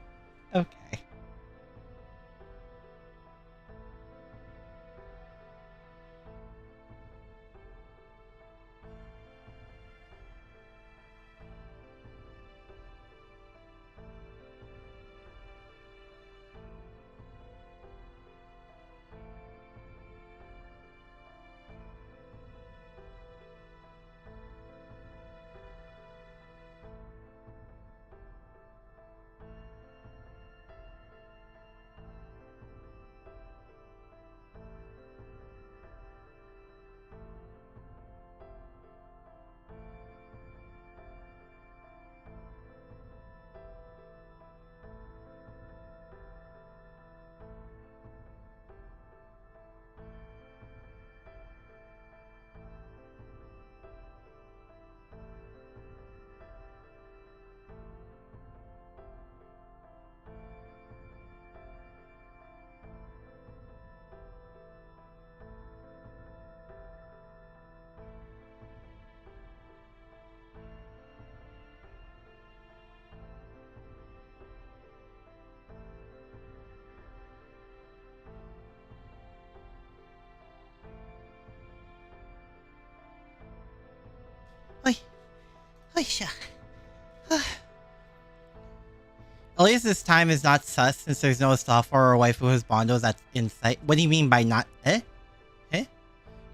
At least this time is not sus since there's no Astolfo or a wife who has Bondos that's in sight. What do you mean by not?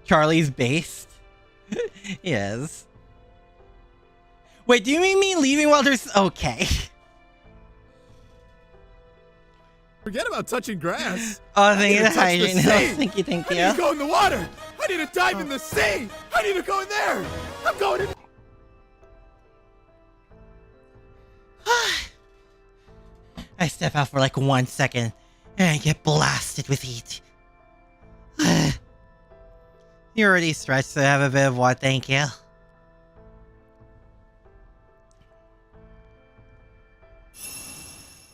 Charlie's based? Yes. Wait, do you mean me leaving while there's... Okay. Forget about touching grass. Oh, thank you, I need to touch the hygiene. sea. Thank you, thank I you. need to go in the water. I need to dive in the sea. I need to go in there. I'm going in. I step out for like 1 second and I get blasted with heat. You're already stretched, so have a bit of what? Thank you.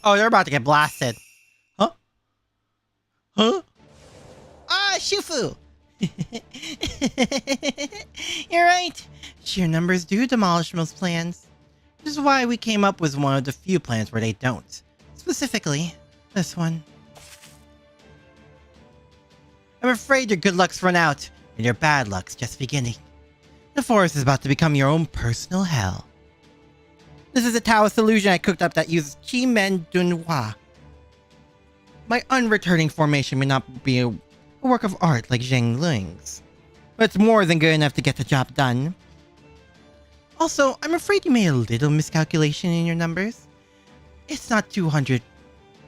Oh, they're about to get blasted. Huh? Huh? Ah, Shufu! You're right. Sheer numbers do demolish most plans. Which is why we came up with one of the few plans where they don't. Specifically, this one. I'm afraid your good luck's run out, and your bad luck's just beginning. The forest is about to become your own personal hell. This is a Taoist illusion I cooked up that uses Qi Men Dunhua. My unreturning formation may not be a work of art like Zheng Ling's, but it's more than good enough to get the job done. Also, I'm afraid you made a little miscalculation in your numbers. It's not 200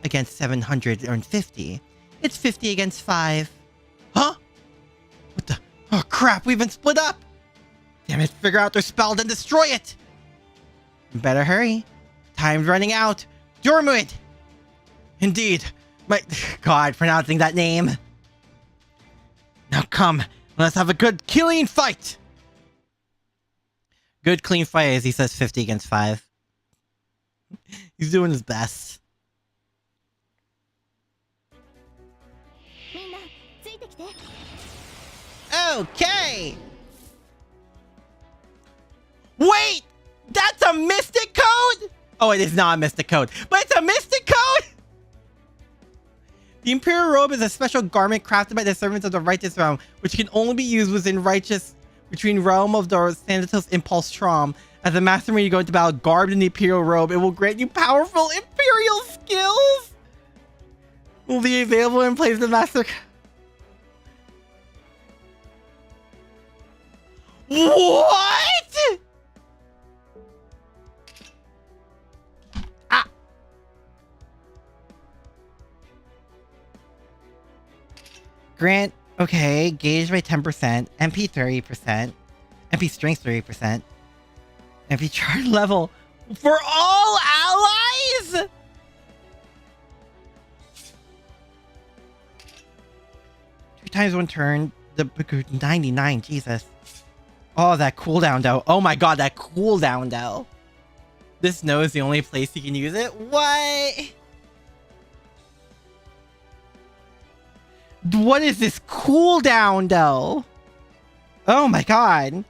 against 750. It's 50 against 5. Huh? What the? Oh crap, we've been split up! Damn it, figure out their spell, then destroy it! Better hurry. Time's running out. Dormuid! Indeed. My God, pronouncing that name. Now come, let's have a good clean fight! Good clean fight as he says 50 against 5. He's doing his best. Okay! Wait! That's a mystic code?! Oh, it is not a mystic code, but it's a mystic code?! The Imperial Robe is a special garment crafted by the servants of the Righteous Realm, which can only be used between realm of the Thanatos Impulse Trom. As a master, when you go into battle garbed in the Imperial Robe, it will grant you powerful Imperial skills! Will be available in place of the master... What?! Ah! Grant, okay, gauge by 10%, MP 30%, MP strength 30%, MP charge level for all allies?! 2 times 1 turn, the 99, Jesus. Oh, that cooldown though. Oh my god, that cooldown though. This node is the only place you can use it? What? What is this cooldown though? Oh my god.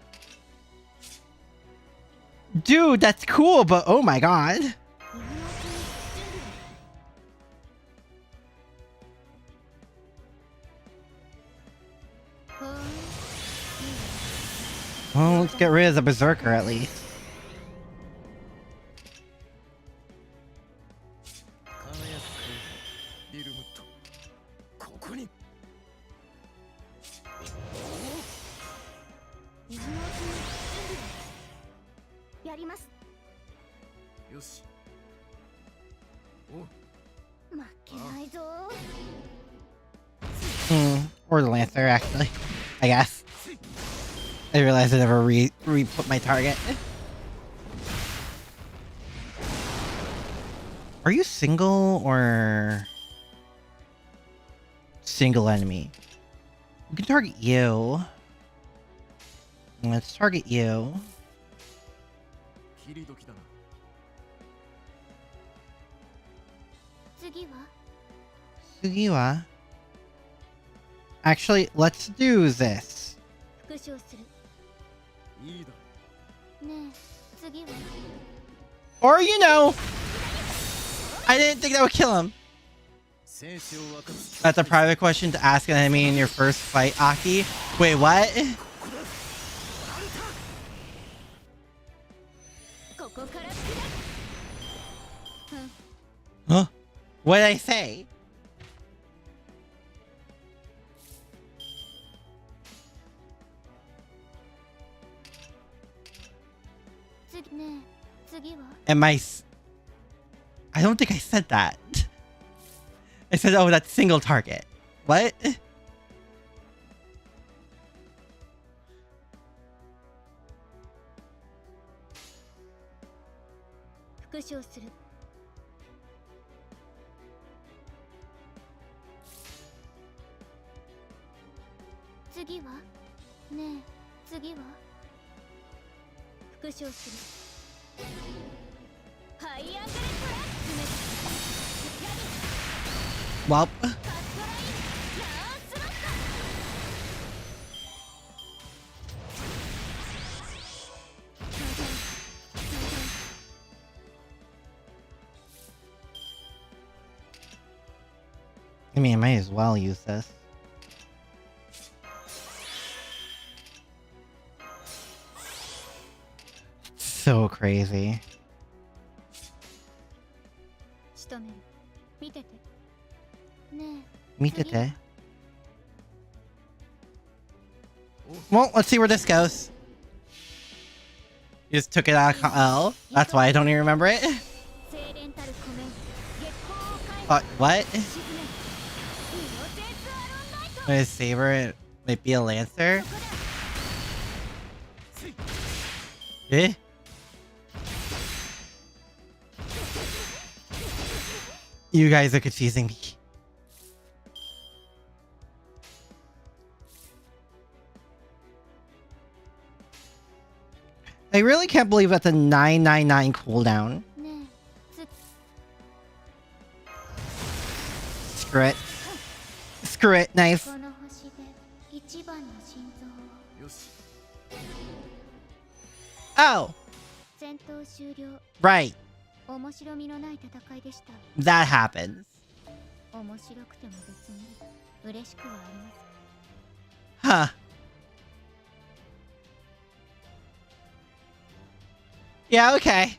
Dude, that's cool, but oh my god. Well, let's get rid of the Berserker at least. Or the Lancer, actually. I guess. I realized I never re-put my target. Are you single or single enemy? We can target you. Let's target you. Sugiwa. Actually, let's do this. Or, you know, I didn't think that would kill him. That's a private question to ask an enemy in your first fight, Aki. Wait, what? Huh? What did I say? Am I don't think I said that. I said, oh, that's single target. What? 復唱する。次はねえ、次は復唱する。ハイアングルトラックメ Well, カットラインランスロット。 I mean, I might as well use this. So crazy. 仕留める。見てて。ねえ。 Mitete. Well, let's see where this goes. You just took it out of L. That's why I don't even remember it. 精錬たる湖面月光を変え What? 沈めイノセンスアロンライト。 My saber might be a lancer. Eh? You guys are confusing me. I really can't believe that's a 999 cooldown. ねえ。 Screw it. Screw it, knife. この星で一番の心臓を。よし。 Oh, 戦闘終了。 right. 面白みのない戦いでした。 That happens. 面白くても別に嬉しくはありません。 Huh. Yeah, okay.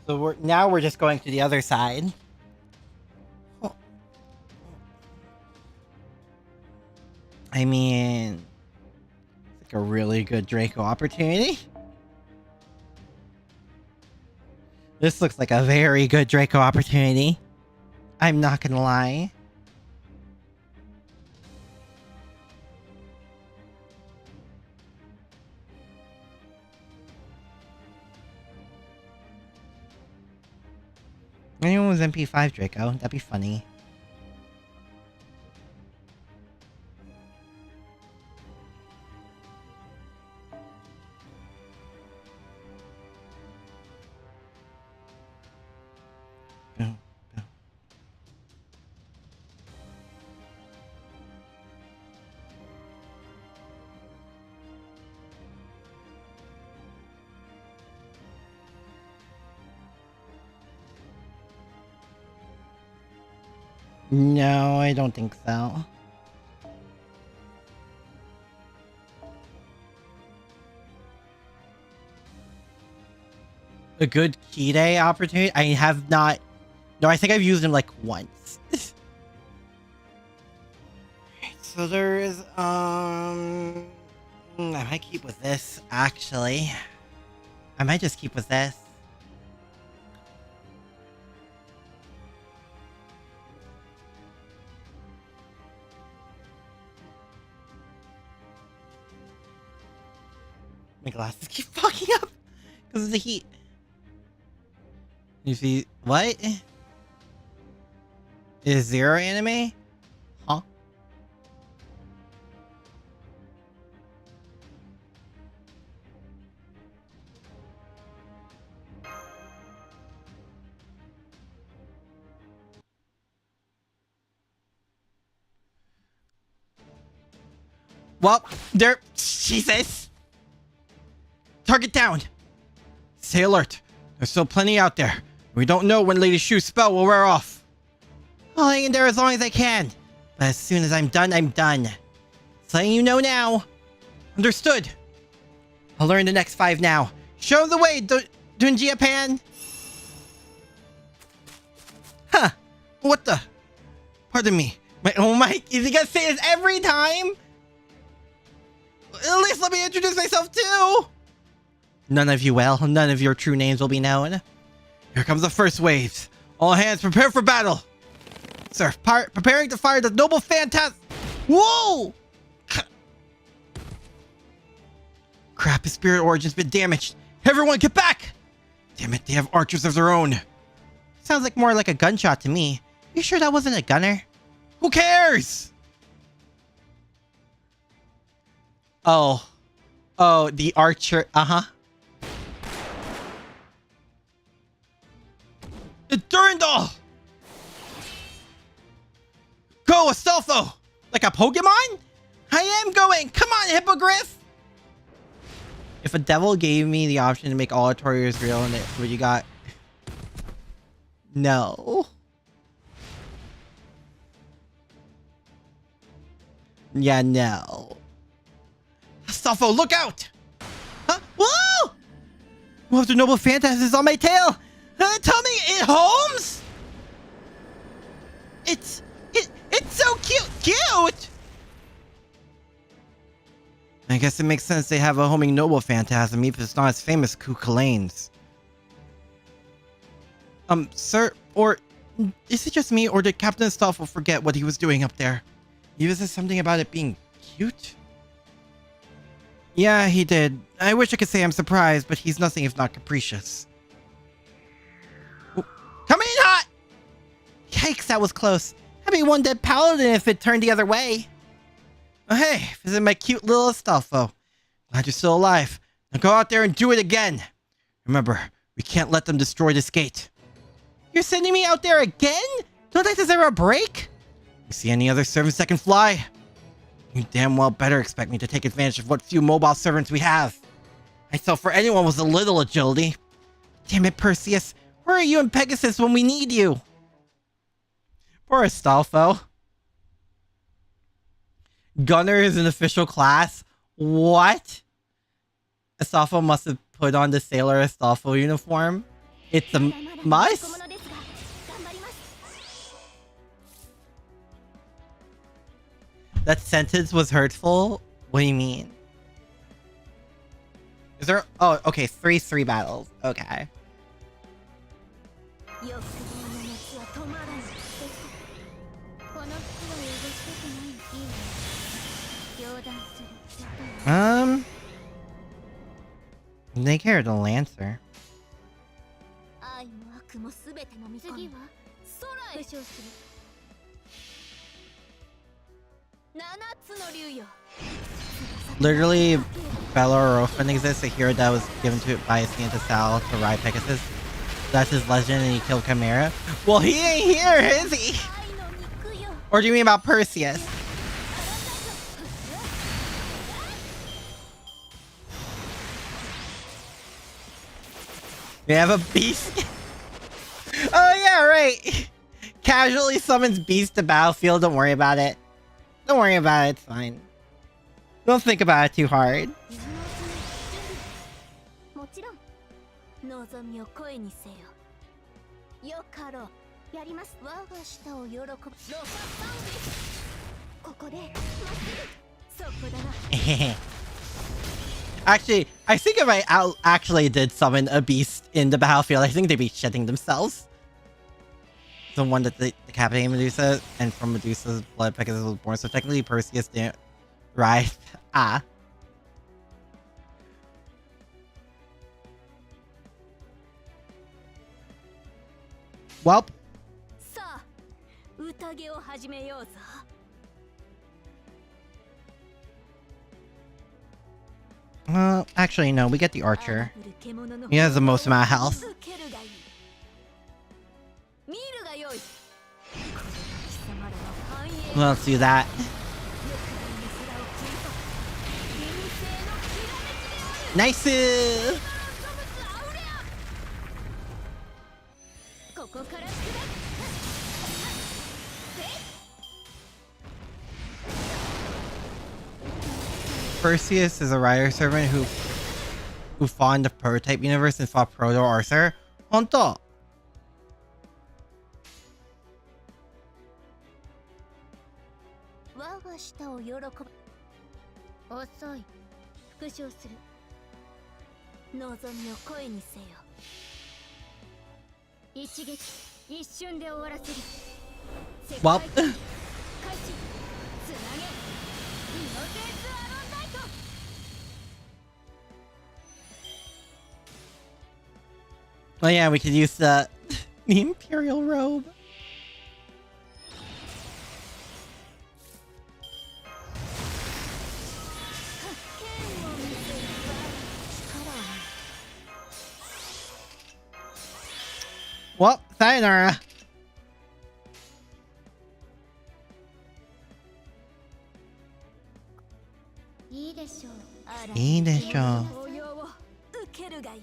So we're just going to the other side. Oh. I mean, it's like a really good Draco opportunity. This looks like a very good Draco opportunity. I'm not gonna lie. Anyone was MP5 Draco? That'd be funny. Boom, boom. No, I don't think so. A good key day opportunity? I have not. No, I think I've used him like once. Alright, so there's I might keep with this actually. I might just keep with this. My glasses keep fogging up because of the heat. You see what? Is Zero anime? Huh? Well, there. Jesus. Target down. Stay alert. There's still plenty out there. We don't know when Lady Shu's spell will wear off. I'll hang in there as long as I can. But as soon as I'm done, I'm done. Just letting you know now. Understood. I'll learn the next 5 now. Show the way, Dunjia Pan. Huh. What the? Pardon me. Wait, oh my, is he gonna say this every time? At least let me introduce myself too. None of you will. None of your true names will be known. Here comes the first waves. All hands prepare for battle. Sir, preparing to fire the noble phantasm. Whoa! Crap, his spirit origin's been damaged. Everyone get back! Damn it, they have archers of their own. Sounds like more like a gunshot to me. You sure that wasn't a gunner? Who cares? Oh, the archer. The Durandal! Go, Astolfo! Like a Pokemon? I am going! Come on, Hippogriff! If a devil gave me the option to make all Artorias real and it's what you got... No. Yeah, no. Astolfo, look out! Huh? Whoa! One of the noble phantasms is on my tail! Tell me, it homes? It's so cute! Cute! I guess it makes sense they have a homing noble phantasm, even if it's not as famous as Cuchulain's. Sir, or is it just me, or did Captain Astolfo forget what he was doing up there? He was something about it being cute? Yeah, he did. I wish I could say I'm surprised, but he's nothing if not capricious. Come in hot! Yikes, that was close. I'd be one dead paladin if it turned the other way. Oh, hey, visit my cute little Astolfo. Glad you're still alive. Now go out there and do it again. Remember, we can't let them destroy this gate. You're sending me out there again? Don't I deserve a break? You see any other servants that can fly? You damn well better expect me to take advantage of what few mobile servants we have. I sell for anyone with a little agility. Damn it, Perseus. Where are you and Pegasus when we need you? Poor Astolfo. Gunner is an official class? What? Astolfo must have put on the Sailor Astolfo uniform. It's a must? That sentence was hurtful? What do you mean? Is there... Oh, okay. Three battles. Okay. They carried the Lancer. Literally, Bellerophon exists, a hero that was given to it by Santa Sal to ride Pegasus. That's his legend and he killed Chimera. Well, he ain't here, is he? Or do you mean about Perseus? We have a beast. Oh yeah, right. Casually summons beast to battlefield. Don't worry about it. Don't worry about it. It's fine. Don't think about it too hard. Actually, I think if I actually did summon a beast in the battlefield, I think they'd be shitting themselves. The one that decapitated Medusa, and from Medusa's blood Pegasus was born, so technically Perseus didn't. Right? Ah. Welp. Actually, no, we get the archer. He has the most amount of health. Well, let's do that. Nice! Perseus is a rider servant who fought in the prototype universe and fought Proto Arthur. Honto! 遅い。復唱する。望みを声にせよ。一撃、一瞬で終わらせる。 Well, 開始。つなげ。イノセンスアロンダイト。 oh yeah, we could use the Imperial robe. Well, sayonara. いいでしょう。いいでしょう。応用を受けるがい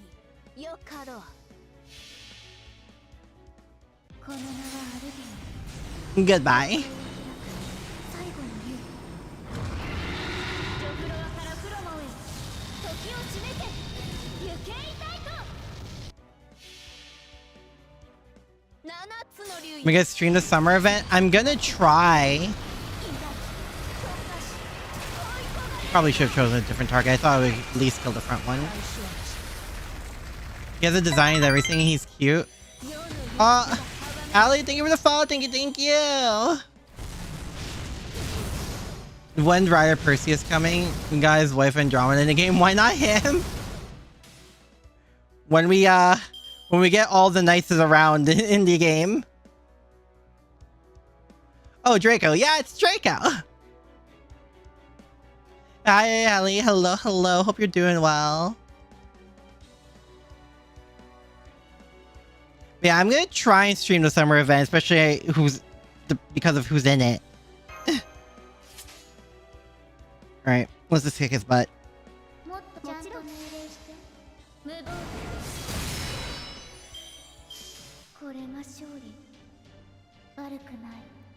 い。よかろう。この名はアルビオン。 Goodbye. 最後の竜。ジョフロワからフロモへ。時を示せ。行けいたいと。7つの竜。 We gonna stream the summer event. I'm gonna try. Probably should have chosen a different target. I thought I would at least kill the front one. He has a design and everything. He's cute. Ali, thank you for the follow. Thank you. When Rider Percy is coming, we got his wife Andromeda in the game. Why not him? When we get all the knights around in the game. Oh, Draco. Yeah, it's Draco. Hi, Ali. Hello. Hope you're doing well. Yeah, I'm gonna try and stream the summer event, especially because of who's in it. Alright, let's just kick his butt.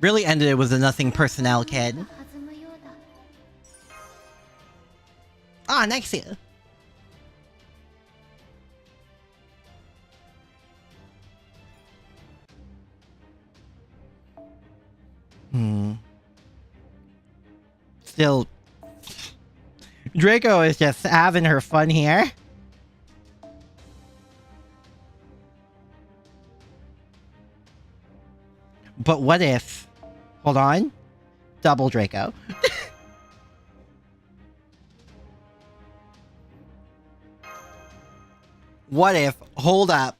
Really ended it with a nothing personnel kid. Ah, next year. Still, Draco is just having her fun here. But what if... Hold on. Double Draco. What if... Hold up.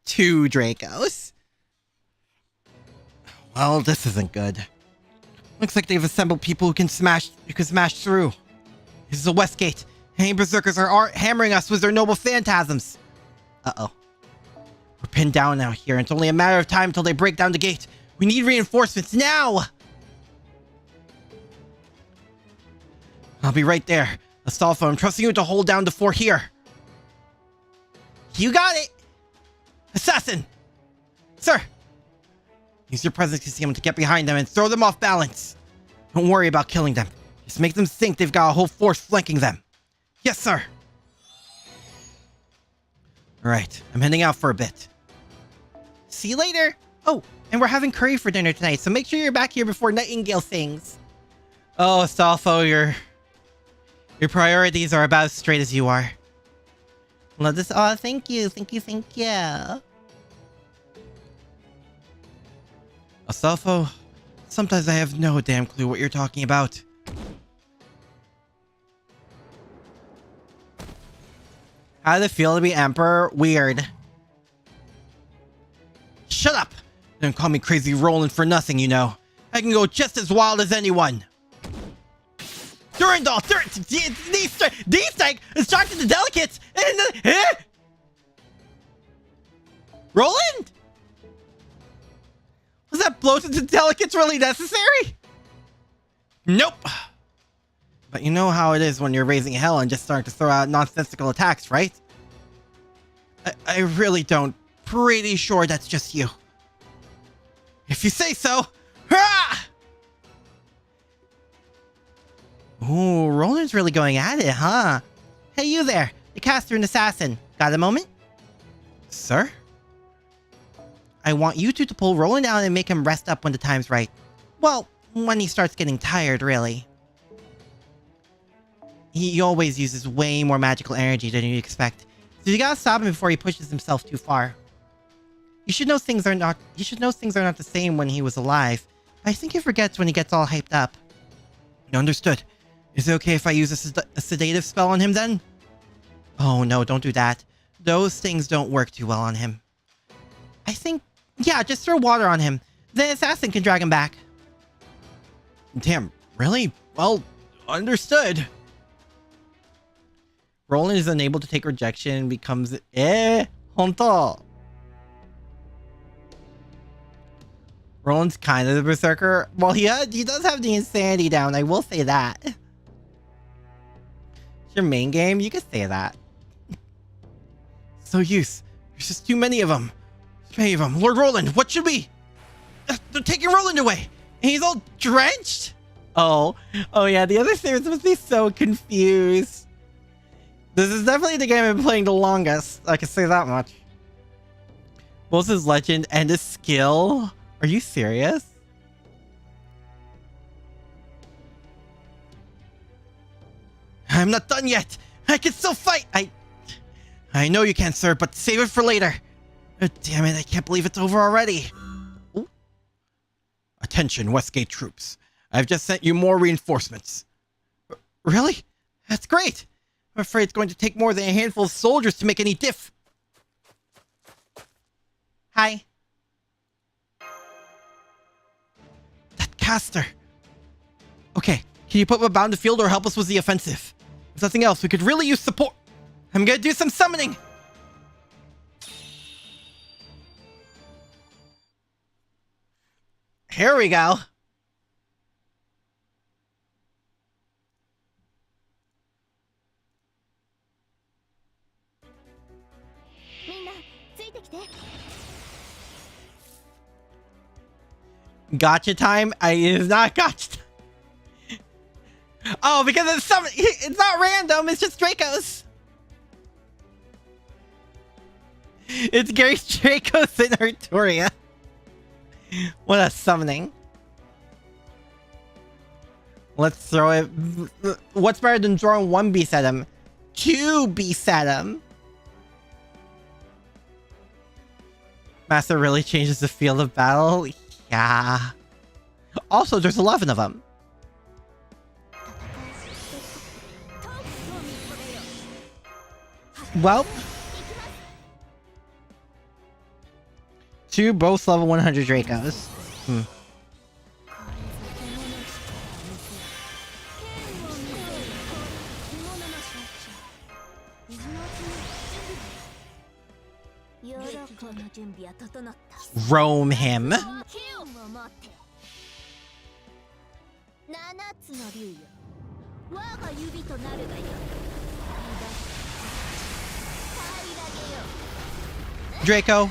2 Dracos. Well, this isn't good. Looks like they've assembled people who can smash through. This is the West Gate. Any berserkers are hammering us with their noble phantasms. Uh-oh. We're pinned down out here. It's only a matter of time until they break down the gate. We need reinforcements now! I'll be right there. Astolfo, I'm trusting you to hold down the fort here. You got it! Assassin! Sir! Use your presence to see them to get behind them and throw them off balance. Don't worry about killing them. Just make them think they've got a whole force flanking them. Yes, sir! Alright, I'm heading out for a bit. See you later! Oh, and we're having curry for dinner tonight, so make sure you're back here before Nightingale sings. Oh, Astolfo, your priorities are about as straight as you are. Love this. Oh, thank you. Astolfo, sometimes I have no damn clue what you're talking about. How did it feel to be Emperor? Weird. Shut up! Don't call me Crazy Roland for nothing, you know. I can go just as wild as anyone. Durandal! D-Strike! Instructed the delegates! And Roland? Was that blow to the delegates really necessary? Nope. But you know how it is when you're raising hell and just starting to throw out nonsensical attacks, right? I really don't. Pretty sure that's just you. If you say so. Hurrah! Ooh, Roland's really going at it, huh? Hey, you there. The caster and assassin. Got a moment? Sir? I want you two to pull Roland down and make him rest up when the time's right. Well, when he starts getting tired, really. He always uses way more magical energy than you'd expect. So you gotta stop him before he pushes himself too far. You should know things are not the same when he was alive. I think he forgets when he gets all hyped up. Understood. Is it okay if I use a sedative spell on him then? Oh no, don't do that. Those things don't work too well on him. I think, yeah, just throw water on him. The assassin can drag him back. Damn, really? Well, understood. Roland is unable to take rejection and becomes honto. Roland's kind of the berserker. Well, he does have the insanity down, I will say that. It's your main game, you could say that. So use. There's just too many of them. Too many of them. Lord Roland, what should we? They're taking Roland away. And he's all drenched. Oh yeah, the other series must be so confused. This is definitely the game I've been playing the longest. I can say that much. Both his legend and his skill. Are you serious? I'm not done yet. I can still fight. I know you can, sir, but save it for later. Oh, damn it, I can't believe it's over already. Ooh. Attention, Westgate troops. I've just sent you more reinforcements. Really? That's great. I'm afraid it's going to take more than a handful of soldiers to make any diff. Hi. That caster. Okay, can you put him abound the field or help us with the offensive? If nothing else, we could really use support. I'm gonna do some summoning. Here we go. Gotcha time? It is not gotcha time. Oh, because it's not random, it's just Draco's. It's Gary Draco's in Arturia. What a summoning. Let's throw it. What's better than throwing one beast at him? Two beasts at him. Master really changes the field of battle. Yeah. Also, there's 11 of them. Well, two both level 100 Dracos. Roam him. Draco,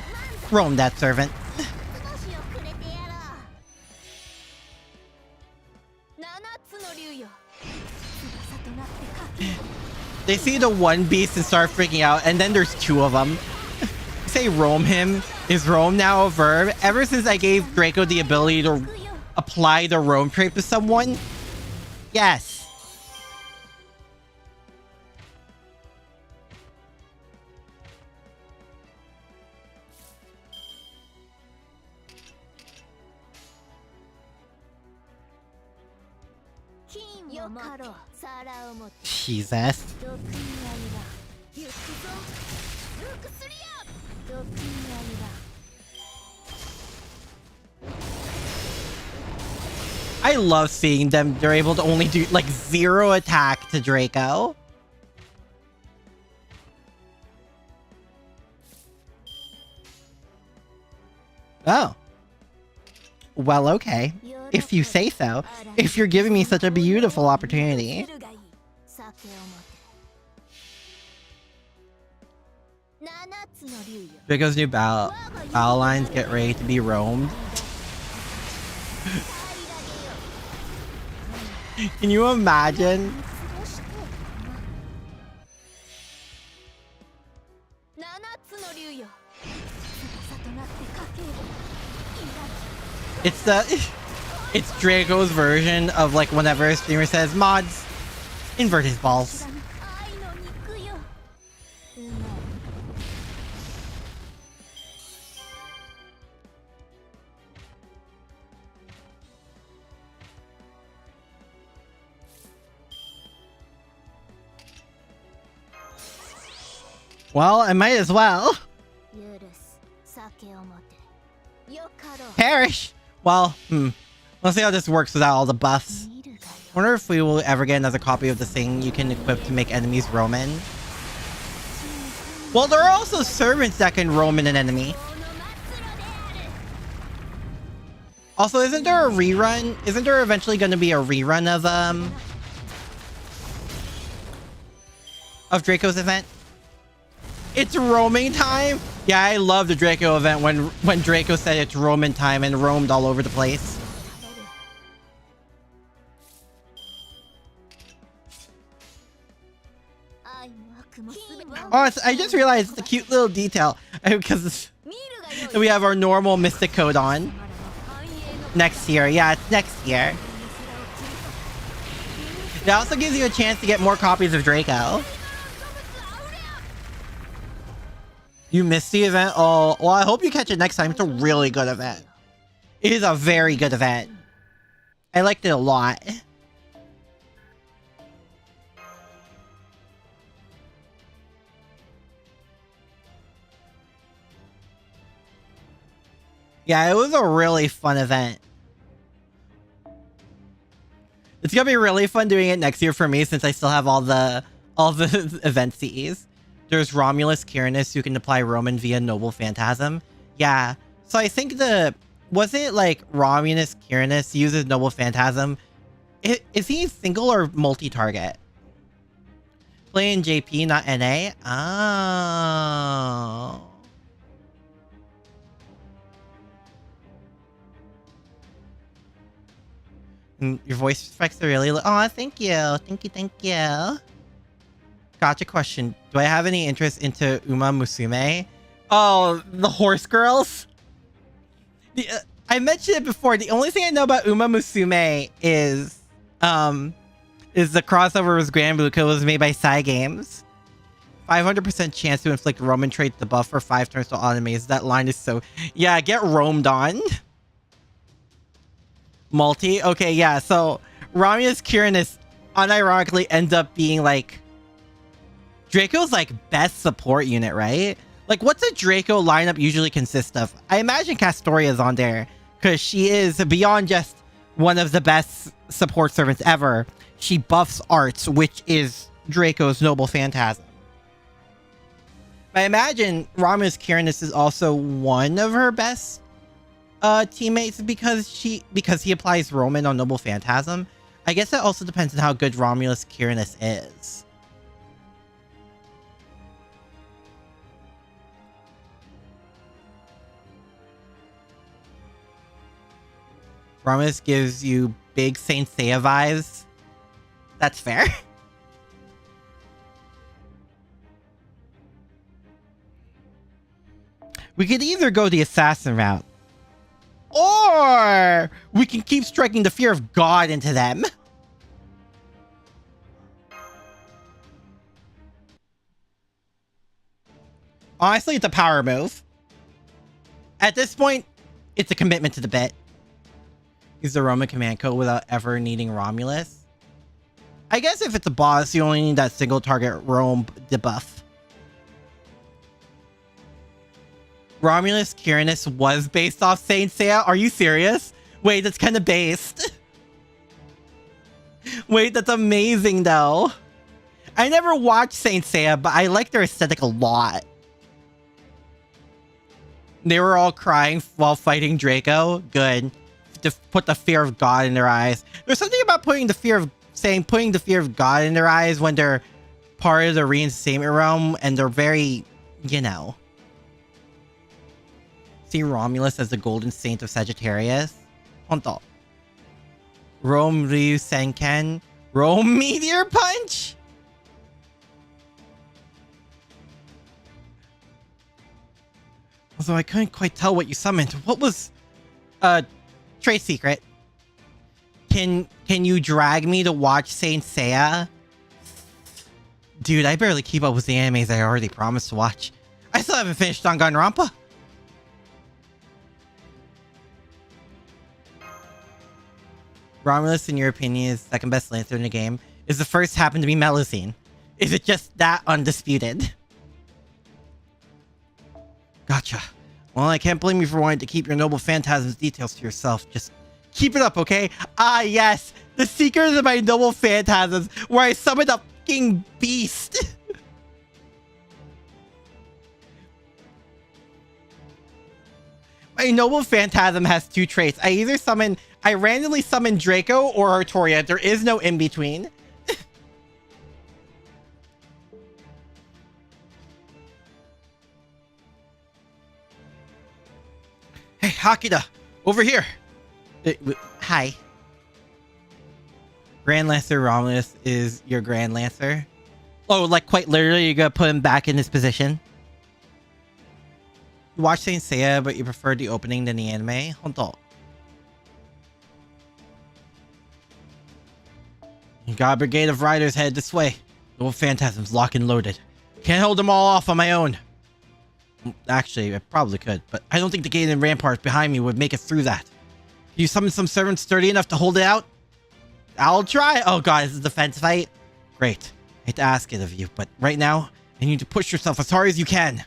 roam that servant. They see the one beast and start freaking out, and then there's two of them. Say roam him. Is roam now a verb? Ever since I gave Draco the ability to apply the roam trait to someone? Yes. Jesus. I love seeing them. They're able to only do like 0 attack to Draco. Oh. Well, okay. If you say so. If you're giving me such a beautiful opportunity. Draco's new battle lines get ready to be roamed. Can you imagine? It's the It's Draco's version of like whenever a streamer says mods, invert his balls. 愛の肉ようまい Well, I might as well 許す酒を持てよかろう perish. Well, let's see how this works without all the buffs. 見るがよ Wonder if we will ever get another copy of the thing you can equip to make enemies Roman. Well, there are also servants that can Roman an enemy. この末路である Also, isn't there a rerun? Isn't there eventually going to be a rerun of Draco's event? It's roaming time? Yeah, I love the Draco event when Draco said it's Roman time and roamed all over the place. 愛も悪もすべて Oh, I just realized it's a cute little detail because 見るがよい we have our normal Mystic Code on 繁栄の next year. Yeah, it's next year. It also gives you a chance to get more copies of Draco. You missed the event? Oh, well, I hope you catch it next time. It's a really good event. It is a very good event. I liked it a lot. Yeah, it was a really fun event. It's gonna be really fun doing it next year for me since I still have all the event CEs. There's Romulus Quirinus who can apply Roman via Noble Phantasm. Yeah, so I think was it like Romulus Quirinus uses Noble Phantasm? Is he single or multi-target? Playing JP, not NA? Oh. Your voice effects are really... Oh, thank you. Thank you. Gotcha question. Do I have any interest into Uma Musume? Oh, the horse girls? I mentioned it before. The only thing I know about Uma Musume is the crossover with Grand Blue was made by Psy Games. 500% chance to inflict Roman trait the buff for 5 turns to all enemies. That line is so... Yeah, get roamed on. Multi? Okay, yeah, so Romulus Quirinus unironically ends up being like Draco's like best support unit, right? Like what's a Draco lineup usually consist of? I imagine Castoria's on there because she is beyond just one of the best support servants ever. She buffs arts, which is Draco's Noble Phantasm. I imagine Romulus Quirinus is also one of her best teammates because he applies Roman on Noble Phantasm. I guess that also depends on how good Romulus Quirinus is. Romulus gives you big Saint Seiya vibes. That's fair. We could either go the assassin route, or we can keep striking the fear of God into them. Honestly, it's a power move. At this point, it's a commitment to the bit. Use the Roman command code without ever needing Romulus. I guess if it's a boss, you only need that single target Rome debuff. Romulus Quirinus was based off Saint Seiya? Are you serious? Wait, that's kind of based. Wait, that's amazing though. I never watched Saint Seiya, but I like their aesthetic a lot. They were all crying while fighting Draco. Good. To put the fear of God in their eyes. There's something about putting the fear of God in their eyes when they're part of the reinstatement realm and they're very, you know. See Romulus as the golden saint of Sagittarius. Honto. Rome Ryu Senken. Rome Meteor Punch? Although I couldn't quite tell what you summoned. What was... Trade secret. Can you drag me to watch Saint Seiya? Dude, I barely keep up with the animes I already promised to watch. I still haven't finished Danganronpa. Romulus, in your opinion, is second best Lancer in the game. Is the first happen to be Melusine? Is it just that undisputed? Gotcha. Well, I can't blame you for wanting to keep your noble phantasms details to yourself. Just keep it up, okay? Ah, yes. The secret of my noble phantasms, where I summoned a fucking beast. My noble phantasm has two traits. I randomly summon Draco or Artoria. There is no in between. Hey, Hakida, over here. Hi. Grand Lancer Romulus is your Grand Lancer. Oh, like quite literally, you're gonna put him back in his position. You watch Saint Seiya, but you prefer the opening than the anime? Honto. You got a brigade of riders headed this way. Little phantasms locked and loaded. Can't hold them all off on my own. Actually, I probably could, but I don't think the gate and ramparts behind me would make it through that. Can you summon some servants sturdy enough to hold it out? I'll try. Oh god, this is a defense fight? Great. I hate to ask it of you, but right now, I need to push yourself as hard as you can.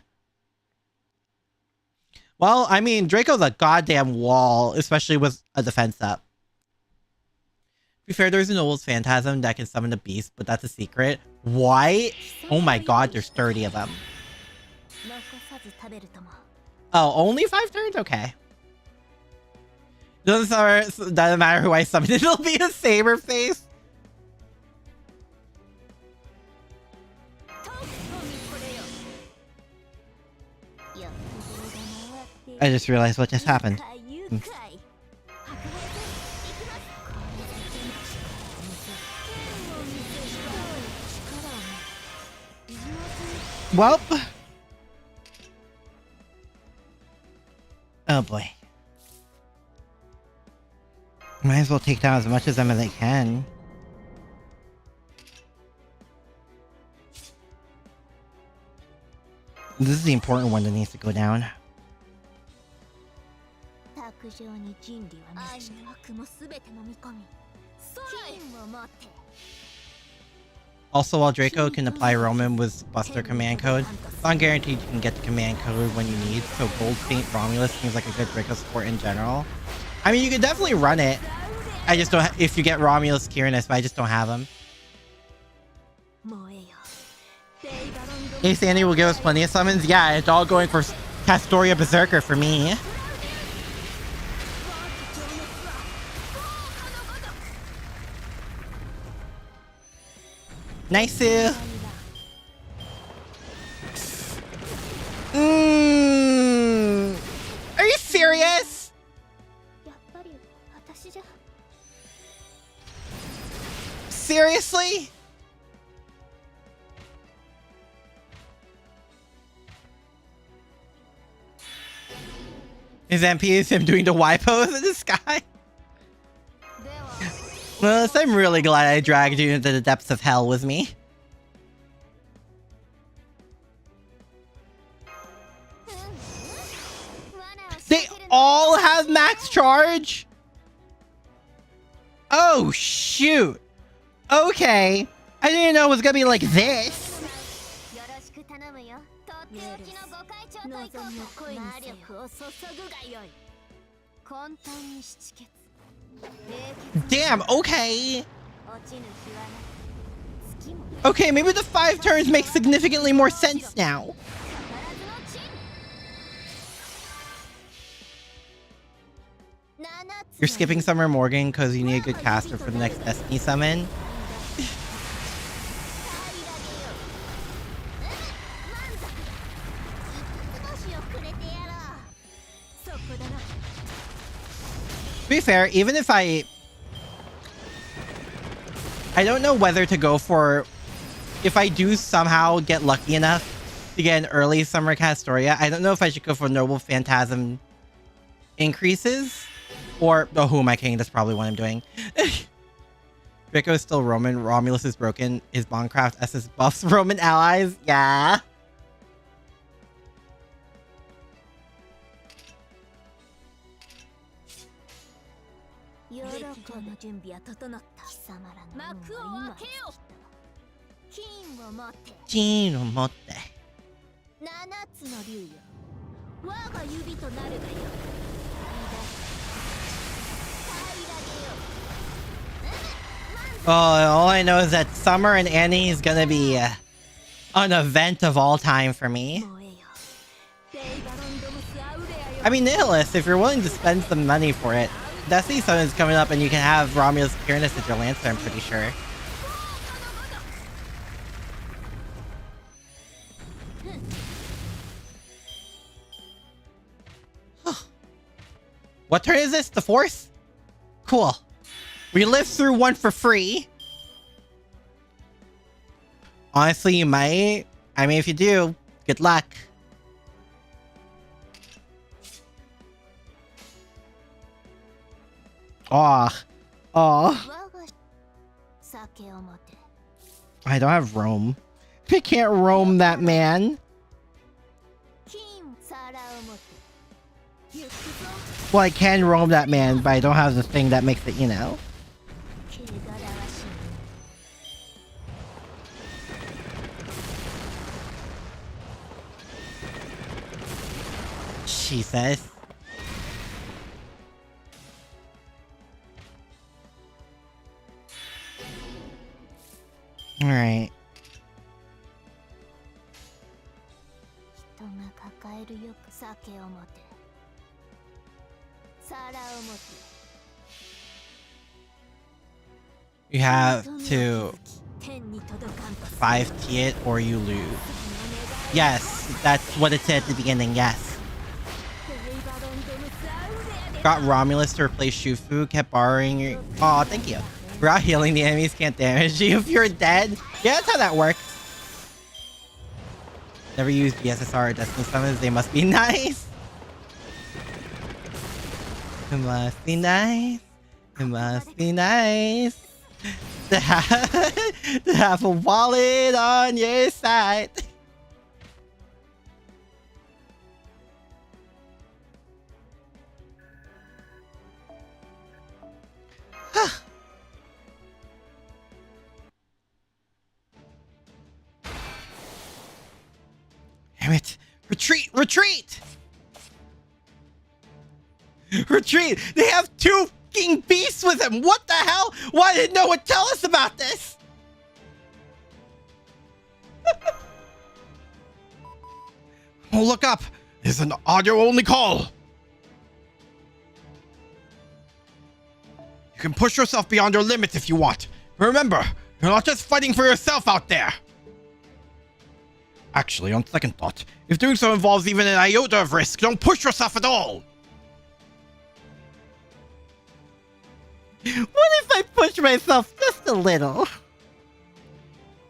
Well, I mean, Draco's a goddamn wall, especially with a defense up. To be fair, there's an Noble's Phantasm that can summon the beast, but that's a secret. Why? Oh my god, there's 30 of them. Oh, only 5 turns? Okay. Doesn't matter who I summon, it'll be a saber face. I just realized what just happened. Well. Oh boy. Might as well take down as much of them as I can. This is the important one that needs to go down. Also, while Draco can apply Roman with Buster command code, it's not guaranteed you can get the command code when you need, so Gold Saint Romulus seems like a good Draco support in general. I mean, you can definitely run it. I just don't if you get Romulus Kirinus, but I just don't have him. Hey, Sandy will give us plenty of summons. Yeah, it's all going for Castoria Berserker for me. Nice. Are you serious? Seriously? His MP is him doing the Y pose in the sky. Well, I'm really glad I dragged you into the depths of hell with me. They all have max charge? Oh, shoot. Okay. I didn't know it was gonna be like this. Damn, okay. Okay, maybe the 5 turns make significantly more sense now. You're skipping Summer Morgan because you need a good caster for the next Destiny summon. To be fair, even if I don't know whether to go for, if I do somehow get lucky enough to get an early Summer Castoria, I don't know if I should go for Noble Phantasm increases. Or, oh, who am I king? That's probably what I'm doing. Draco is still Roman. Romulus is broken. Is Bondcraft SS buffs Roman allies? Yeah. Gene motte. 7つの竜よ我が指となるがよ Oh, all I know is that Summer and Annie is gonna be an event of all time for me. I mean, Nihilist, if you're willing to spend some money for it, Destiny Sun is coming up and you can have Romulus Pyranus as your Lancer, I'm pretty sure. What turn is this? The fourth? Cool. We lived through one for free. Honestly, you might. I mean, if you do, good luck. Oh. I don't have roam. I can't roam that man. Well, I can roam that man, but I don't have the thing that makes it, you know. Jesus. All right. You have to 5T it or you lose. Yes, that's what it said at the beginning, yes. Got Romulus to replace Shufu, kept borrowing your... Aw, thank you. Brought healing, the enemies can't damage you if you're dead. Yeah, that's how that works. Never used BSSR or Destiny Summons, they must be nice. It must be nice. It must be nice. To have a wallet on your side. Damn it. Retreat! Retreat! Retreat! They have two fucking beasts with them! What the hell? Why didn't no one tell us about this? Oh, look up! It's an audio-only call! You can push yourself beyond your limits if you want. But remember, you're not just fighting for yourself out there! Actually, on second thought, if doing so involves even an iota of risk, don't push yourself at all! What if I push myself just a little?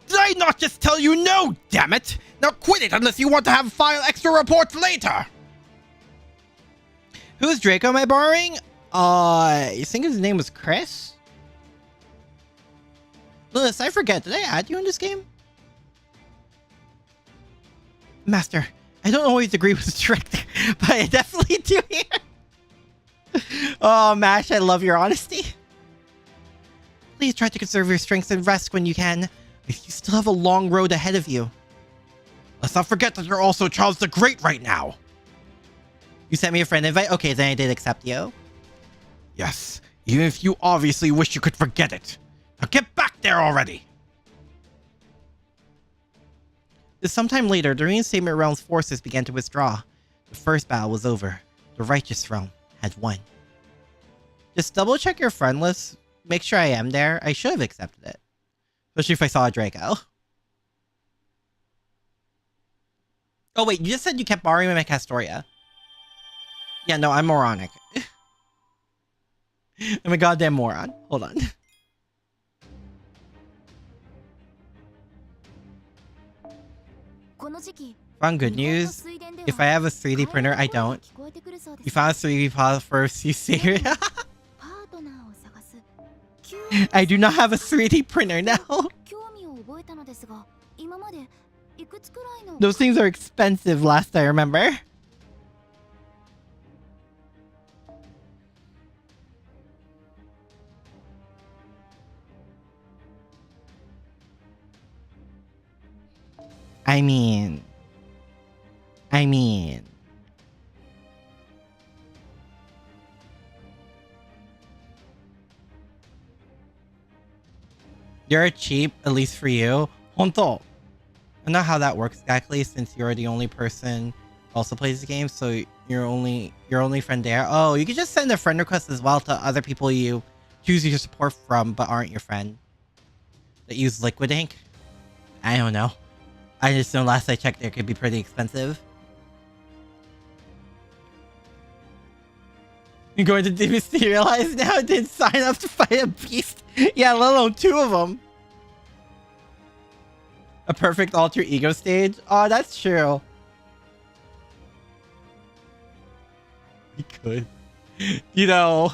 Did I not just tell you no, damn it? Now quit it unless you want to have file extra reports later! Who's Draco am I borrowing? You think his name was Chris? Lilith, I forget, did I add you in this game? Master, I don't always agree with the trick, but I definitely do here. Oh, Mash, I love your honesty. Please try to conserve your strength and rest when you can. You still have a long road ahead of you. Let's not forget that you're also Charles the Great right now. You sent me a friend invite? Okay, then I did accept you. Yes, even if you obviously wish you could forget it. Now get back there already! Sometime later, the Reinstatement Realm's forces began to withdraw. The first battle was over. The Righteous Realm had won. Just double check your friend list. Make sure I am there. I should have accepted it. Especially if I saw a Draco. Oh wait, you just said you kept borrowing my Castoria. Yeah, no, I'm moronic. I'm a goddamn moron. Hold on. Found good news. If I have a 3D printer, I don't. You found a 3D file first, you see it. I do not have a 3D printer now. 興味を覚えたのですが、今までいくつくらいの Those things are expensive last I remember. I mean. You're cheap, at least for you. Honto. I know how that works exactly, since you're the only person who also plays the game, so you're only friend there. Oh, you can just send a friend request as well to other people you choose your support from but aren't your friend. That use liquid ink? I don't know. I just know last I checked, they could be pretty expensive. You're going to dematerialize now? Didn't sign up to fight a beast? Yeah, let alone 2 of them. A perfect alter ego stage? Oh, that's true. We could. You know,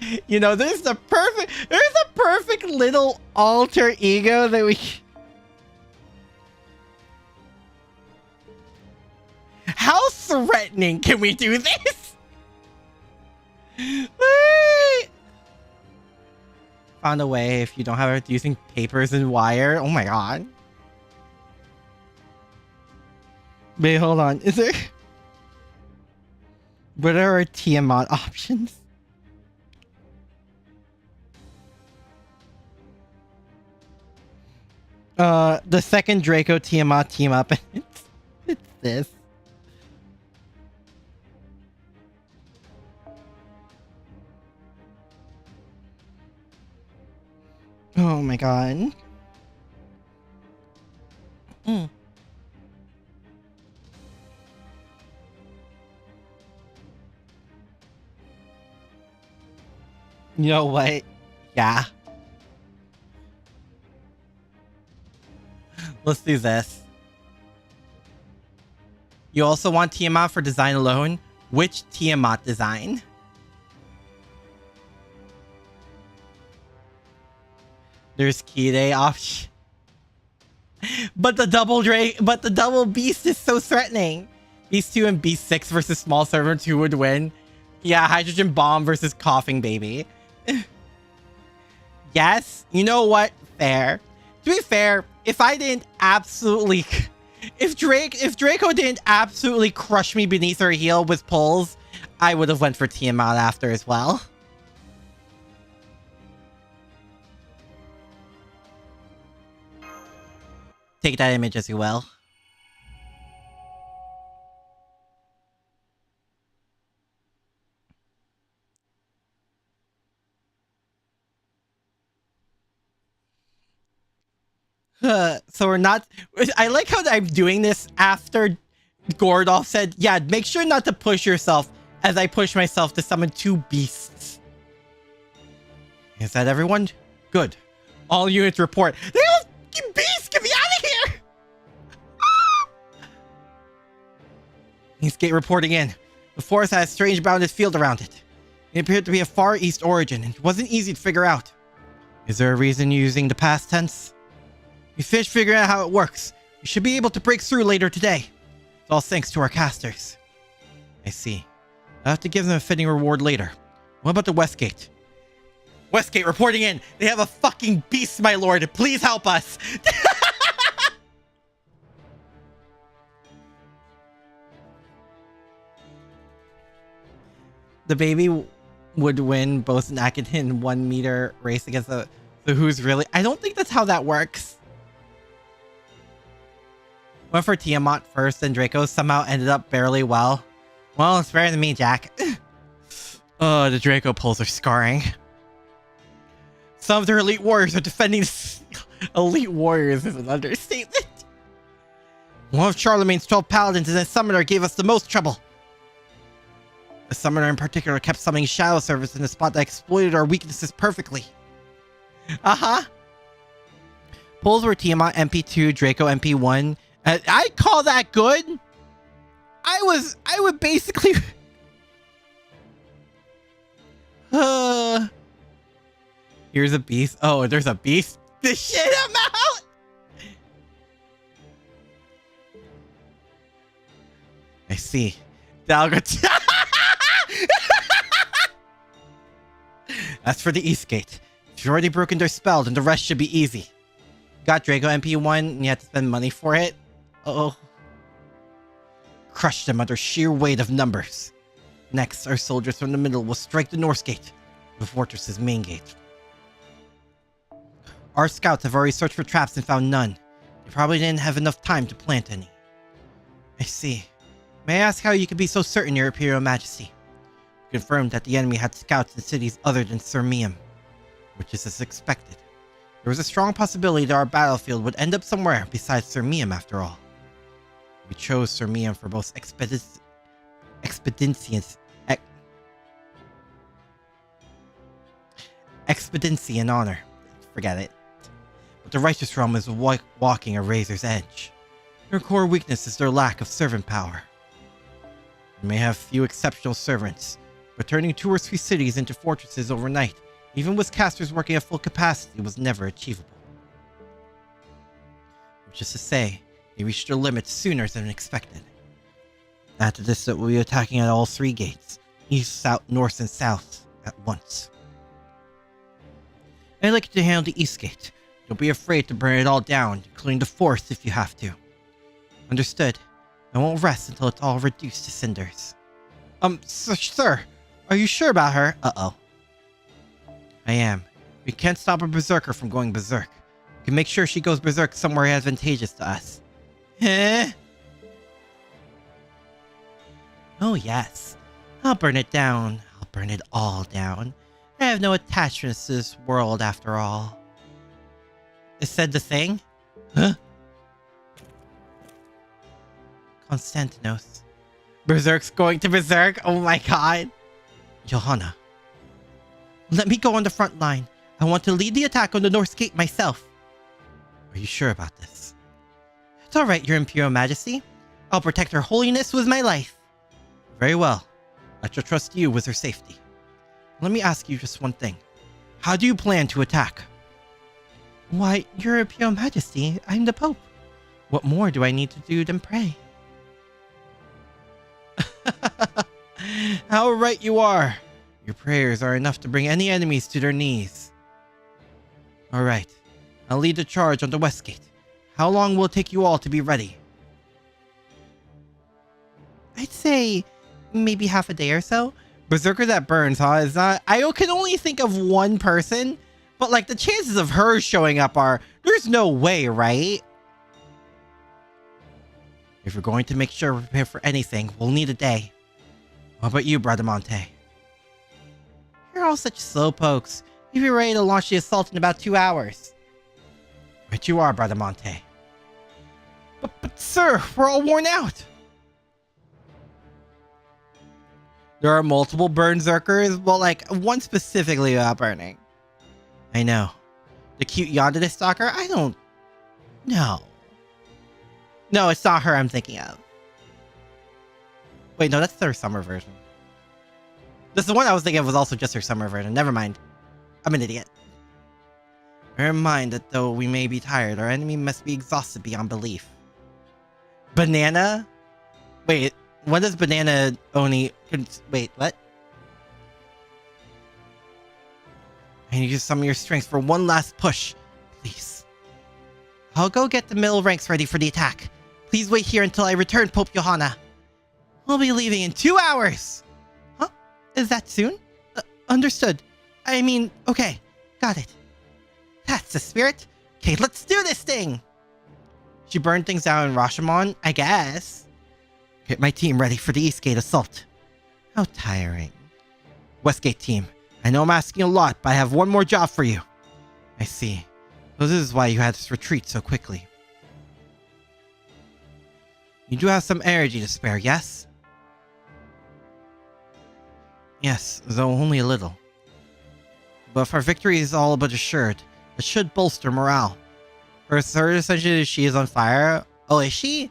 there's a perfect little alter ego that we... How threatening can we do this? Wait. Found a way if you don't have it using papers and wire. Oh my god. Wait, hold on. Is there... What are our Tiamat options? The second Draco Tiamat team up. It's this. Oh my god. You know what? Yeah. Let's do this. You also want Tiamat for design alone? Which Tiamat design? There's Kide option. But the double beast is so threatening. Beast 2 and Beast 6 versus small servant, who would win? Yeah, hydrogen bomb versus coughing baby. Yes, you know what? Fair. To be fair, if Draco didn't absolutely crush me beneath her heel with pulls, I would have went for Tiamat after as well. Take that image as you will. So we're not... I like how I'm doing this after Gordolf said, yeah, make sure not to push yourself as I push myself to summon 2 beasts. Is that everyone? Good. All units report. They have beasts! Get me out of here! Eastgate reporting in. The forest has a strange bounded field around it. It appeared to be a Far East origin and wasn't easy to figure out. Is there a reason you're using the past tense? We finished figuring out how it works. We should be able to break through later today. It's all thanks to our casters. I see. I'll have to give them a fitting reward later. What about the Westgate? Westgate reporting in. They have a fucking beast, my lord. Please help us. The baby would win both an Akadin 1 meter race against the who's really... I don't think that's how that works. Went for Tiamat first, and Draco somehow ended up barely well. Well, it's better than me, Jack. Oh, the Draco pulls are scarring. Some of their elite warriors are defending... Elite warriors is an understatement. One of Charlemagne's 12 paladins and a summoner gave us the most trouble. The summoner in particular kept summoning shadow service in a spot that exploited our weaknesses perfectly. Uh-huh. Pulls were Tiamat MP2, Draco MP1. I call that good. I would basically... Here's a beast. Oh, there's a beast. The shit I'm out. I see. Dalgot. As for the East Gate, if you've already broken their spell, then the rest should be easy. Got Drago MP1 and you had to spend money for it? Uh-oh. Crush them under sheer weight of numbers. Next, our soldiers from the middle will strike the North Gate, the fortress's main gate. Our scouts have already searched for traps and found none. They probably didn't have enough time to plant any. I see. May I ask how you could be so certain, Your Imperial Majesty? You confirmed that the enemy had scouts in cities other than Sirmium, which is as expected. There was a strong possibility that our battlefield would end up somewhere besides Sirmium after all. We chose Sirmium for both expediency and honor. Forget it. But the Righteous Realm is walking a razor's edge. Their core weakness is their lack of servant power. They may have few exceptional servants, but turning 2 or 3 cities into fortresses overnight, even with casters working at full capacity, was never achievable. Which is to say, they reached their limits sooner than expected. After this, we'll be attacking at all 3 gates, east, south, north, and south, at once. I'd like you to handle the East Gate. Don't be afraid to burn it all down, including the 4th if you have to. Understood. I won't rest until it's all reduced to cinders. Sir, are you sure about her? Uh-oh. I am. We can't stop a berserker from going berserk. We can make sure she goes berserk somewhere advantageous to us. Eh? Oh yes. I'll burn it down. I'll burn it all down. I have no attachments to this world after all. It said the thing? Huh? Constantinos. Berserk's going to berserk? Oh my god. Johanna. Let me go on the front line. I want to lead the attack on the North Gate myself. Are you sure about this? It's alright, Your Imperial Majesty. I'll protect Her Holiness with my life. Very well. I shall trust you with her safety. Let me ask you just one thing. How do you plan to attack? Why, Your Imperial Majesty, I'm the Pope. What more do I need to do than pray? How right you are. Your prayers are enough to bring any enemies to their knees. Alright, I'll lead the charge on the West Gate. How long will it take you all to be ready? I'd say maybe half a day or so. Berserker that burns, huh? Is not. I can only think of one person, but like the chances of her showing up are there's no way, right? If we're going to make sure we're prepared for anything, we'll need a day. What about you, Bradamante? You're all such slowpokes. You'll be ready to launch the assault in about 2 hours. Right you are, Bradamante. But sir, we're all worn out. There are multiple berserkers, but like one specifically about burning. I know. The cute Yandere stalker? I don't... No. No, it's not her I'm thinking of. Wait, no, that's their summer version. This is the one I was thinking of was also just her summer version. Never mind. I'm an idiot. Bear in mind that though we may be tired, our enemy must be exhausted beyond belief. Banana? Wait, what does Banana Oni... Wait, what? I need to use some of your strength for one last push. Please. I'll go get the middle ranks ready for the attack. Please wait here until I return, Pope Johanna. We'll be leaving in 2 hours. Huh? Is that soon? Understood. I mean, okay. Got it. That's the spirit. Okay, let's do this thing. She burned things down in Rashomon, I guess. Get my team ready for the Eastgate assault. How tiring. Westgate team, I know I'm asking a lot, but I have one more job for you. I see. So this is why you had to retreat so quickly. You do have some energy to spare, yes? Yes, though only a little. But if our victory is all but assured, it should bolster morale. For third, essentially, she is on fire. Oh, is she?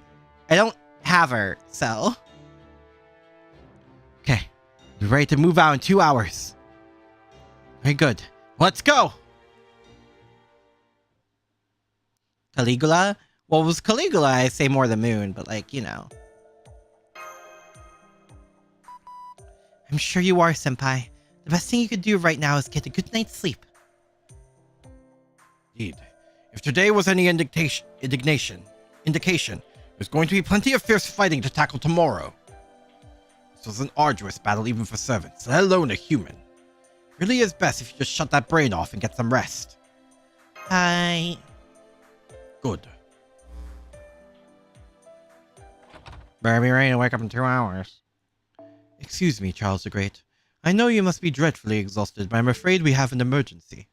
I don't have her, so... Okay, be ready to move out in 2 hours. Very good. Let's go! Caligula. Well, it was Caligula, I say more the moon, but like, you know. I'm sure you are, Senpai. The best thing you could do right now is get a good night's sleep. Indeed. If today was any indication, there's going to be plenty of fierce fighting to tackle tomorrow. This was an arduous battle even for servants, let alone a human. It really is best if you just shut that brain off and get some rest. Hi. Good. Better be ready to wake up in 2 hours. Excuse me, Charles the Great. I know you must be dreadfully exhausted, but I'm afraid we have an emergency.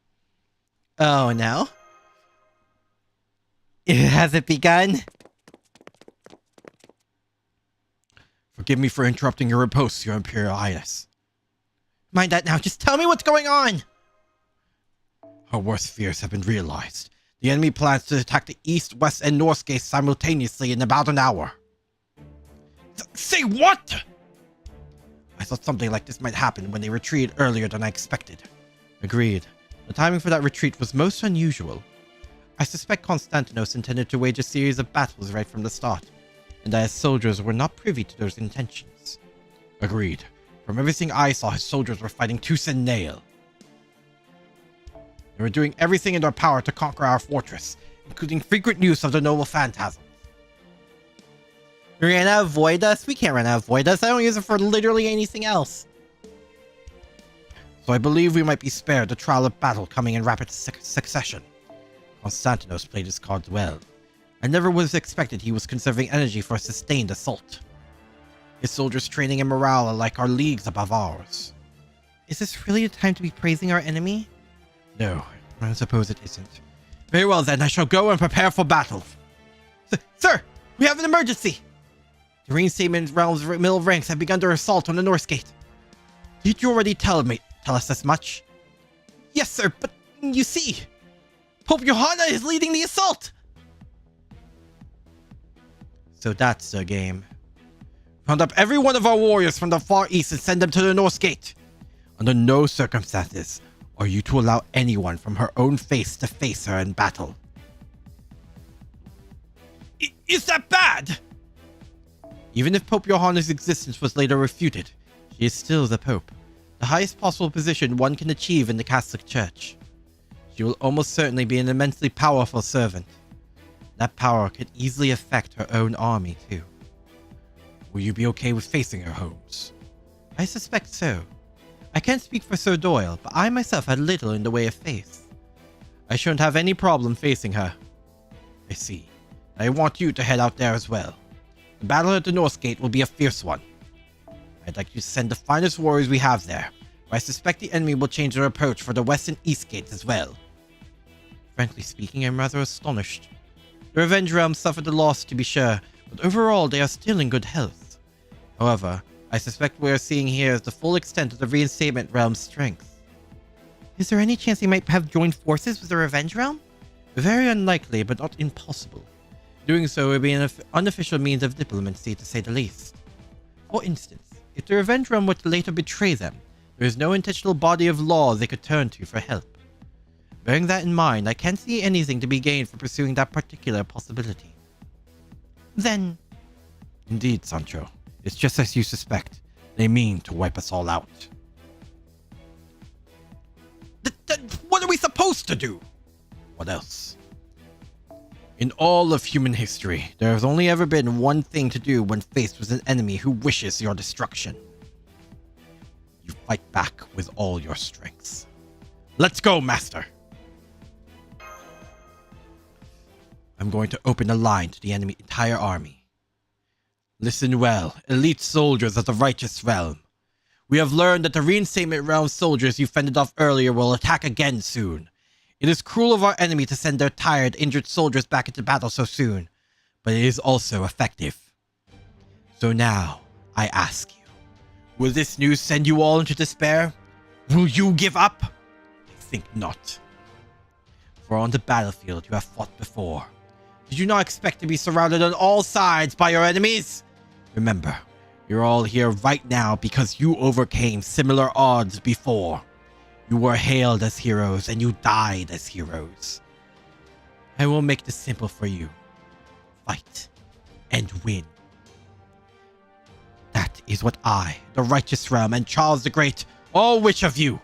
Oh, no? Has it begun? Forgive me for interrupting your repose, Your Imperial Highness. Mind that now. Just tell me what's going on. Our worst fears have been realized. The enemy plans to attack the east, west, and north gates simultaneously in about an hour. Say what? I thought something like this might happen when they retreated earlier than I expected. Agreed. The timing for that retreat was most unusual. I suspect Konstantinos intended to wage a series of battles right from the start, and that his soldiers were not privy to those intentions. Agreed. From everything I saw, his soldiers were fighting tooth and nail. They were doing everything in their power to conquer our fortress, including frequent use of the noble phantasm. We ran out of Void Dust? We can't run out of Void Dust. I don't use it for literally anything else. So I believe we might be spared the trial of battle coming in rapid succession. Konstantinos played his cards well. I never would have expected he was conserving energy for a sustained assault. His soldiers' training and morale are like our leagues above ours. Is this really the time to be praising our enemy? No, I suppose it isn't. Very well then, I shall go and prepare for battle. Sir, we have an emergency! The reinstatement realm's middle ranks have begun their assault on the North Gate. Did you already tell us as much? Yes, sir, but you see, Pope Johanna is leading the assault! So that's the game. Round up every one of our warriors from the far east and send them to the North Gate. Under no circumstances are you to allow anyone from her own face to face her in battle. Is that bad? Even if Pope Johanna's existence was later refuted, she is still the Pope, the highest possible position one can achieve in the Catholic Church. She will almost certainly be an immensely powerful servant. That power could easily affect her own army too. Will you be okay with facing her, Holmes? I suspect so. I can't speak for Sir Doyle, but I myself had little in the way of face. I shouldn't have any problem facing her. I see. I want you to head out there as well. The battle at the North Gate will be a fierce one. I'd like you to send the finest warriors we have there, but I suspect the enemy will change their approach for the West and East Gates as well. Frankly speaking, I'm rather astonished. The Revenge Realm suffered a loss, to be sure, but overall they are still in good health. However, I suspect what we are seeing here is the full extent of the Reinstatement Realm's strength. Is there any chance they might have joined forces with the Revenge Realm? Very unlikely, but not impossible. Doing so would be an unofficial means of diplomacy, to say the least. For instance, if the Revenge Realm were to later betray them, there is no intentional body of law they could turn to for help. Bearing that in mind, I can't see anything to be gained for pursuing that particular possibility. Then... Indeed, Sancho. It's just as you suspect. They mean to wipe us all out. What are we supposed to do? What else? In all of human history, there has only ever been one thing to do when faced with an enemy who wishes your destruction. You fight back with all your strengths. Let's go, Master! I'm going to open a line to the enemy entire army. Listen well, elite soldiers of the Righteous Realm. We have learned that the Reinstatement Realm soldiers you fended off earlier will attack again soon. It is cruel of our enemy to send their tired, injured soldiers back into battle so soon, but it is also effective. So now, I ask you, will this news send you all into despair? Will you give up? I think not. For on the battlefield you have fought before. Did you not expect to be surrounded on all sides by your enemies? Remember, you're all here right now because you overcame similar odds before. You were hailed as heroes and you died as heroes. I will make this simple for you. Fight and win. That is what I, the Righteous Realm, and Charles the Great all wish of you.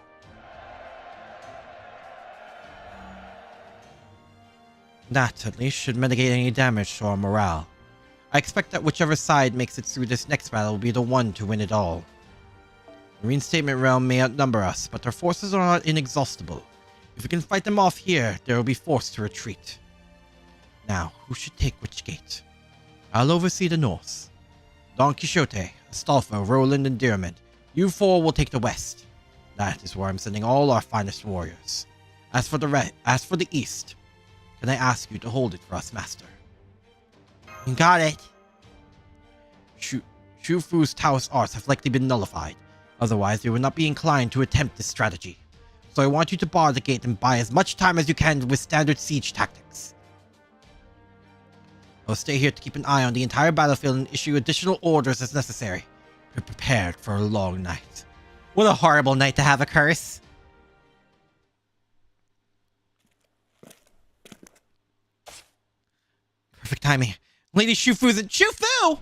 That, at least, should mitigate any damage to our morale. I expect that whichever side makes it through this next battle will be the one to win it all. The Reinstatement Realm may outnumber us, but their forces are not inexhaustible. If we can fight them off here, they will be forced to retreat. Now, who should take which gate? I'll oversee the north. Don Quixote, Astolfo, Roland, and Diarmid, you four will take the west. That is where I'm sending all our finest warriors. As for the east, can I ask you to hold it for us, Master? You got it. Shufu's Taoist arts have likely been nullified. Otherwise, they would not be inclined to attempt this strategy. So I want you to bar the gate and buy as much time as you can with standard siege tactics. I'll stay here to keep an eye on the entire battlefield and issue additional orders as necessary. Be prepared for a long night. What a horrible night to have a curse. Perfect timing. Lady Shufu's in Shufu!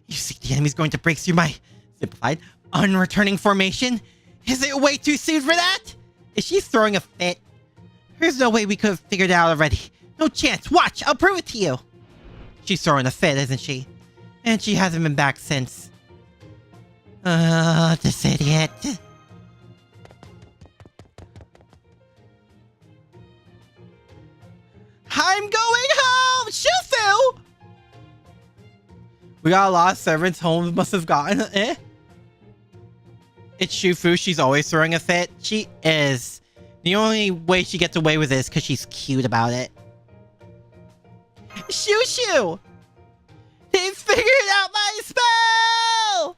You see the enemy's going to break through my simplified, unreturning formation? Is it way too soon for that? Is she throwing a fit? There's no way we could have figured it out already. No chance. Watch, I'll prove it to you. She's throwing a fit, isn't she? And she hasn't been back since. This idiot. I'm going home! Shufu! We got a lot of servants home must have gotten, It's Shufu, she's always throwing a fit. She is. The only way she gets away with it is because she's cute about it. Shoo! They figured out my spell!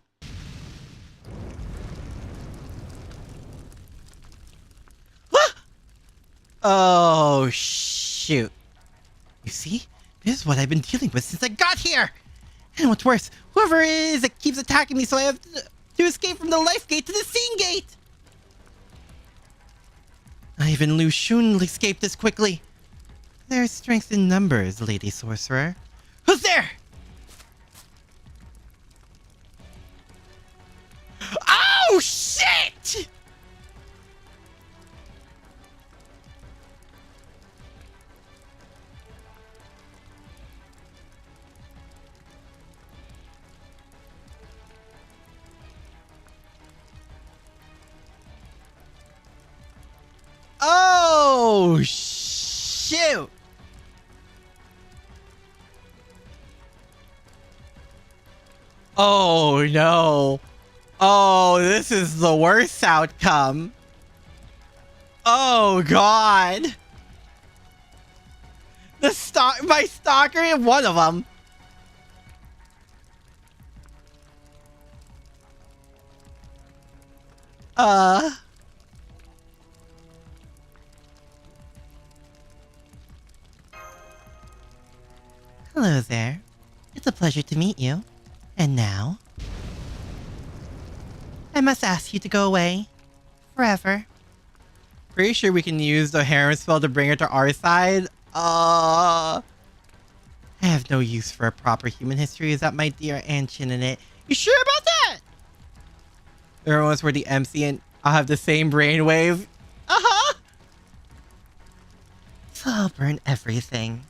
Oh, shoot. You see? This is what I've been dealing with since I got here! And what's worse, whoever it is that keeps attacking me, so I have to escape from the life gate to the scene gate! Not even Lu Xun escaped this quickly. There's strength in numbers, Lady Sorcerer. Who's there? Oh, shit! Oh, shoot! Oh, no. Oh, this is the worst outcome. Oh, God. My stalker and one of them. Hello there. It's a pleasure to meet you. And now, I must ask you to go away. Forever. Pretty sure we can use the harem spell to bring her to our side. I have no use for a proper human history. Is that my dear ancient in it? You sure about that? Everyone's where the MC and I'll have the same brainwave. Uh-huh. So I'll burn everything.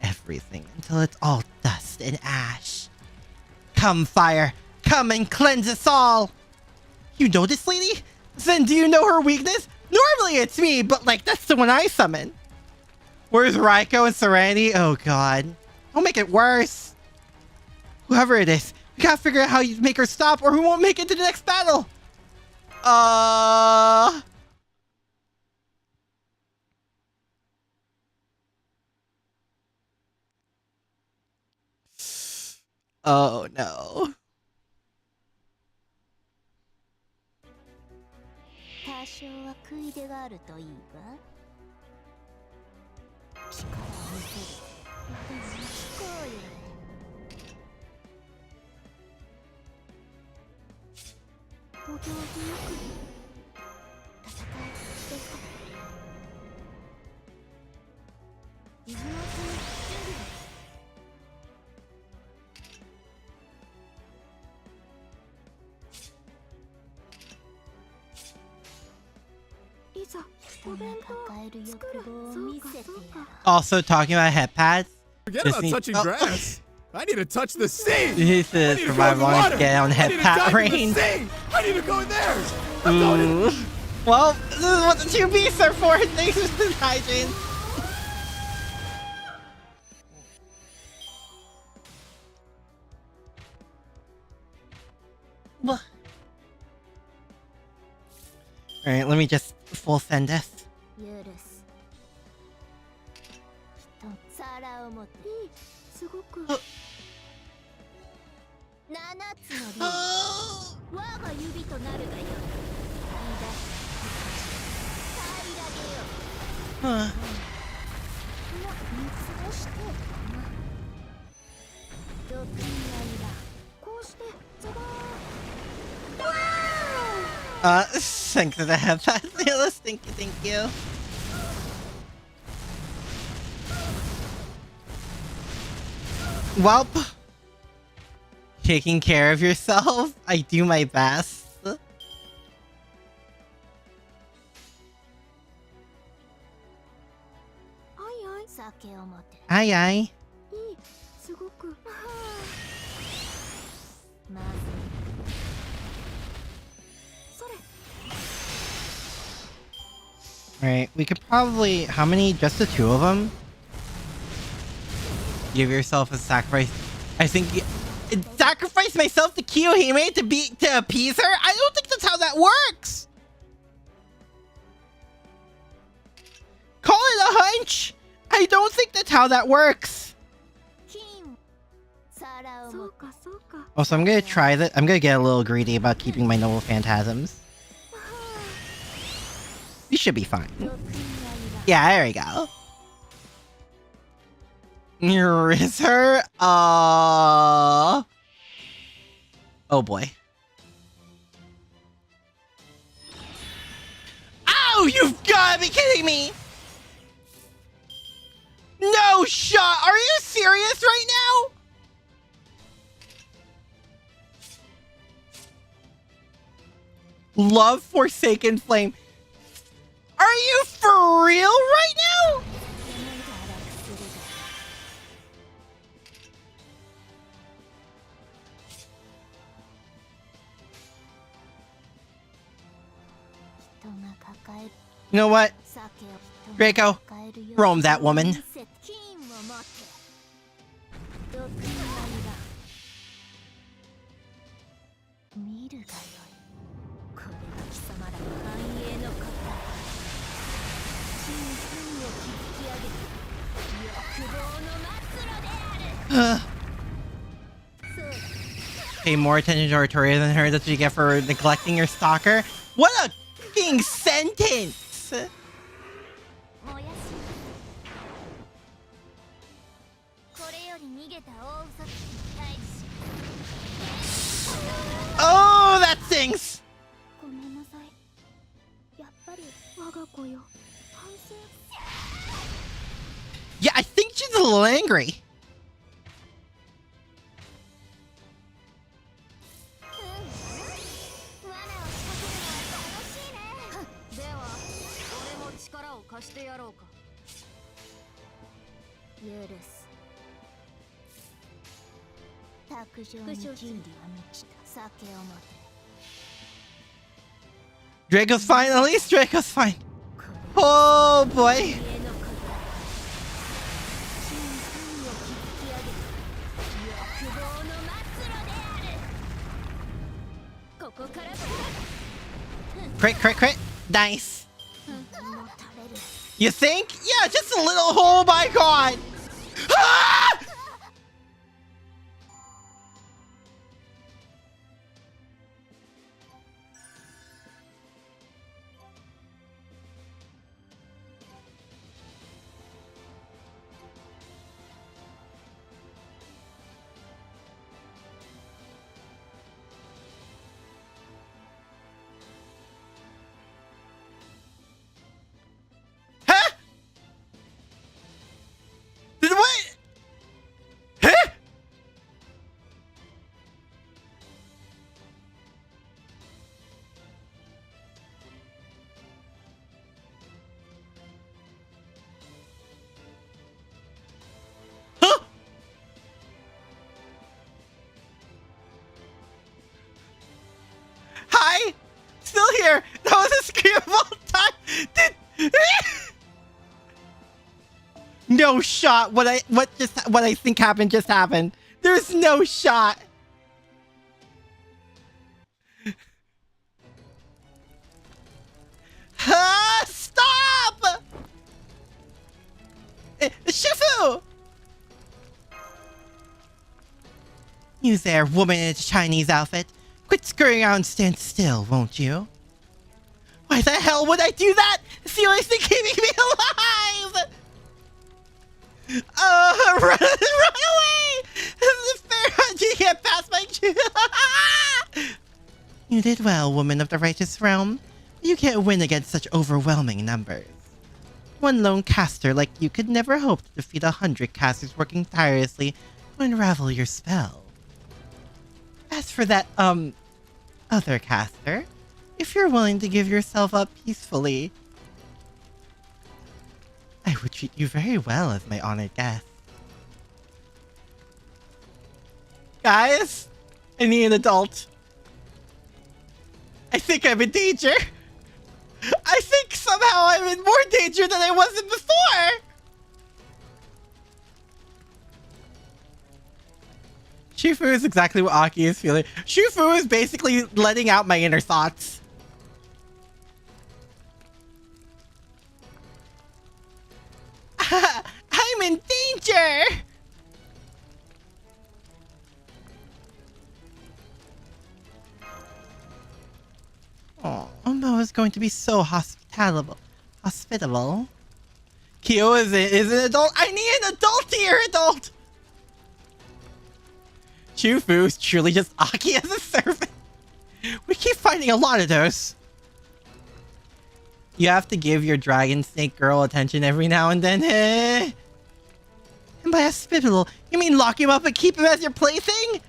Everything until it's all dust and ash. Come, fire! Come and cleanse us all! You know this lady? Then do you know her weakness? Normally it's me, but like, that's the one I summon. Where's Raiko and Serenity? Oh god. Don't make it worse. Whoever it is, we gotta figure out how you make her stop or we won't make it to the next battle. Oh no. 多少は食い出があるといいわ。力を見せる。でも聞こうよ。お行儀よく戦いですか。Also talking about head pads. Forget This about needs- touching oh. grass. I need to touch the sea. He says I need to go in provide the one water. to get on I head need to pat dive in the range. sea. I need to go in there. I'm going in. Ooh. Well, this is what the two beasts are for. Thanks, Mr. Hygiene. Alright, let me just full send this. 許す皿を持ってすごく7つの竜我が指となるがよい平らげよ見過ごして毒になりだこうしてザバーThanks for the head pads, Neilus. Thank you. Welp. Taking care of yourself. I do my best. 酒を持て Aye, aye. いいすごくまずそれ Alright, we could probably... How many? Just the two of them? Give yourself a sacrifice. I think... Sacrifice myself to Kiyohime to appease her? I don't think that's how that works! Call it a hunch! I don't think that's how that works! 金皿を持て Oh, so I'm gonna try that. I'm gonna get a little greedy about keeping my noble phantasms. We should be fine. 毒になりだ Yeah, there we go. Rizzer? Oh boy. Oh, you've gotta be kidding me! No shot! Are you serious right now? Love Forsaken Flame. Are you for real right now? You know what? Draco, roam that woman. Pay more attention to Arturia than her. That's what you get for neglecting your stalker. What a fucking sentence! Oh, that stings! Yeah, I think she's a little angry. Draco's fine, at least Draco's fine. Oh boy. Crit, crit, crit. Nice. You think? Yeah, just a little. Oh my god. Ah! here! That was a scream of all time! No shot! What I think happened just happened. There's no shot! Stop! Shifu! You there, woman in a Chinese outfit. Quit scurrying around and stand still, won't you? Why the hell would I do that? It's the only thing keeping me alive! Run away! This is fair. You can't pass my... You did well, woman of the righteous realm. You can't win against such overwhelming numbers. One lone caster like you could never hope to defeat 100 casters working tirelessly to unravel your spell. As for that, other caster, if you're willing to give yourself up peacefully, I would treat you very well as my honored guest. Guys, I need an adult. I think I'm in danger. I think somehow I'm in more danger than I was in before. Shufu is exactly what Aki is feeling. Shufu is basically letting out my inner thoughts. I'm in danger! Oh, Ombo is going to be so hospitable. Kyo is an adult. I need an adult here, adult! Shufu is truly just Aki as a servant. We keep finding a lot of those. You have to give your dragon snake girl attention every now and then. And by hospitable, you mean lock him up and keep him as your plaything?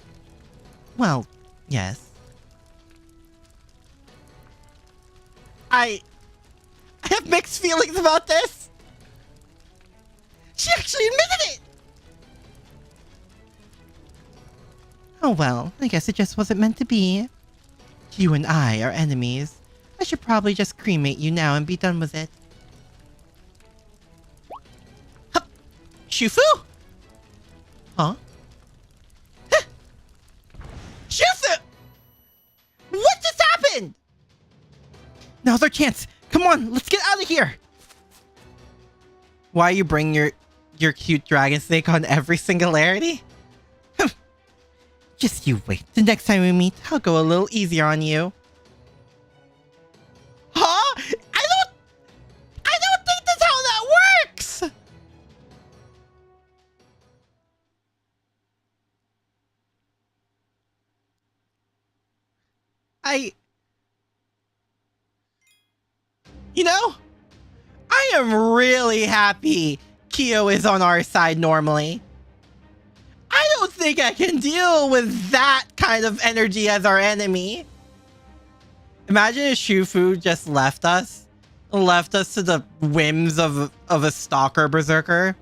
Well, yes. I have mixed feelings about this. She actually admitted it. Oh well, I guess it just wasn't meant to be. You and I are enemies. I should probably just cremate you now and be done with it. Hup! Shufu? Huh? Huh. Shufu! What just happened? Now's our chance. Come on, let's get out of here. Why you bring your cute dragon snake on every singularity? Just you wait. The next time we meet, I'll go a little easier on you. Huh? I don't think that's how that works! You know, I am really happy Kyo is on our side normally. I don't think I can deal with that kind of energy as our enemy. Imagine if Shufu just left us to the whims of a stalker berserker.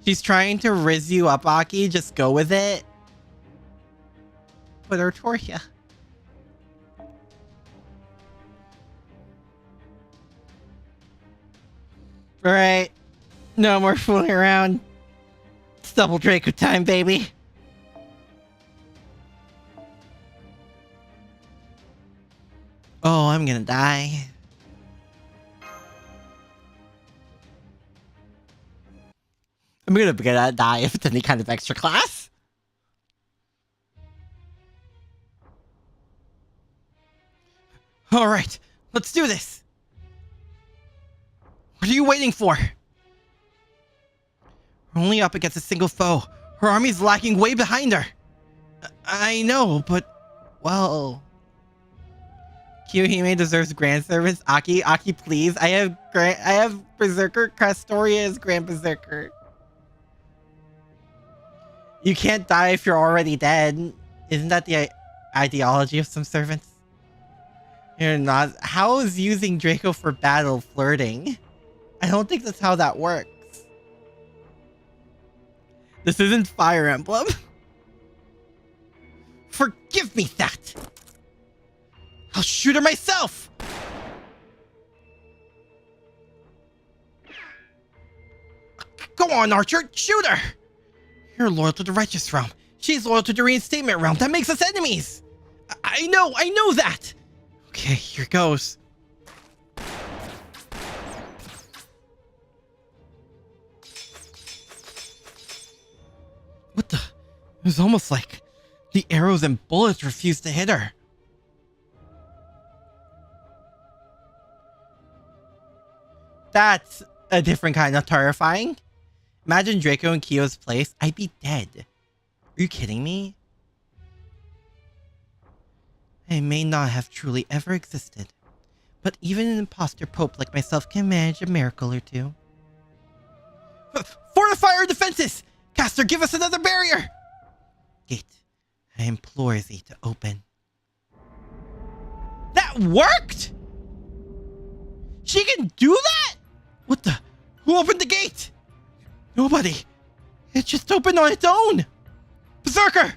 She's trying to rizz you up, Aki. Just go with it. Put her toward ya. Alright. No more fooling around. It's double Draco time, baby. Oh, I'm gonna die. I'm gonna die if it's any kind of extra class. Alright, let's do this. What are you waiting for? We're only up against a single foe. Her army's lacking way behind her. I know, but... well... Kiyohime deserves Grand Service. Aki, please. I have Berserker Castoria as Grand Berserker. You can't die if you're already dead. Isn't that the ideology of some servants? You're not. How is using Draco for battle flirting? I don't think that's how that works. This isn't Fire Emblem. Forgive me that. I'll shoot her myself! Go on, Archer, shoot her! You're loyal to the Righteous Realm. She's loyal to the Reinstatement Realm. That makes us enemies! I know that! Okay, here goes. What the? It was almost like the arrows and bullets refused to hit her. That's a different kind of terrifying. Imagine Draco in Kyo's place. I'd be dead. Are you kidding me? I may not have truly ever existed, but even an imposter pope like myself can manage a miracle or two. Fortify our defenses! Caster, give us another barrier! Gate, I implore thee to open. That worked? She can do that? What the? Who opened the gate? Nobody. It just opened on its own. Berserker!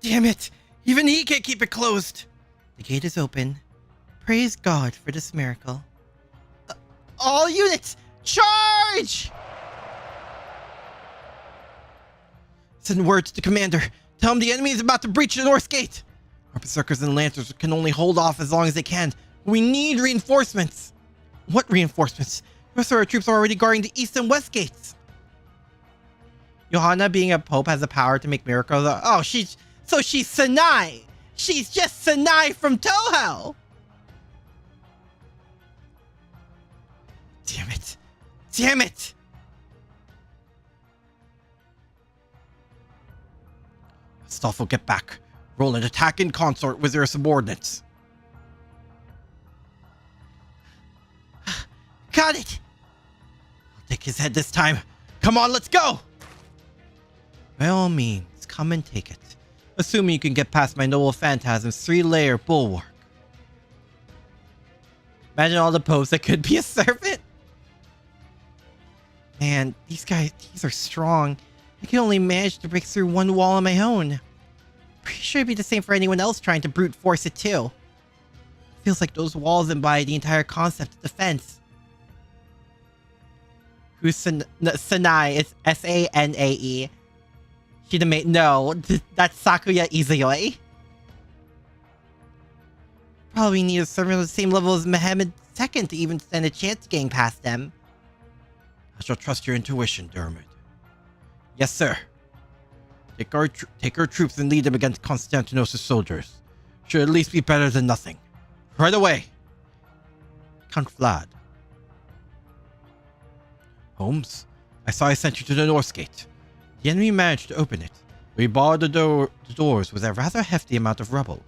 Damn it. Even he can't keep it closed. The gate is open. Praise God for this miracle. All units, charge! Send word to the commander. Tell him the enemy is about to breach the north gate. Our berserkers and lancers can only hold off as long as they can. We need reinforcements. What reinforcements? The rest of our troops are already guarding the east and west gates. Johanna, being a pope, has the power to make miracles. Oh, she's Sanai. She's just Sanai from Touhou. Damn it. Damn it. Astolfo, get back. Roll an attack in consort with your subordinates. Got it. I'll take his head this time. Come on, let's go. By all means, come and take it. Assuming you can get past my noble phantasm's 3-layer bulwark. Imagine all the popes that could be a servant. Man, these are strong. I can only manage to break through one wall on my own. Pretty sure it'd be the same for anyone else trying to brute force it too. Feels like those walls embody the entire concept of defense. Who's Sanai? It's Sanae. She the mate. No, that's Sakuya Izuyoi. Probably need a servant of the same level as Mohammed II to even stand a chance getting past them. I shall trust your intuition, Dermot. Yes, sir. Take our troops and lead them against Constantino's soldiers. Should at least be better than nothing. Right away. Count Vlad. Holmes, I saw I sent you to the North Gate. The enemy managed to open it. We barred the doors with a rather hefty amount of rubble.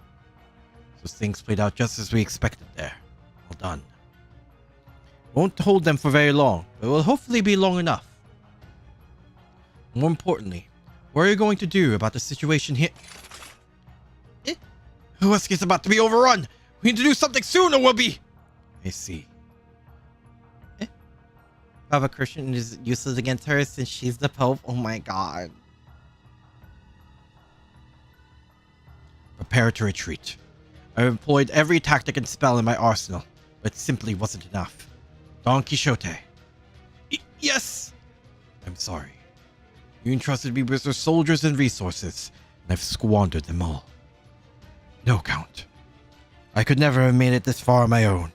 So things played out just as we expected there. Well done. Won't hold them for very long, but will hopefully be long enough. More importantly, what are you going to do about the situation here? Huesky's about to be overrun! We need to do something soon or we'll be... I see. Baba Christian is useless against her since she's the Pope. Oh my god. Prepare to retreat. I've employed every tactic and spell in my arsenal, but it simply wasn't enough. Don Quixote. Yes! I'm sorry. You entrusted me with your soldiers and resources, and I've squandered them all. No, Count. I could never have made it this far on my own.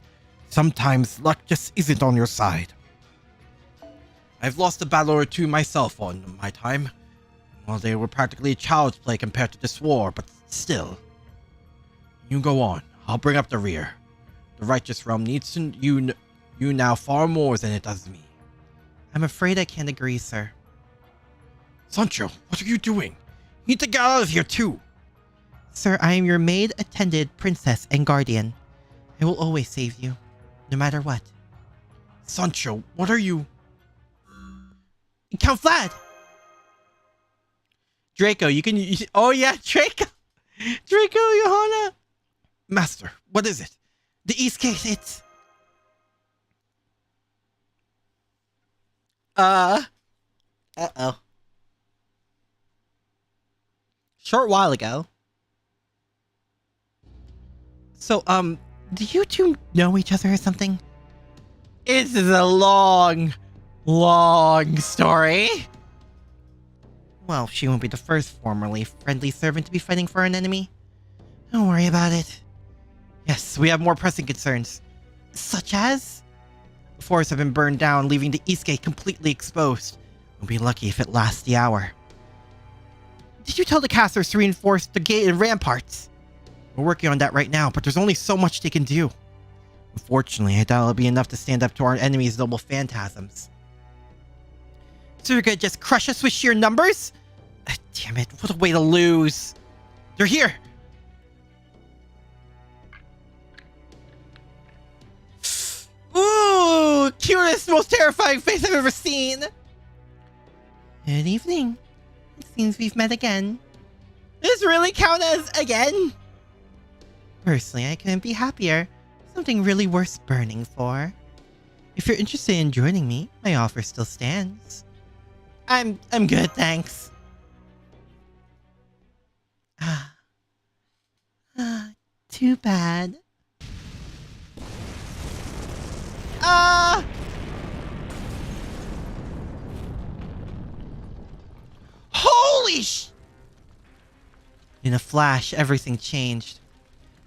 Sometimes luck just isn't on your side. I've lost a battle or two myself on my time. Well, they were practically child's play compared to this war, but still. You go on. I'll bring up the rear. The Righteous Realm needs you now far more than it does me. I'm afraid I can't agree, sir. Sancho, what are you doing? You need to get out of here too. Sir, I am your maid, attendant, princess, and guardian. I will always save you, no matter what. Sancho, what are you... Count Vlad! Draco, you can... oh yeah, Draco! Draco, Johanna! Master, what is it? The East Gate, it's... Uh-oh. Short while ago. So, do you two know each other or something? This is a long story. Well, she won't be the first formerly friendly servant to be fighting for an enemy. Don't worry about it. Yes, we have more pressing concerns. Such as? The forests have been burned down, leaving the East Gate completely exposed. We'll be lucky if it lasts the hour. Did you tell the casters to reinforce the gate and ramparts? We're working on that right now, but there's only so much they can do. Unfortunately, I doubt it'll be enough to stand up to our enemy's noble phantasms. So you're gonna just crush us with sheer numbers? Damn it, what a way to lose. They're here! Ooh, cutest, most terrifying face I've ever seen! Good evening. It seems we've met again. Does this really count as again? Personally, I couldn't be happier. Something really worth burning for. If you're interested in joining me, my offer still stands. I'm good, thanks. Too bad. Holy sh... In a flash, everything changed.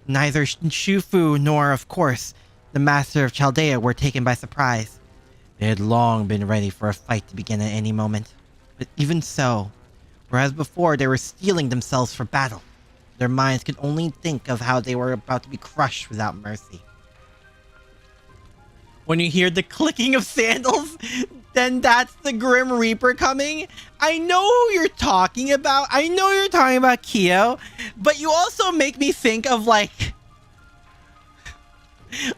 Neither Shufu nor, of course, the Master of Chaldea were taken by surprise. They had long been ready for a fight to begin at any moment. But even so, whereas before they were steeling themselves for battle, their minds could only think of how they were about to be crushed without mercy. When you hear the clicking of sandals, then that's the Grim Reaper coming. I know who you're talking about. I know you're talking about Kyo, but you also make me think of like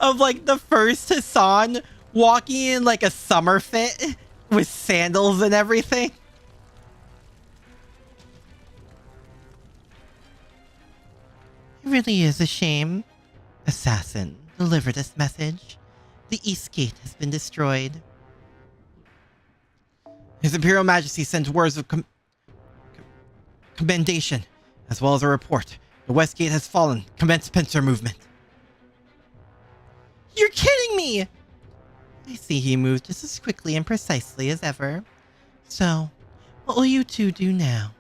the first Hassan walking in like a summer fit with sandals and everything. It really is a shame. Assassin, deliver this message. The East Gate has been destroyed. His Imperial Majesty sends words of commendation, as well as a report. The West Gate has fallen. Commence pincer movement. You're kidding me! I see he moved just as quickly and precisely as ever. So, what will you two do now?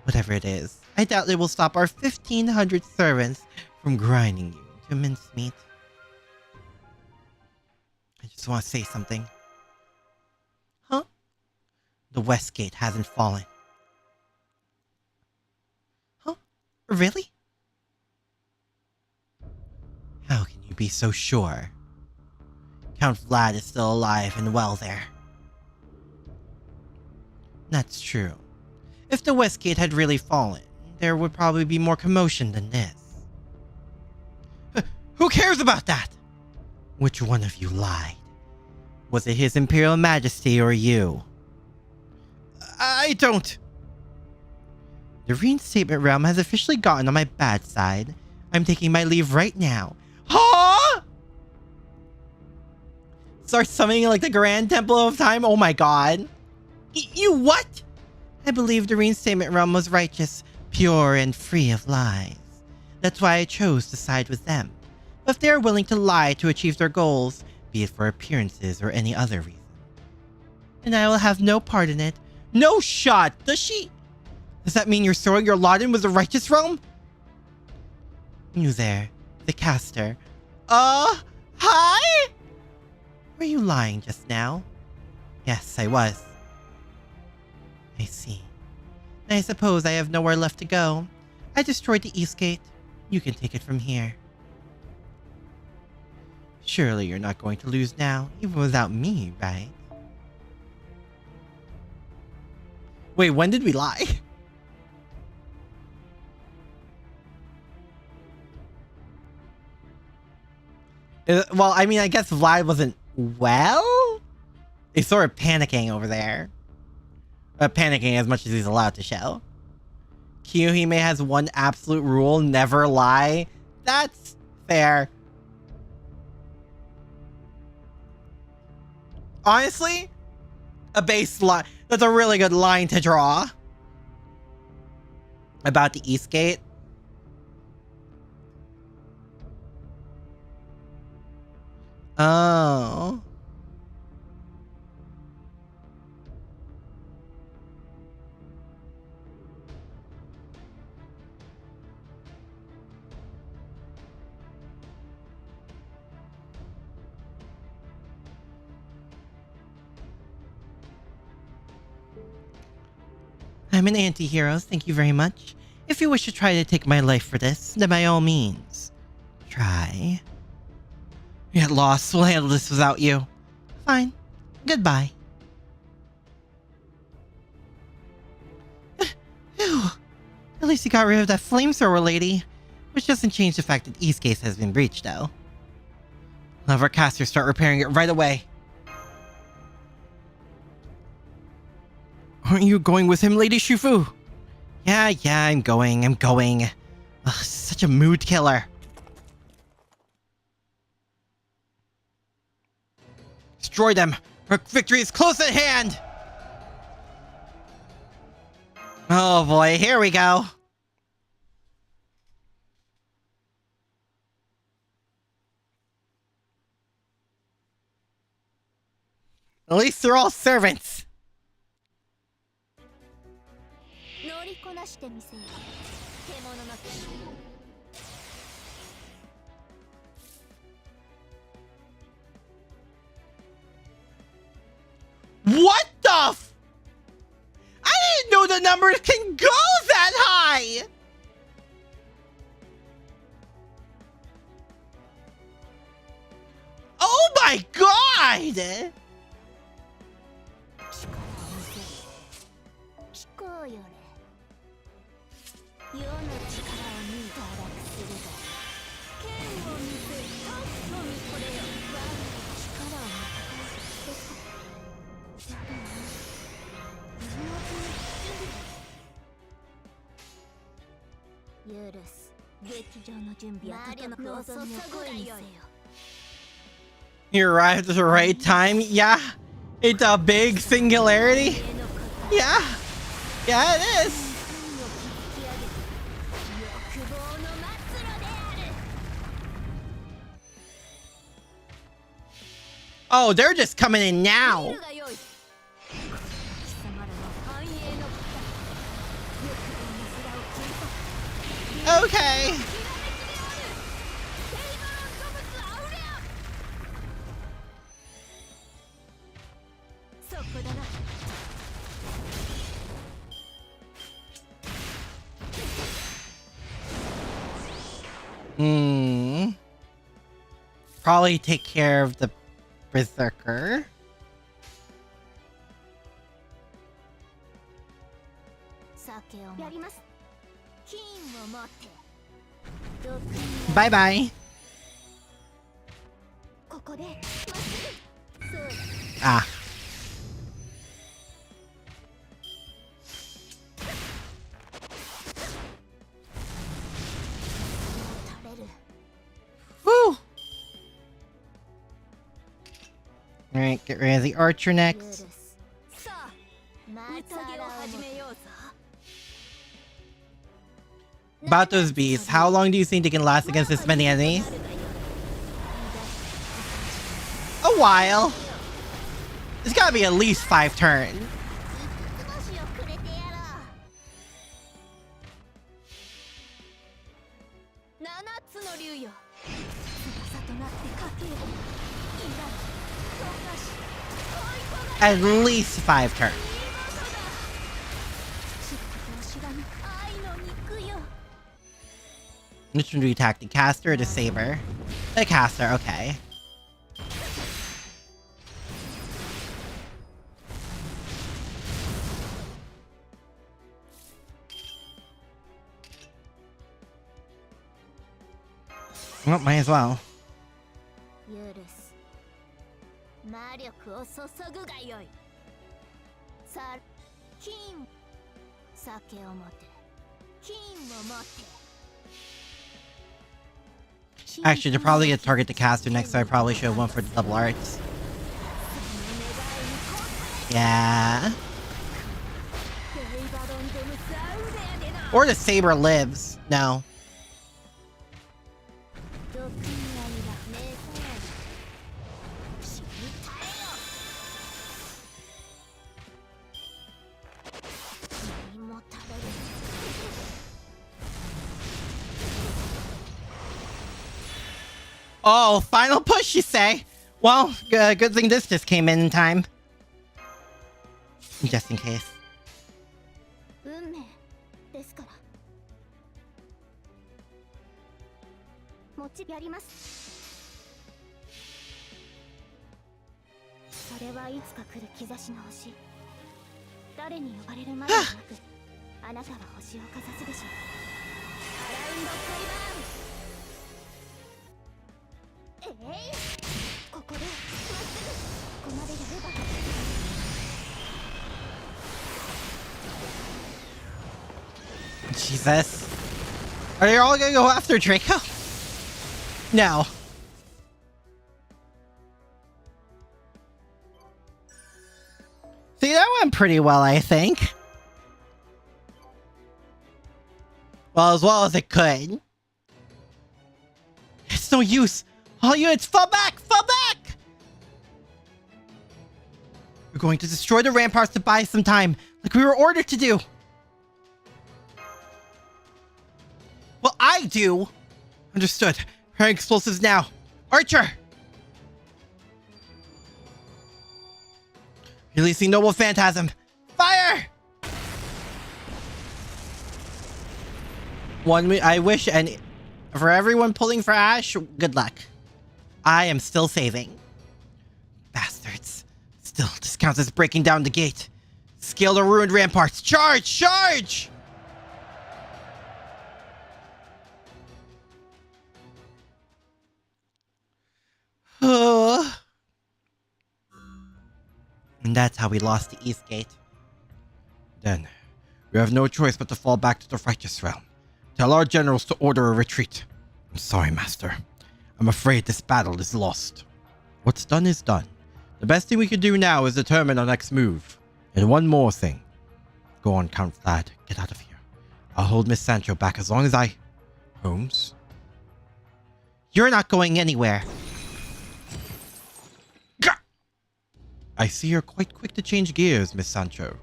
Whatever it is, I doubt it will stop our 1,500 servants from grinding you to mincemeat. I just want to say something. Huh? The West Gate hasn't fallen. Huh? Really? How can you be so sure? Count Vlad is still alive and well there. That's true. If the West Gate had really fallen, there would probably be more commotion than this. Who cares about that? Which one of you lied? Was it His Imperial Majesty or you? I don't. The reinstatement realm has officially gotten on my bad side. I'm taking my leave right now. Huh? Start summoning like the Grand Temple of Time? Oh my god. You what? I believe the reinstatement realm was righteous, pure, and free of lies. That's why I chose to side with them. But if they are willing to lie to achieve their goals, be it for appearances or any other reason, then I will have no part in it. No shot! Does that mean you're throwing your lot in with the righteous realm? You there, the caster. Hi? Were you lying just now? Yes, I was. I see. I suppose I have nowhere left to go. I destroyed the East Gate. You can take it from here. Surely you're not going to lose now, even without me, right? Wait, when did we lie? Well, I mean, I guess Vlad wasn't well? He's sort of panicking over there. Panicking as much as he's allowed to show. Kiyohime has one absolute rule, never lie. That's fair. Honestly, a baseline. That's a really good line to draw. About the East Gate. Oh. I'm an anti-hero, thank you very much. If you wish to try to take my life for this, then by all means, try. Get lost, we'll handle this without you. Fine. Goodbye. Phew. At least you got rid of that flamethrower lady. Which doesn't change the fact that Eastgate has been breached, though. I'll have our caster start repairing it right away. Aren't you going with him, Lady Shufu? Yeah, I'm going. Ugh, such a mood killer. Destroy them! Our victory is close at hand! Oh boy, here we go. At least they're all servants. What the f- I didn't know the numbers can go that high! Oh my god! You arrived at the right time? Yeah. It's a big singularity? Yeah. Yeah, it is. Oh, they're just coming in now. Okay. Probably take care of the berserker. Bye bye. Ah. Woo! Alright, get rid of the archer next. About those beasts, how long do you think they can last against this many enemies? A while. It's gotta be at least 5 turns. At least 5 turns. Which one do we attack? The caster or the saber? The caster, okay. Well, might as well. Actually, they're probably gonna target the caster next, so I probably should have went for the double arts. Yeah. Or the saber lives. No. Oh, final push, you say? Well, good thing this just came in time. Just in case. 運命ですから持ちやりますそれはいつか来る兆しの星誰に呼ばれるまでもなくあなたは星をかざすでしょうアラウンドクリバーンここでまっすぐここまでやれば Jesus. Are they all gonna go after Draco? No. See, that went pretty well, I think. Well as it could. It's no use. All units, fall back! Fall back! We're going to destroy the ramparts to buy some time, like we were ordered to do. Well, I do. Understood. Preparing explosives now. Archer! Releasing Noble Phantasm. Fire! I wish, and for everyone pulling for Ash, good luck. I am still saving. Bastards. Still, this counts as breaking down the gate. Scale the ruined ramparts. Charge! Charge! And that's how we lost the East Gate. Then, we have no choice but to fall back to the righteous realm. Tell our generals to order a retreat. I'm sorry, Master. I'm afraid this battle is lost. What's done is done. The best thing we can do now is determine our next move. And one more thing. Go on, Count Vlad. Get out of here. I'll hold Miss Sancho back as long as I... Holmes? You're not going anywhere. I see you're quite quick to change gears, Miss Sancho.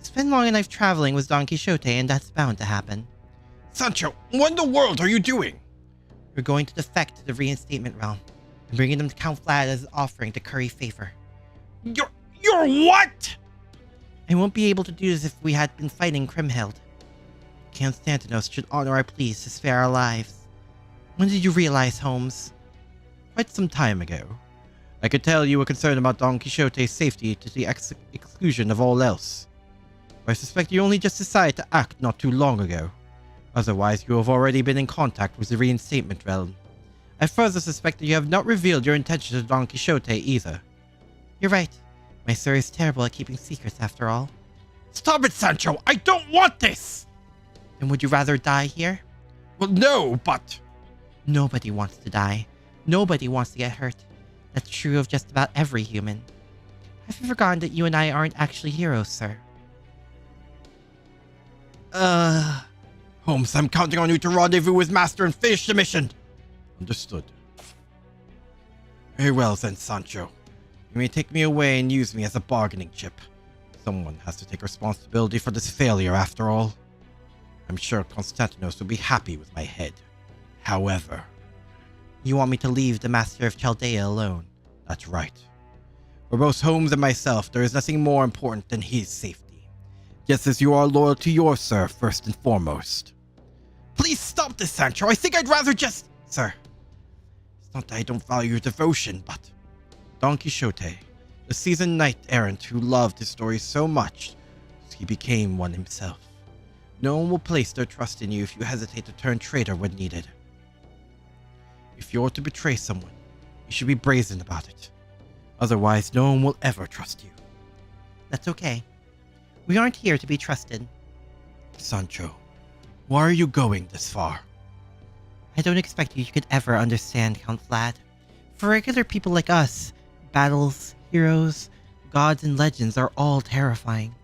Spend long enough traveling with Don Quixote and that's bound to happen. Sancho, what in the world are you doing? We're going to defect to the reinstatement realm and bringing them to Count Vlad as an offering to curry favor. You're what? I won't be able to do this if we had been fighting Kriemhild. Constantinos should honor our pleas to spare our lives. When did you realize, Holmes? Quite some time ago. I could tell you were concerned about Don Quixote's safety to the exclusion of all else. But I suspect you only just decided to act not too long ago. Otherwise, you have already been in contact with the reinstatement realm. I further suspect that you have not revealed your intention to Don Quixote either. You're right. My sir is terrible at keeping secrets after all. Stop it, Sancho! I don't want this! And would you rather die here? Well, no, but... Nobody wants to die. Nobody wants to get hurt. That's true of just about every human. Have you forgotten that you and I aren't actually heroes, sir? Holmes, I'm counting on you to rendezvous with Master and finish the mission. Understood. Very well then, Sancho. You may take me away and use me as a bargaining chip. Someone has to take responsibility for this failure after all. I'm sure Konstantinos will be happy with my head. However... You want me to leave the Master of Chaldea alone? That's right. For both Holmes and myself, there is nothing more important than his safety. Just as you are loyal to your sir first and foremost. Please stop this, Sancho. I think I'd rather just... Sir, it's not that I don't value your devotion, but... Don Quixote, the seasoned knight-errant who loved his story so much, he became one himself. No one will place their trust in you if you hesitate to turn traitor when needed. If you're to betray someone, you should be brazen about it. Otherwise, no one will ever trust you. That's okay. We aren't here to be trusted. Sancho, why are you going this far? I don't expect you could ever understand, Count Vlad. For regular people like us, battles, heroes, gods and legends are all terrifying.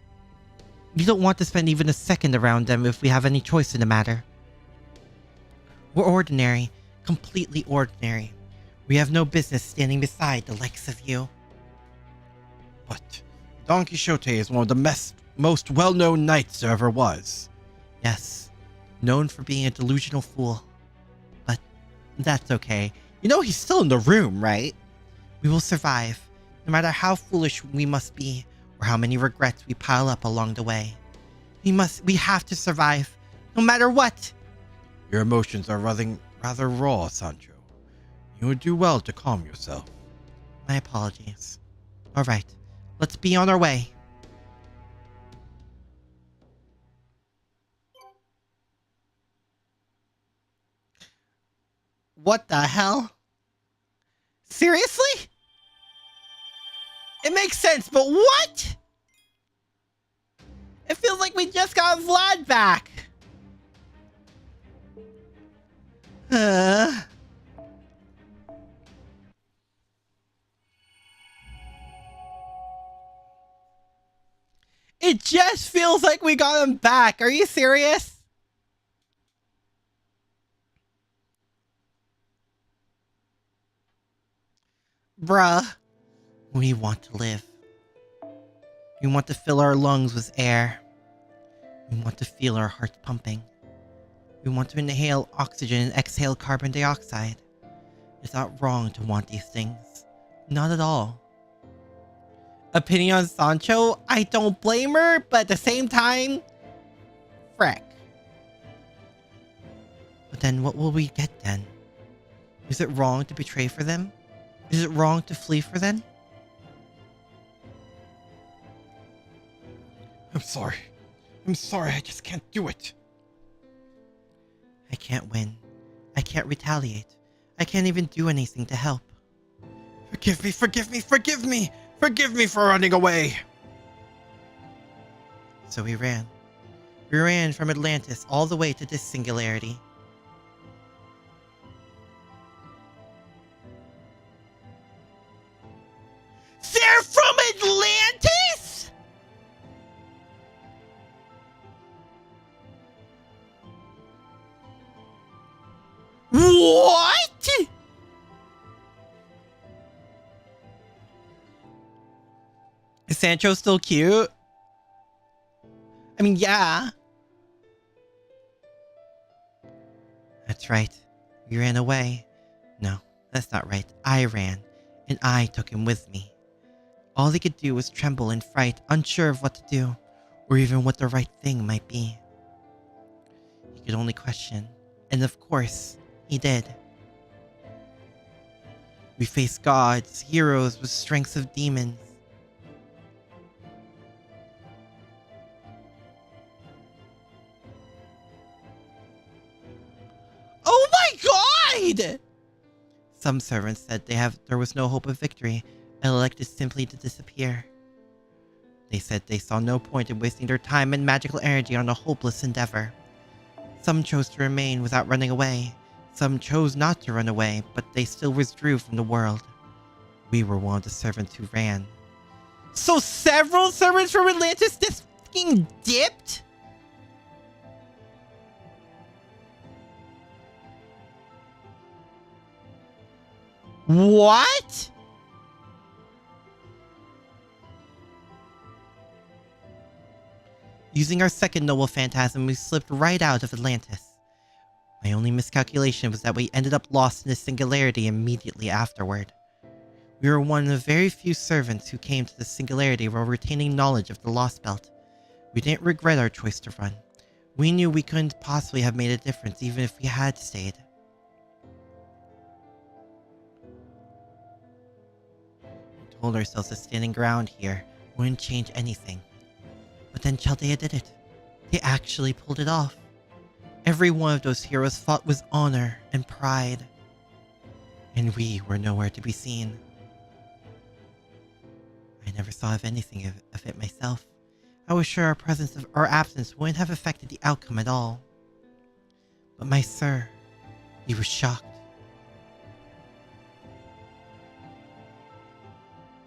We don't want to spend even a second around them if we have any choice in the matter. We're ordinary, completely ordinary. We have no business standing beside the likes of you. But Don Quixote is one of the most well-known knights there ever was. Yes, known for being a delusional fool. But that's okay. You know he's still in the room, right? We will survive, no matter how foolish we must be, or how many regrets we pile up along the way. We have to survive, no matter what. Your emotions are rather raw, Sancho. You would do well to calm yourself. My apologies. Alright, let's be on our way. What the hell? Seriously? It makes sense, but what? It feels like we just got Vlad back. It just feels like we got him back. Are you serious? Bruh. We want to live. We want to fill our lungs with air. We want to feel our hearts pumping. We want to inhale oxygen and exhale carbon dioxide. It's not wrong to want these things. Not at all. Opinion on Sancho? I don't blame her, but at the same time, frick. But then what will we get then? Is it wrong to betray for them? Is it wrong to flee for them? I'm sorry. I'm sorry, I just can't do it. I can't win. I can't retaliate. I can't even do anything to help. Forgive me, forgive me, forgive me! Forgive me for running away! So we ran. We ran from Atlantis all the way to this singularity. They're from Atlantis?! What?! Is Sancho still cute? I mean, yeah. That's right. We ran away. No, that's not right. I ran, and I took him with me. All he could do was tremble in fright, unsure of what to do, or even what the right thing might be. He could only question, and of course, he did. We faced gods, heroes with strengths of demons. Oh my god! Some servants said there was no hope of victory and elected simply to disappear. They said they saw no point in wasting their time and magical energy on a hopeless endeavor. Some chose to remain without running away. Some chose not to run away, but they still withdrew from the world. We were one of the servants who ran. So several servants from Atlantis just fucking dipped? What? Using our second noble phantasm, we slipped right out of Atlantis. My only miscalculation was that we ended up lost in the singularity immediately afterward. We were one of very few servants who came to the singularity while retaining knowledge of the Lost Belt. We didn't regret our choice to run. We knew we couldn't possibly have made a difference even if we had stayed. We told ourselves that standing ground here wouldn't change anything. But then Chaldea did it. They actually pulled it off. Every one of those heroes fought with honor and pride. And we were nowhere to be seen. I never saw anything of it myself. I was sure our absence wouldn't have affected the outcome at all. But my sir, he was shocked.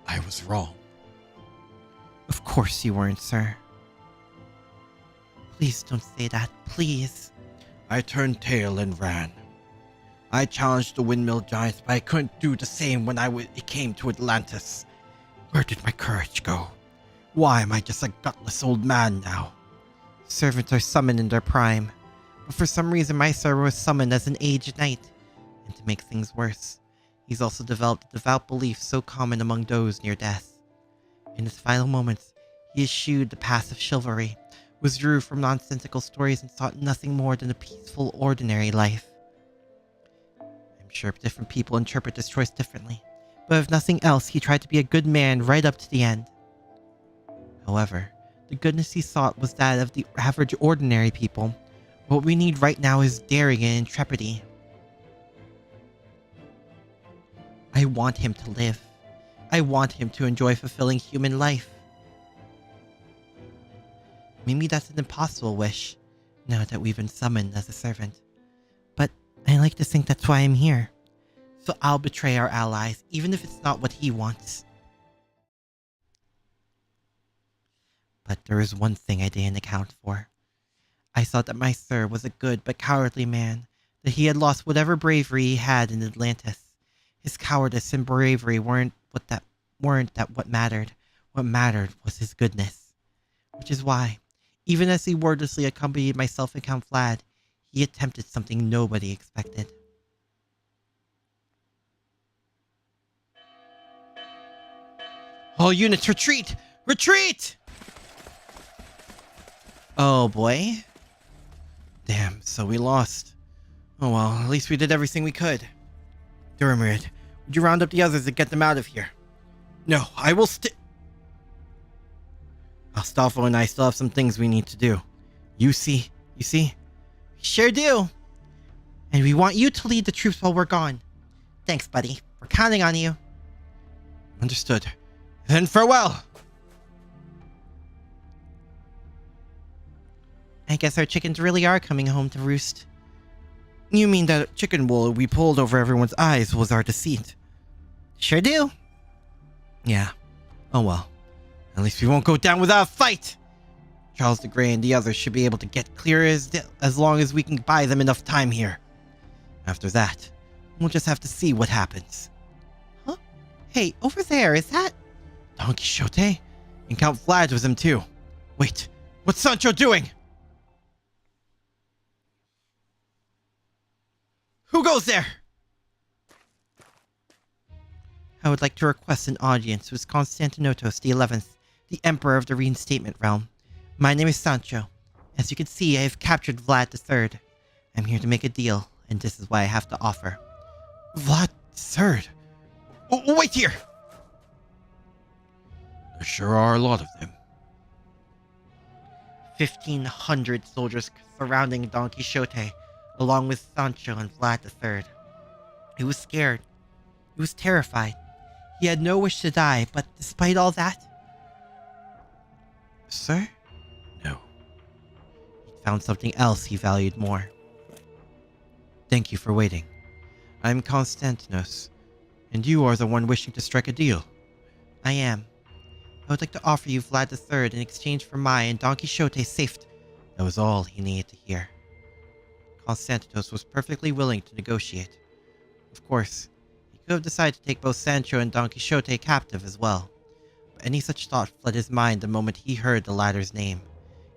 I was wrong. course you weren't, sir. Please don't say that, please. I turned tail and ran. I challenged the windmill giants, but I couldn't do the same when it came to Atlantis. Where did my courage go? Why am I just a gutless old man now? Servants are summoned in their prime, but for some reason my servant was summoned as an aged knight. And to make things worse, he's also developed a devout belief so common among those near death. In his final moments, he eschewed the path of chivalry, withdrew from nonsensical stories, and sought nothing more than a peaceful, ordinary life. I'm sure different people interpret this choice differently, but if nothing else, he tried to be a good man right up to the end. However, the goodness he sought was that of the average ordinary people. What we need right now is daring and intrepidity. I want him to live. I want him to enjoy fulfilling human life. Maybe that's an impossible wish, now that we've been summoned as a servant. But I like to think that's why I'm here. So I'll betray our allies, even if it's not what he wants. But there is one thing I didn't account for. I thought that my sir was a good but cowardly man, that he had lost whatever bravery he had in Atlantis. His cowardice and bravery weren't what mattered. What mattered was his goodness. Which is why, even as he wordlessly accompanied myself and Count Vlad, he attempted something nobody expected. All units retreat! Retreat! Oh boy. Damn, so we lost. Oh well, at least we did everything we could. Durmrid, would you round up the others and get them out of here? No, I will Astolfo and I still have some things we need to do. You see? We sure do. And we want you to lead the troops while we're gone. Thanks, buddy. We're counting on you. Understood. Then farewell! I guess our chickens really are coming home to roost. You mean that chicken wool we pulled over everyone's eyes was our deceit? Sure do. Yeah. Oh well. At least we won't go down without a fight! Charles the Grey and the others should be able to get clear as long as we can buy them enough time here. After that, we'll just have to see what happens. Huh? Hey, over there, is that... Don Quixote? And Count Vlad was him too. Wait, what's Sancho doing? Who goes there? I would like to request an audience with Constantinotos the 11th, the Emperor of the Reinstatement Realm. My name is Sancho. As you can see, I have captured Vlad III. I'm here to make a deal, and this is what I have to offer. Vlad III? Wait here! There sure are a lot of them. 1,500 soldiers surrounding Don Quixote, along with Sancho and Vlad III. He was scared. He was terrified. He had no wish to die, but despite all that... Sir? No. He'd found something else he valued more. Thank you for waiting. I'm Constantinos, and you are the one wishing to strike a deal. I am. I would like to offer you Vlad III in exchange for my and Don Quixote's safety. That was all he needed to hear. Constantinos was perfectly willing to negotiate. Of course, he could have decided to take both Sancho and Don Quixote captive as well. But any such thought fled his mind the moment he heard the latter's name.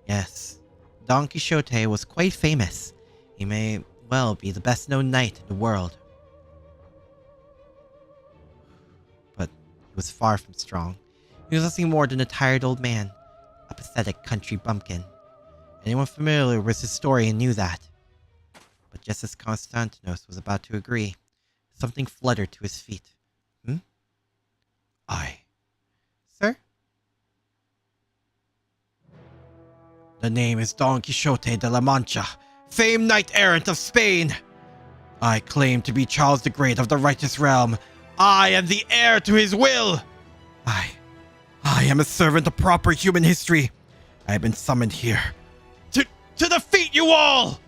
Yes, Don Quixote was quite famous. He may well be the best-known knight in the world. But he was far from strong. He was nothing more than a tired old man, a pathetic country bumpkin. Anyone familiar with his story knew that. But just as Constantinos was about to agree, something fluttered to his feet. Sir? The name is Don Quixote de la Mancha, famed knight-errant of Spain. I claim to be Charles the Great of the Righteous Realm. I am the heir to his will. I am a servant of proper human history. I have been summoned here to defeat you all!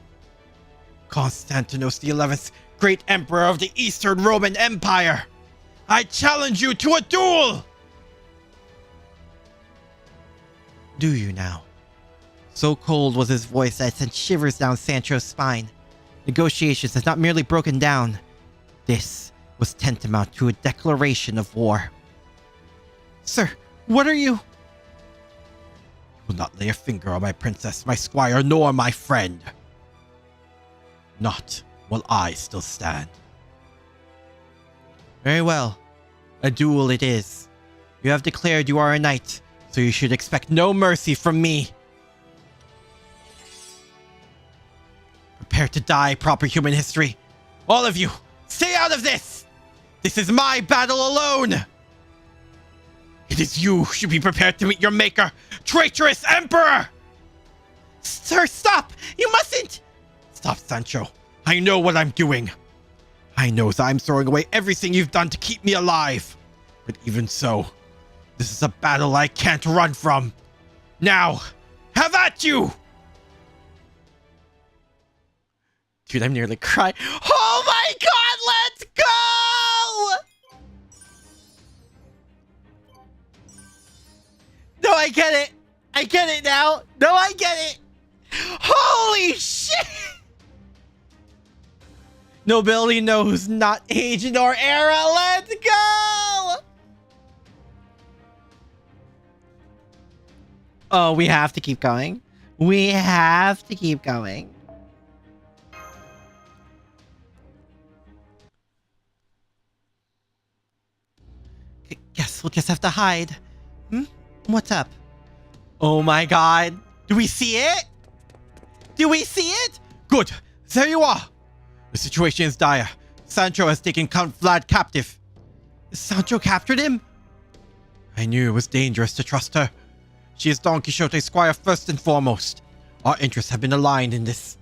Constantinos the 11th, great emperor of the Eastern Roman Empire! I challenge you to a duel! Do you now? So cold was his voice that it sent shivers down Sancho's spine. Negotiations had not merely broken down. This was tantamount to a declaration of war. Sir, what are you? You will not lay a finger on my princess, my squire, nor my friend. Not while I still stand. Very well. A duel it is. You have declared you are a knight, so you should expect no mercy from me. Prepare to die, proper human history. All of you, stay out of this! This is my battle alone! It is you who should be prepared to meet your maker, traitorous emperor! Sir, stop! You mustn't! Stop, Sancho. I know what I'm doing. I know that I'm throwing away everything you've done to keep me alive. But even so, this is a battle I can't run from. Now, have at you! Dude, I'm nearly crying. Oh my god, let's go! No, I get it. I get it now. No, I get it. Holy shit! Nobility knows not age nor era. Let's go! Oh, we have to keep going. We have to keep going. Guess we'll just have to hide. What's up? Oh my god. Do we see it? Do we see it? Good. There you are. The situation is dire. Sancho has taken Count Vlad captive. Sancho captured him? I knew it was dangerous to trust her. She is Don Quixote's squire first and foremost. Our interests have been aligned in this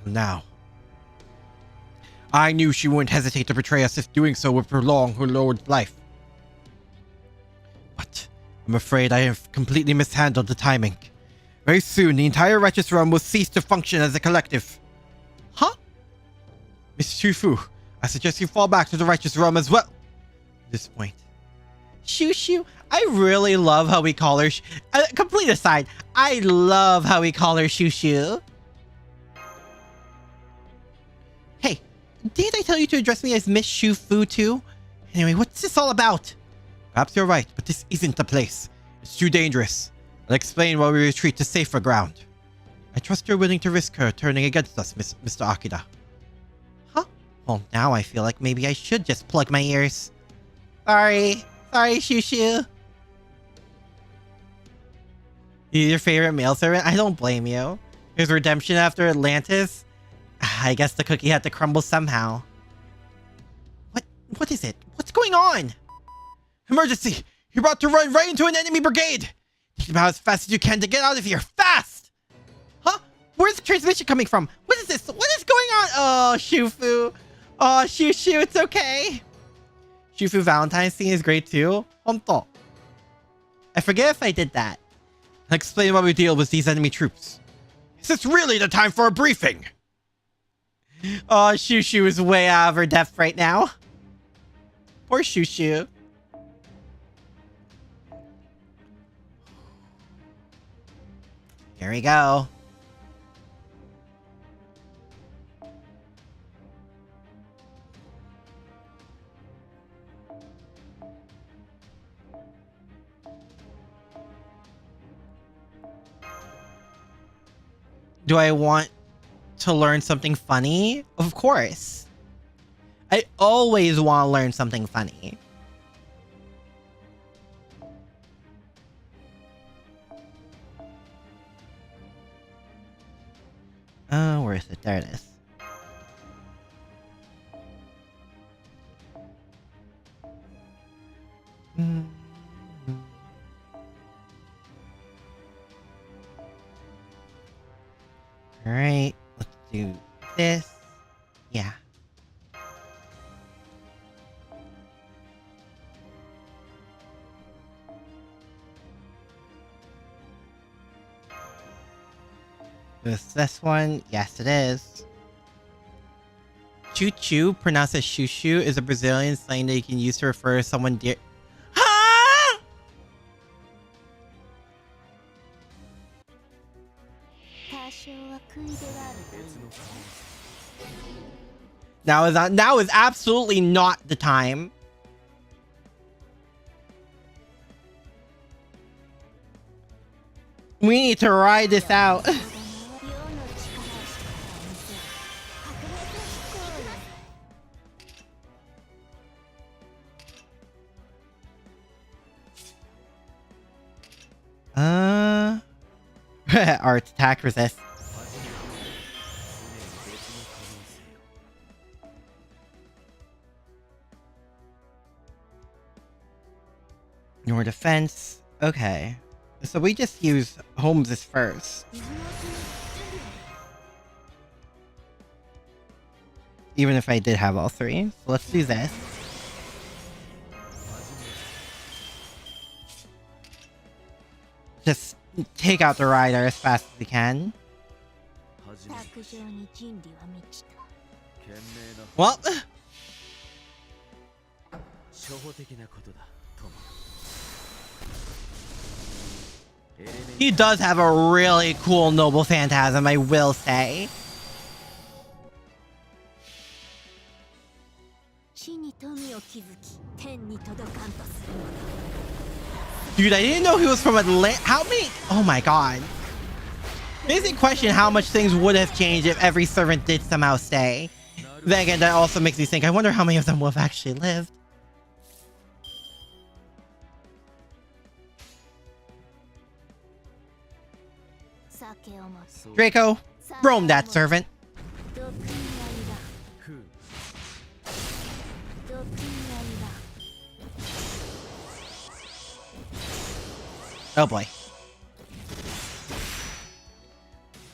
till now. I knew she wouldn't hesitate to betray us if doing so would prolong her lord's life. But I'm afraid I have completely mishandled the timing. Very soon, the entire Righteous Realm will cease to function as a collective. Huh? Miss Shufu, I suggest you fall back to the Righteous Realm as well. At this point. Shushu, I really love how we call her. Complete aside, I love how we call her Shushu. Hey, didn't I tell you to address me as Miss Shufu too? Anyway, what's this all about? Perhaps you're right, but this isn't the place. It's too dangerous. I'll explain while we retreat to safer ground. I trust you're willing to risk her turning against us, Mr. Akira. Huh? Well, now I feel like maybe I should just plug my ears. Sorry, Shushu. He's your favorite male servant? I don't blame you. His redemption after Atlantis? I guess the cookie had to crumble somehow. What is it? What's going on? Emergency! You're about to run right into an enemy brigade! Take about as fast as you can to get out of here! Fast! Huh? Where's the transmission coming from? What is this? What is going on? Oh, Shufu. Oh, Shushu, it's okay. Shufu Valentine's scene is great too. Honto. I forget if I did that. I'll explain why we deal with these enemy troops. Is this really the time for a briefing? Oh, Shushu is way out of her depth right now. Poor Shushu. Here we go. Do I want to learn something funny? Of course. I always want to learn something funny. Oh, where is it? There it is. Alright, let's do this. Yeah. Is this one? Yes, it is. Choo-choo, pronounced as shoo-shoo, is a Brazilian slang that you can use to refer to someone dear. Huh? Now is absolutely not the time. We need to ride this out. Art attack resist. Your defense. Okay. So we just use Holmes's first. Even if I did have all three. So let's do this. Just take out the rider as fast as we can. Well, he does have a really cool noble phantasm, I will say. Dude, I didn't know he was from Atlanta. How many? Oh my god. Basic question how much things would have changed if every servant did somehow stay. Then again, that also makes me think, I wonder how many of them would have actually lived. Draco, roam that servant. Oh boy.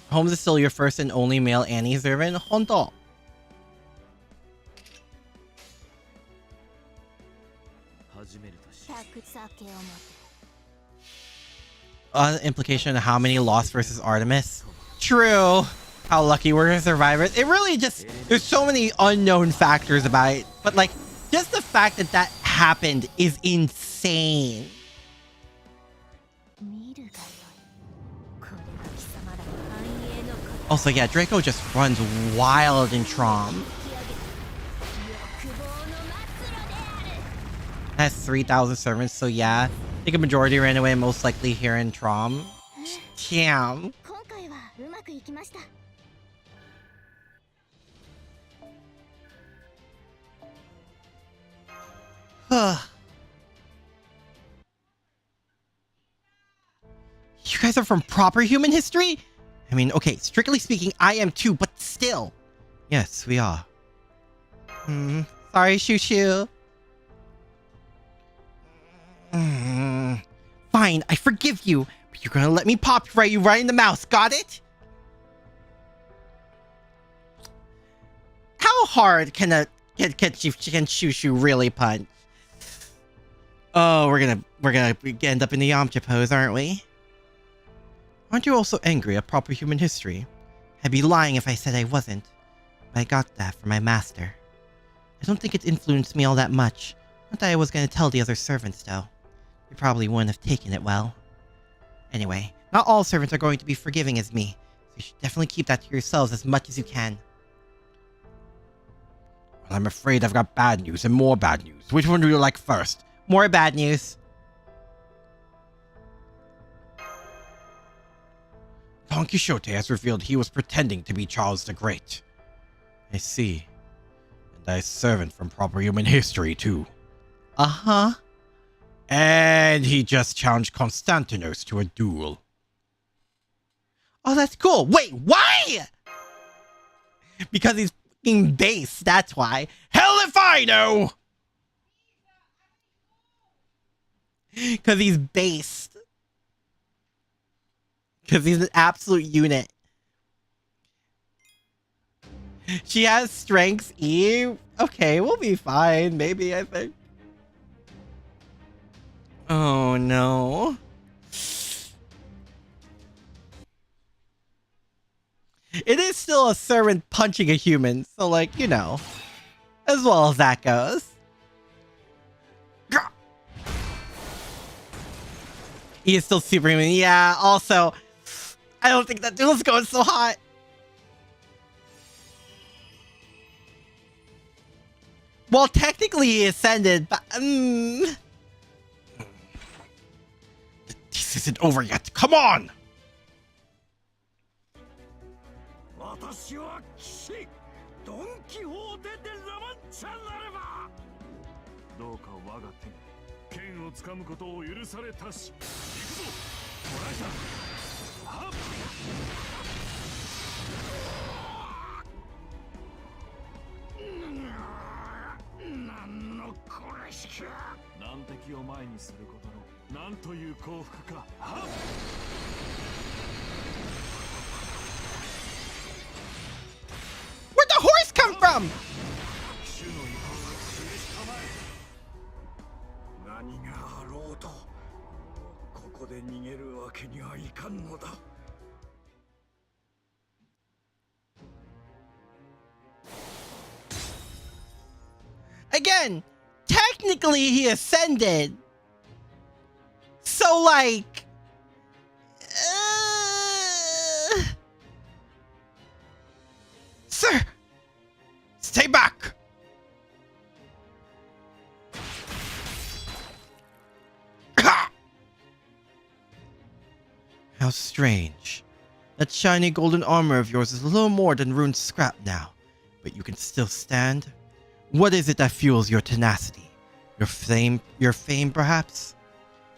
Holmes is still your first and only male Annie servant. Honto. Implication of how many lost versus Artemis. True. How lucky we're survivors. It really just, there's so many unknown factors about it. But like, just the fact that that happened is insane. Also, yeah, Draco just runs wild in Trom. Has 3,000 servants, so yeah. I think a majority ran away, most likely here in Trom. Damn. You guys are from proper human history? I mean, okay, strictly speaking, I am too, but still. Yes, we are. Sorry, Shoo Shoo. Fine, I forgive you, but you're gonna let me pop you right in the mouth, got it? How hard can Shoo Shoo really punch? Oh, we're gonna end up in the Yamcha pose, aren't we? Aren't you also angry at proper human history? I'd be lying if I said I wasn't. But I got that from my master. I don't think it influenced me all that much. Not that I was going to tell the other servants, though. You probably wouldn't have taken it well. Anyway, not all servants are going to be forgiving as me. So you should definitely keep that to yourselves as much as you can. Well, I'm afraid I've got bad news and more bad news. Which one do you like first? More bad news. Don Quixote has revealed he was pretending to be Charles the Great. I see. And a servant from proper human history, too. Uh-huh. And he just challenged Constantinos to a duel. Oh, that's cool. Wait, why? Because he's fucking base, that's why. Hell if I know! Because he's based. Because he's an absolute unit. She has strengths E. Okay, we'll be fine. Maybe, I think. Oh, no. It is still a servant punching a human. So, like, you know. As well as that goes. He is still superhuman. Yeah, also... I don't think that duel's going so hot. Well, technically he ascended, but This isn't over yet. Come on! 私は騎士ドン・キホーテ・デ・ラマンチャなればどうか我が手に剣をつかむことを許されたし行くぞトライだはっなんのこれしき難敵を前にすることのなんという幸福かはっ where'd the horse come from? 主の意向が示したまえ何があろうとここで逃げるわけにはいかんのだ Again, technically he ascended. So like Sir! Stay back! How strange. That shiny golden armor of yours is a little more than ruined scrap now, but you can still stand? What is it that fuels your tenacity? Your fame perhaps?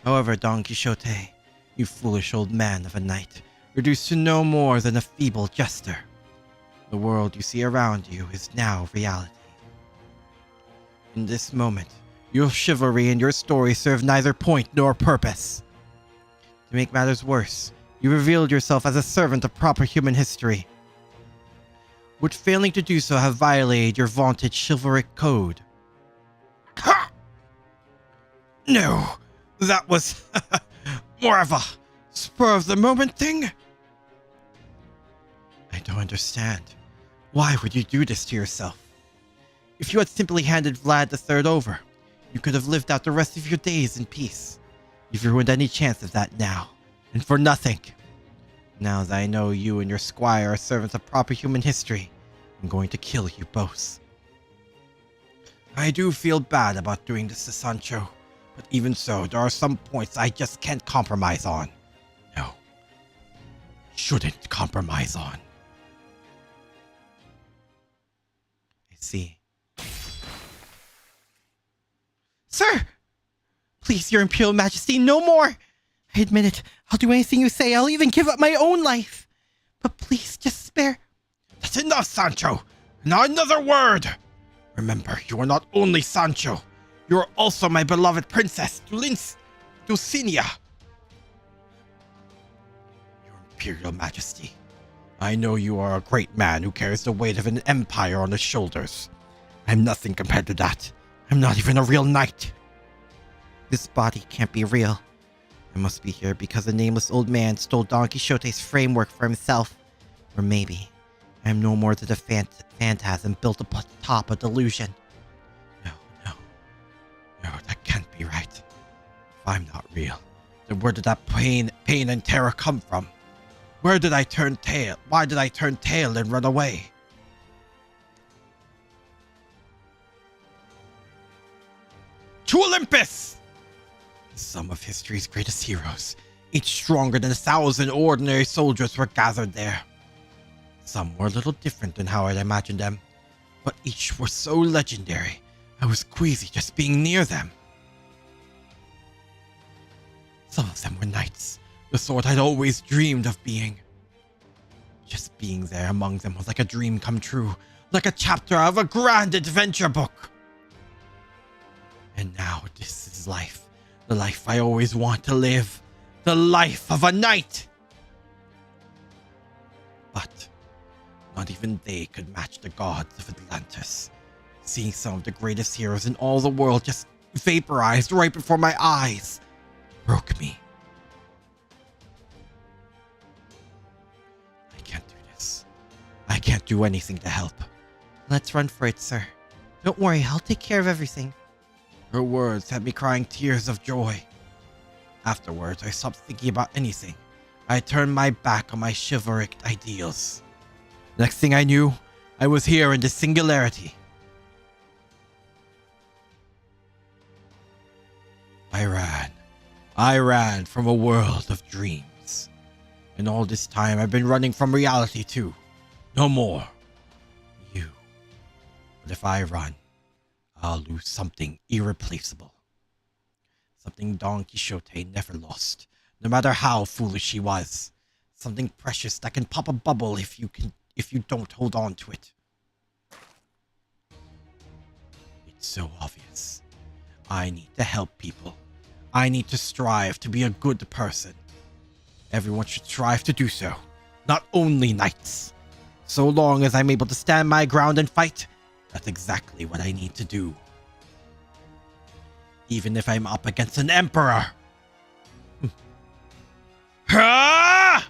However, Don Quixote, you foolish old man of a knight, reduced to no more than a feeble jester. The world you see around you is now reality. In this moment, your chivalry and your story serve neither point nor purpose. To make matters worse, you revealed yourself as a servant of proper human history. Would failing to do so have violated your vaunted chivalric code? Ha! No, that was more of a spur of the moment thing. I don't understand. Why would you do this to yourself? If you had simply handed Vlad III over, you could have lived out the rest of your days in peace. You've ruined any chance of that now, and for nothing. Now that I know you and your squire are servants of proper human history, I'm going to kill you both. I do feel bad about doing this to Sancho, but even so, there are some points I just can't compromise on. No. Shouldn't compromise on. I see. Sir! Please, your Imperial Majesty, no more! I admit it. I'll do anything you say. I'll even give up my own life. But please, just spare... That's enough, Sancho! Not another word! Remember, you are not only Sancho. You are also my beloved princess, Dulcinea. Your Imperial Majesty, I know you are a great man who carries the weight of an empire on his shoulders. I'm nothing compared to that. I'm not even a real knight. This body can't be real. I must be here because a nameless old man stole Don Quixote's framework for himself. Or maybe I'm no more than a phantasm built atop a delusion. No, that can't be right. If I'm not real, then where did that pain and terror come from? Where did I turn tail? Why did I turn tail and run away? To Olympus! Some of history's greatest heroes, each stronger than 1,000 ordinary soldiers, were gathered there. Some were a little different than how I'd imagined them, but each were so legendary, I was queasy just being near them. Some of them were knights, the sort I'd always dreamed of being. Just being there among them was like a dream come true, like a chapter of a grand adventure book. And now this is life, the life I always want to live, the life of a knight. But not even they could match the gods of Atlantis. Seeing some of the greatest heroes in all the world just vaporized right before my eyes broke me. I can't do this. I can't do anything to help. Let's run for it, sir. Don't worry, I'll take care of everything. Her words had me crying tears of joy. Afterwards, I stopped thinking about anything. I turned my back on my chivalric ideals. Next thing I knew, I was here in the singularity. I ran from a world of dreams. And all this time I've been running from reality too. No more. You. But if I run, I'll lose something irreplaceable. Something Don Quixote never lost, no matter how foolish he was. Something precious that can pop a bubble if you don't hold on to it. It's so obvious. I need to help people. I need to strive to be a good person. Everyone should strive to do so, not only knights. So long as I'm able to stand my ground and fight, that's exactly what I need to do. Even if I'm up against an emperor. I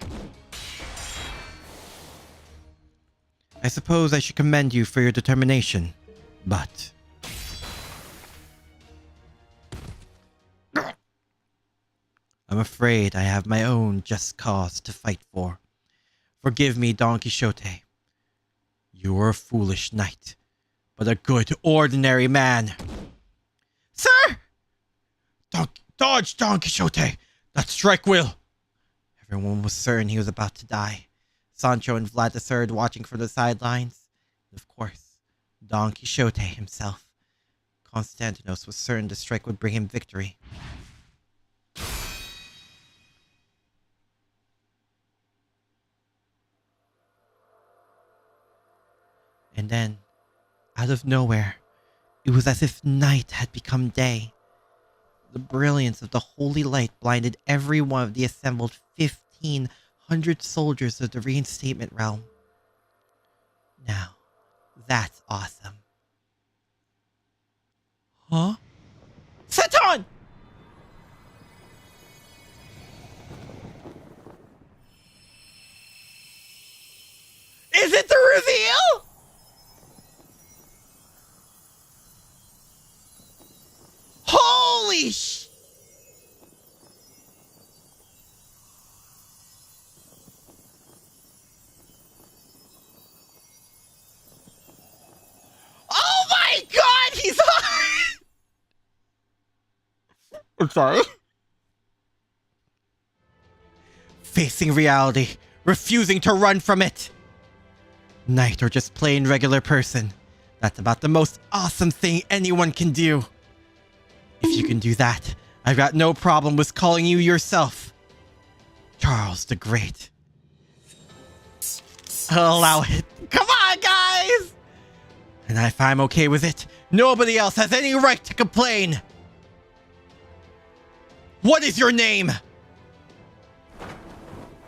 suppose I should commend you for your determination, but... I'm afraid I have my own just cause to fight for. Forgive me, Don Quixote. You are a foolish knight, but a good, ordinary man. Sir! Dodge, Don Quixote! That strike will! Everyone was certain he was about to die. Sancho and Vlad III watching from the sidelines. And of course, Don Quixote himself. Konstantinos was certain the strike would bring him victory. And then, out of nowhere, it was as if night had become day. The brilliance of the holy light blinded every one of the assembled 1,500 soldiers of the reinstatement realm. Now, that's awesome. Huh? Seton! Is it the reveal? Holy sh... Oh my god, he's on! I'm sorry. Facing reality, refusing to run from it. Knight or just plain regular person. That's about the most awesome thing anyone can do. If you can do that, I've got no problem with calling you yourself Charles the Great. I'll allow it. Come on, guys! And if I'm okay with it, nobody else has any right to complain. What is your name?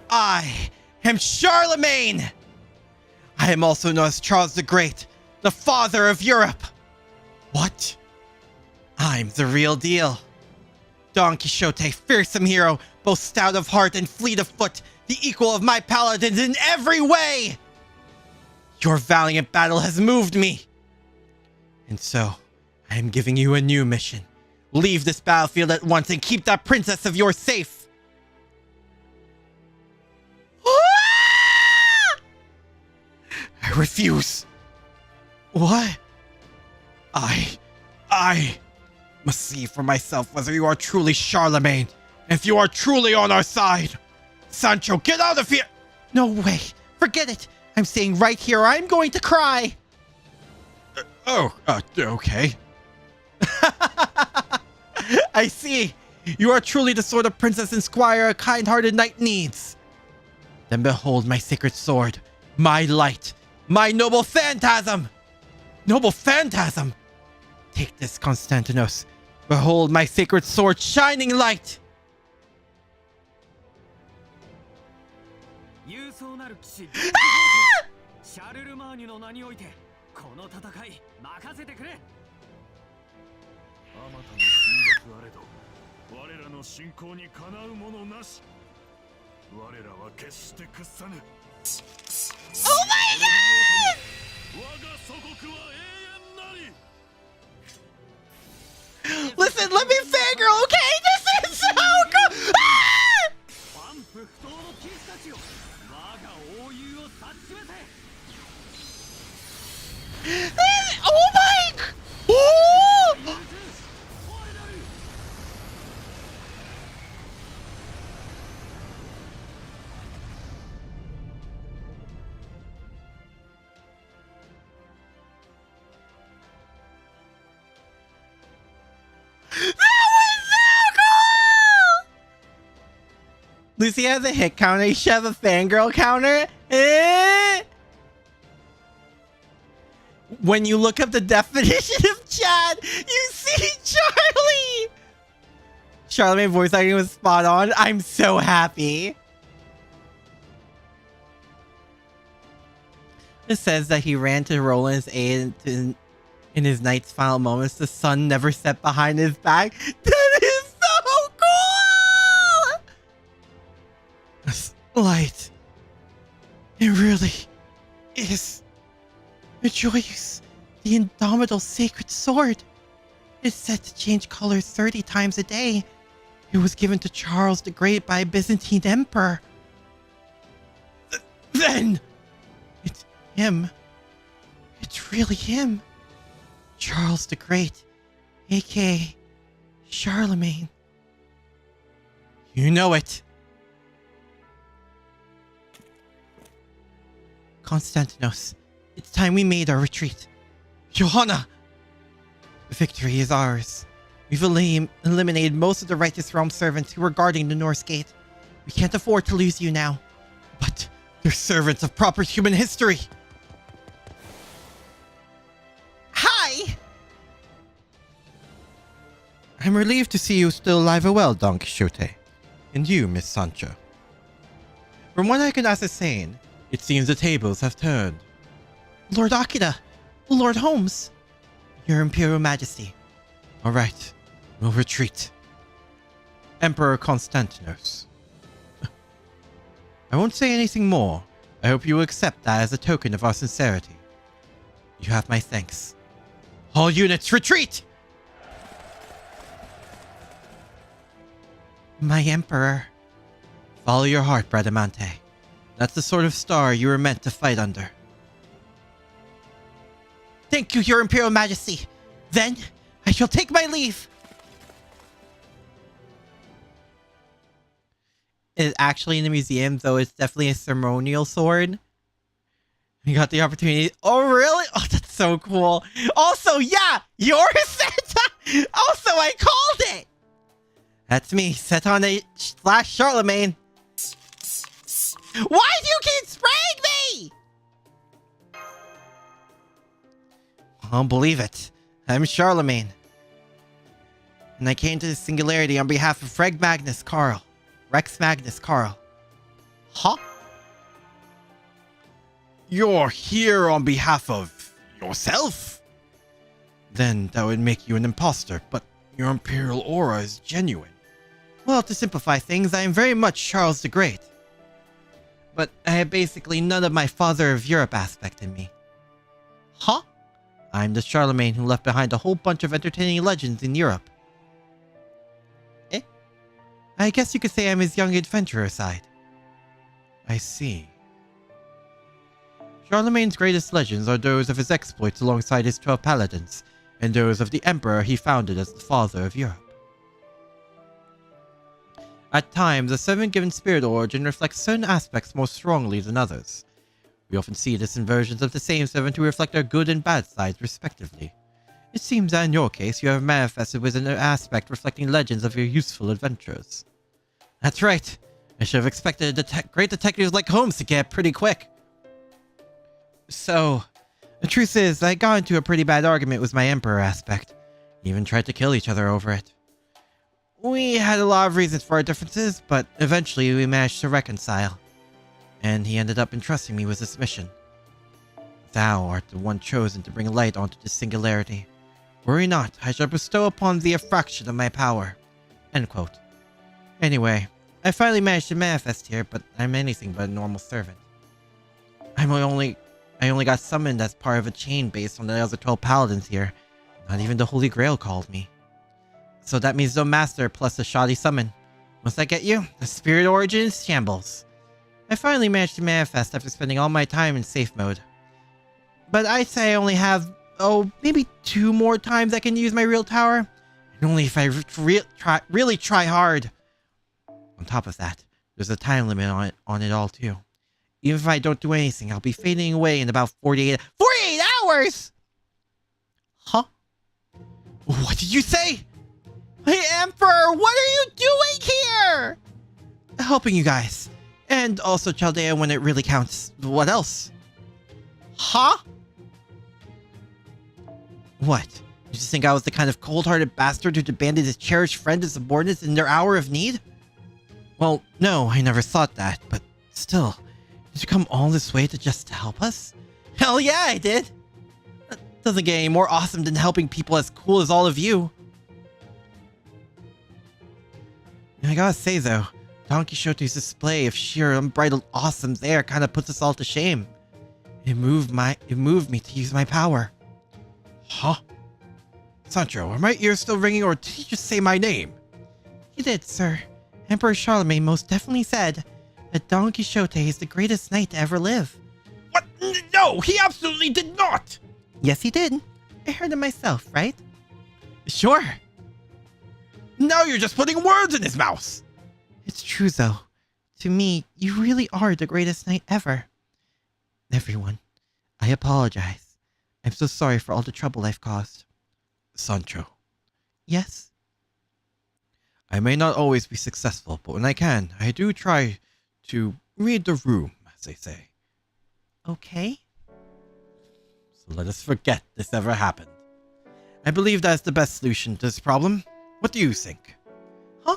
I am Charlemagne. I am also known as Charles the Great, the father of Europe. What? I'm the real deal. Don Quixote, fearsome hero, both stout of heart and fleet of foot, the equal of my paladins in every way. Your valiant battle has moved me. And so, I am giving you a new mission. Leave this battlefield at once and keep that princess of yours safe. I refuse. What? I must see for myself whether you are truly Charlemagne. If you are truly on our side. Sancho, get out of here! No way. Forget it. I'm staying right here or I'm going to cry. Okay. I see. You are truly the sort of princess and squire a kind-hearted knight needs. Then behold my sacred sword, my light, my noble phantasm. Noble phantasm. Take this, Konstantinos. Behold my sacred sword, shining light. Oh my god! Listen, let me fangirl, okay? This is so cool! Ah! Oh my! Oh! Lucy has a hit counter. You should have a fangirl counter. Eh? When you look up the definition of Chad, you see Charlie. Charlemagne voice acting was spot on. I'm so happy. It says that he ran to Roland's aid in his night's final moments. The sun never set behind his back. That is so cool! This light. It really is. Rejoice, the indomitable sacred sword. It is said to change colors 30 times a day. It was given to Charles the Great by a Byzantine emperor. Then, it's him. It's really him. Charles the Great, aka Charlemagne. You know it. Constantinos, it's time we made our retreat. Johanna! Victory is ours. We've eliminated most of the Righteous Realm servants who were guarding the North Gate. We can't afford to lose you now. But they're servants of proper human history. Hi! I'm relieved to see you still alive and well, Don Quixote. And you, Miss Sancho. From what I can ascertain, it seems the tables have turned. Lord Akira, Lord Holmes, Your Imperial Majesty. All right, we'll retreat. Emperor Constantinos. I won't say anything more. I hope you will accept that as a token of our sincerity. You have my thanks. All units, retreat! My Emperor. Follow your heart, Bradamante. That's the sort of star you were meant to fight under. Thank you, Your Imperial Majesty. Then, I shall take my leave. It is actually in the museum, though it's definitely a ceremonial sword. You got the opportunity. Oh, really? Oh, that's so cool. Also, yeah, you're Seta. Also, I called it. That's me, Seta / Charlemagne. Why do you keep spraying me? I don't believe it. I'm Charlemagne. And I came to the Singularity on behalf of Rex Magnus Carl. Huh? You're here on behalf of yourself? Then that would make you an imposter, but your Imperial aura is genuine. Well, to simplify things, I am very much Charles the Great. But I have basically none of my Father of Europe aspect in me. Huh? I'm the Charlemagne who left behind a whole bunch of entertaining legends in Europe. Eh? I guess you could say I'm his young adventurer side. I see. Charlemagne's greatest legends are those of his exploits alongside his 12 paladins, and those of the Emperor he founded as the Father of Europe. At times, the seven-given spirit origin reflects certain aspects more strongly than others. We often see this in versions of the same seven to reflect their good and bad sides, respectively. It seems that in your case, you have manifested with an aspect reflecting legends of your useful adventures. That's right. I should have expected great detectives like Holmes to get pretty quick. So, the truth is, I got into a pretty bad argument with my Emperor aspect. Even tried to kill each other over it. We had a lot of reasons for our differences, but eventually we managed to reconcile. And he ended up entrusting me with this mission. Thou art the one chosen to bring light onto this singularity. Worry not, I shall bestow upon thee a fraction of my power. End quote. Anyway, I finally managed to manifest here, but I'm anything but a normal servant. I only got summoned as part of a chain based on the other 12 paladins here. Not even the Holy Grail called me. So that means no master plus a shoddy summon. Once I get you, the spirit origin is shambles. I finally managed to manifest after spending all my time in safe mode. But I'd say I only have, maybe 2 more times I can use my real tower. And only if I really try hard. On top of that, there's a time limit on it all too. Even if I don't do anything, I'll be fading away in about 48 hours! Huh? What did you say? Hey, Emperor, what are you doing here? helping you guys. And also Chaldea when it really counts. What else? Huh? What? You just think I was the kind of cold-hearted bastard who'd abandon his cherished friend and subordinates in their hour of need? Well, no, I never thought that, but still, did you come all this way to help us? Hell yeah, I did. That doesn't get any more awesome than helping people as cool as all of you. I gotta say though, Don Quixote's display of sheer unbridled awesome there kind of puts us all to shame. It moved me to use my power. Huh? Sancho, are my ears still ringing, or did he just say my name? He did, sir. Emperor Charlemagne most definitely said that Don Quixote is the greatest knight to ever live. What? No, he absolutely did not! Yes, he did. I heard it myself, right? Sure. Now you're just putting words in his mouth! It's true, though. To me, you really are the greatest knight ever. Everyone, I apologize. I'm so sorry for all the trouble I've caused. Sancho. Yes? I may not always be successful, but when I can, I do try to read the room, as they say. Okay. So let us forget this ever happened. I believe that's the best solution to this problem. What do you think? Huh?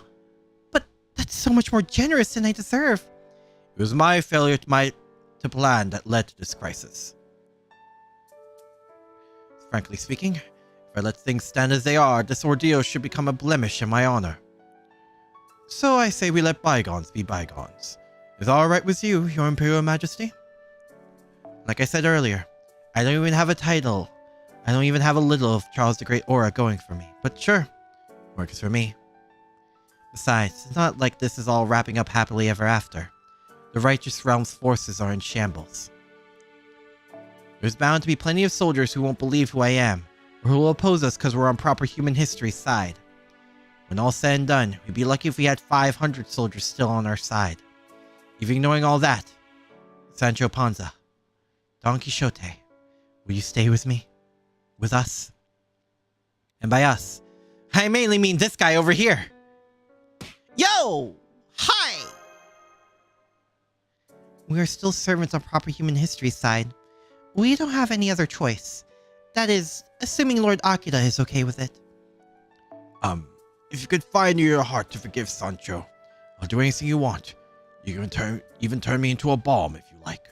But that's so much more generous than I deserve. It was my failure to plan that led to this crisis. Frankly speaking, if I let things stand as they are, this ordeal should become a blemish in my honor. So I say we let bygones be bygones. Is that alright with you, Your Imperial Majesty? Like I said earlier, I don't even have a title. I don't even have a little of Charles the Great aura going for me. But sure, works for me. Besides, it's not like this is all wrapping up happily ever after. The Righteous Realm's forces are in shambles. There's bound to be plenty of soldiers who won't believe who I am, or who will oppose us because we're on proper human history's side. When all's said and done, we'd be lucky if we had 500 soldiers still on our side. Even ignoring all that, Sancho Panza, Don Quixote, will you stay with me? With us? And by us, I mainly mean this guy over here. Yo! Hi! We are still servants on proper human history side. We don't have any other choice. That is, assuming Lord Akira is okay with it. If you could find in your heart to forgive Sancho, I'll do anything you want. You can even turn me into a bomb if you like.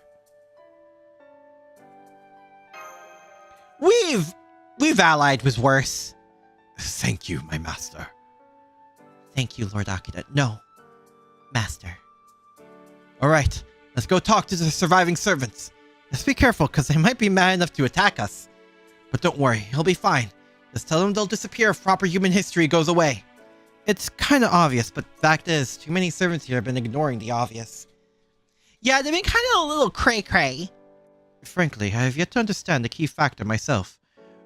We've allied with worse. Thank you, my master. Thank you, Lord Akira. No, master. Alright, let's go talk to the surviving servants. Just be careful, because they might be mad enough to attack us. But don't worry, he'll be fine. Just tell them they'll disappear if proper human history goes away. It's kinda obvious, but fact is, too many servants here have been ignoring the obvious. Yeah, they've been kinda a little cray-cray. Frankly, I have yet to understand the key factor myself.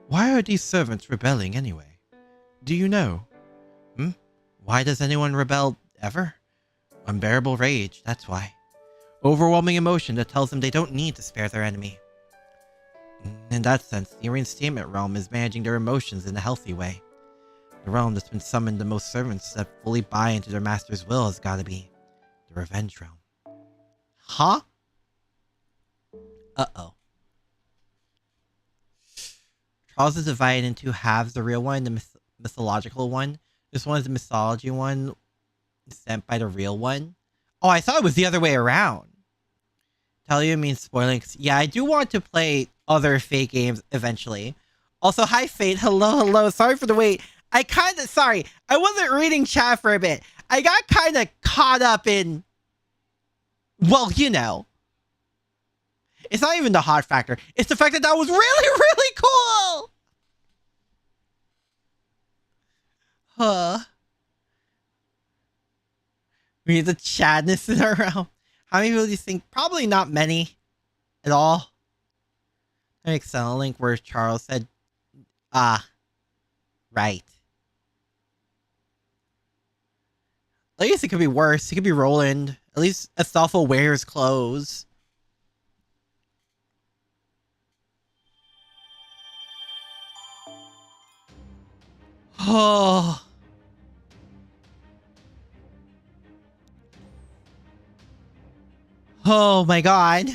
Why are these servants rebelling anyway? Do you know? Why does anyone rebel ever? Unbearable rage, that's why. Overwhelming emotion that tells them they don't need to spare their enemy. In that sense, the reinstatement realm is managing their emotions in a healthy way. The realm that's been summoned the most servants that fully buy into their master's will has gotta be the revenge realm. Huh? Uh-oh. Charles is divided into halves, the real one, the mythological one. This one is the mythology one sent by the real one. Oh, I thought it was the other way around. Tell you means spoiling. Yeah, I do want to play other Fate games eventually. Also, hi Fate. Hello. Sorry for the wait. I wasn't reading chat for a bit. I got kind of caught up in, well, you know. It's not even the hot factor. It's the fact that was really, really cool. Huh. We need the chadness in our realm. How many people do you think? Probably not many at all. An Excel link where Charles said, right. At least it could be worse. It could be Roland. At least Astolfo wears clothes. Oh. Oh my god.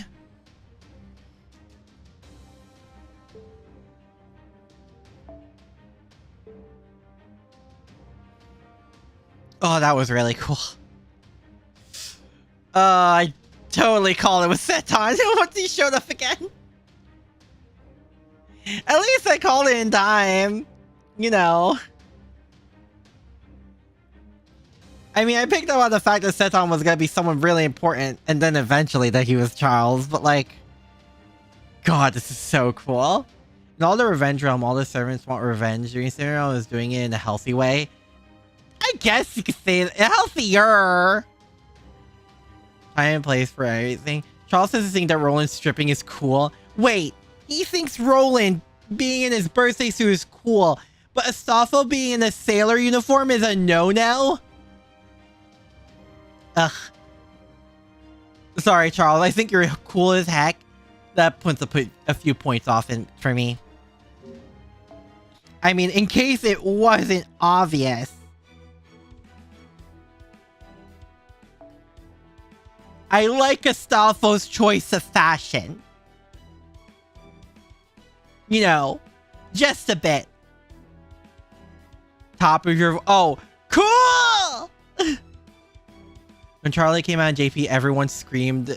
Oh, that was really cool. I totally called it with Seton once he showed up again. At least I called it in time. You know. I mean, I picked up on the fact that Seton was gonna be someone really important, and then eventually that he was Charles, but like... God, this is so cool. In all the revenge realm, all the servants want revenge. Rinsuno is doing it in a healthy way. I guess you could say healthier. Time and place for everything. Charles doesn't think that Roland stripping is cool. Wait, he thinks Roland being in his birthday suit is cool, but Astolfo being in a sailor uniform is a no-no? Ugh. Sorry, Charles. I think you're cool as heck. That puts a few points off for me. I mean, in case it wasn't obvious. I like Astolfo's choice of fashion. You know, just a bit. Top of your... Oh, cool! When Charlie came out in JP, everyone screamed,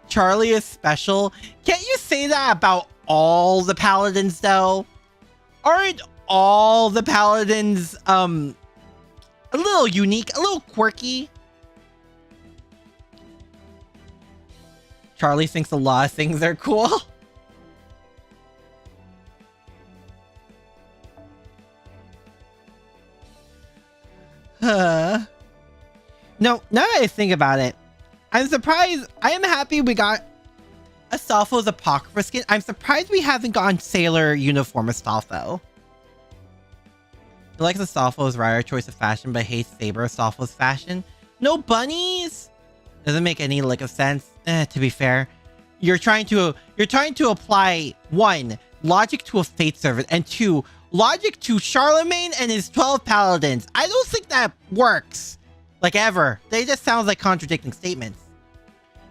Charlie is special. Can't you say that about all the paladins, though? Aren't all the paladins, a little unique, a little quirky? Charlie thinks a lot of things are cool. No, now that I think about it, I'm surprised. I am happy we got Astolfo's Apocrypha skin. I'm surprised we haven't gotten Sailor Uniform Astolfo. He likes Astolfo's rider choice of fashion, but hates Saber Astolfo's fashion. No bunnies? Doesn't make any lick of sense. To be fair, you're trying to apply 1, logic to a fate servant, and 2, logic to Charlemagne and his 12 paladins. I don't think that works. Like ever. They just sound like contradicting statements.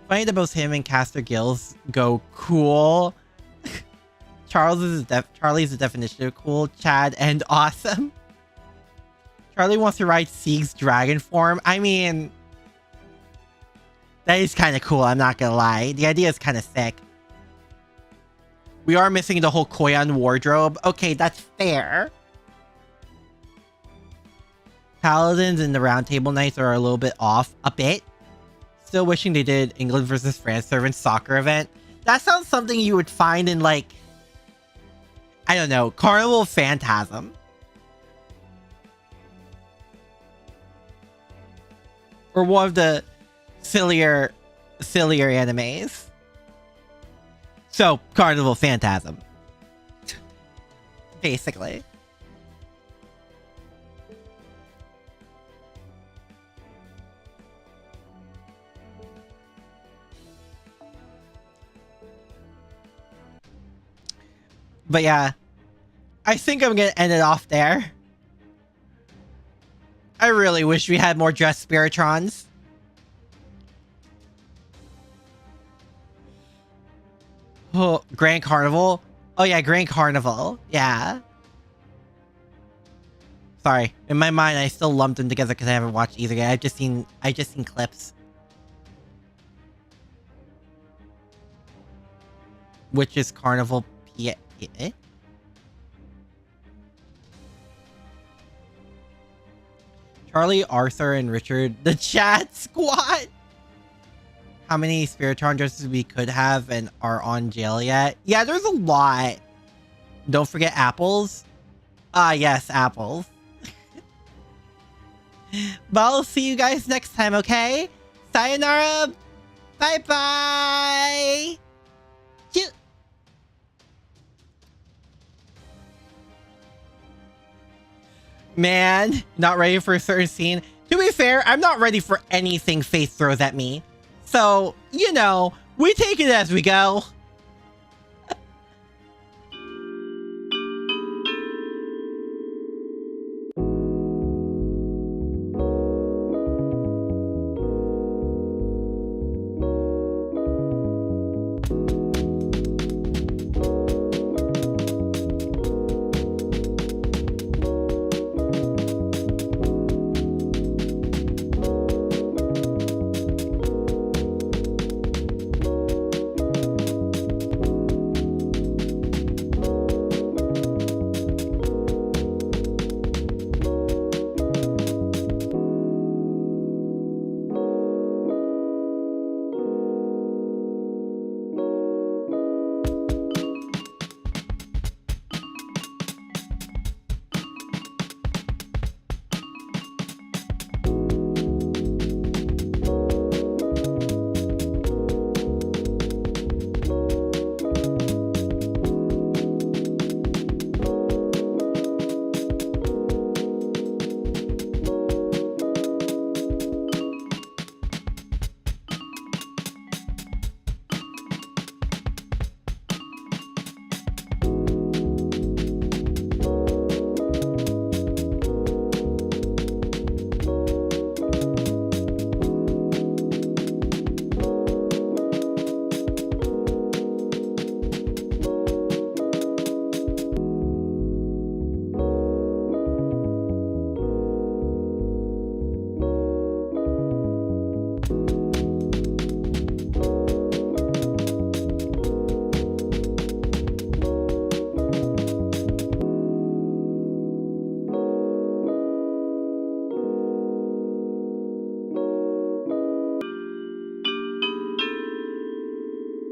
Funny that both him and Caster Gills go cool. Charlie's the definition of cool, Chad, and awesome. Charlie wants to ride Sieg's dragon form. I mean, that is kind of cool, I'm not gonna lie. The idea is kind of sick. We are missing the whole Koyan wardrobe. Okay, that's fair. Paladins and the Round Table Knights are a little bit off. A bit. Still wishing they did England versus France servant soccer event. That sounds something you would find in, like, I don't know, Carnival Phantasm. Or one of the sillier animes. So, Carnival Phantasm. Basically. But yeah, I think I'm gonna end it off there. I really wish we had more dressed Spiritrons. Oh, Grand Carnival. Oh yeah, Grand Carnival. Yeah. Sorry, in my mind, I still lumped them together because I haven't watched either yet. I've just seen clips. Which is Carnival P. Eh? Charlie, Arthur, and Richard, the chat squad. How many Spiritron dresses we could have and are on jail yet? Yeah, there's a lot. Don't forget apples. Ah, yes, apples. But I'll see you guys next time, okay? Sayonara. Bye-bye. Man, not ready for a certain scene. To be fair, I'm not ready for anything Faith throws at me. So, you know, we take it as we go.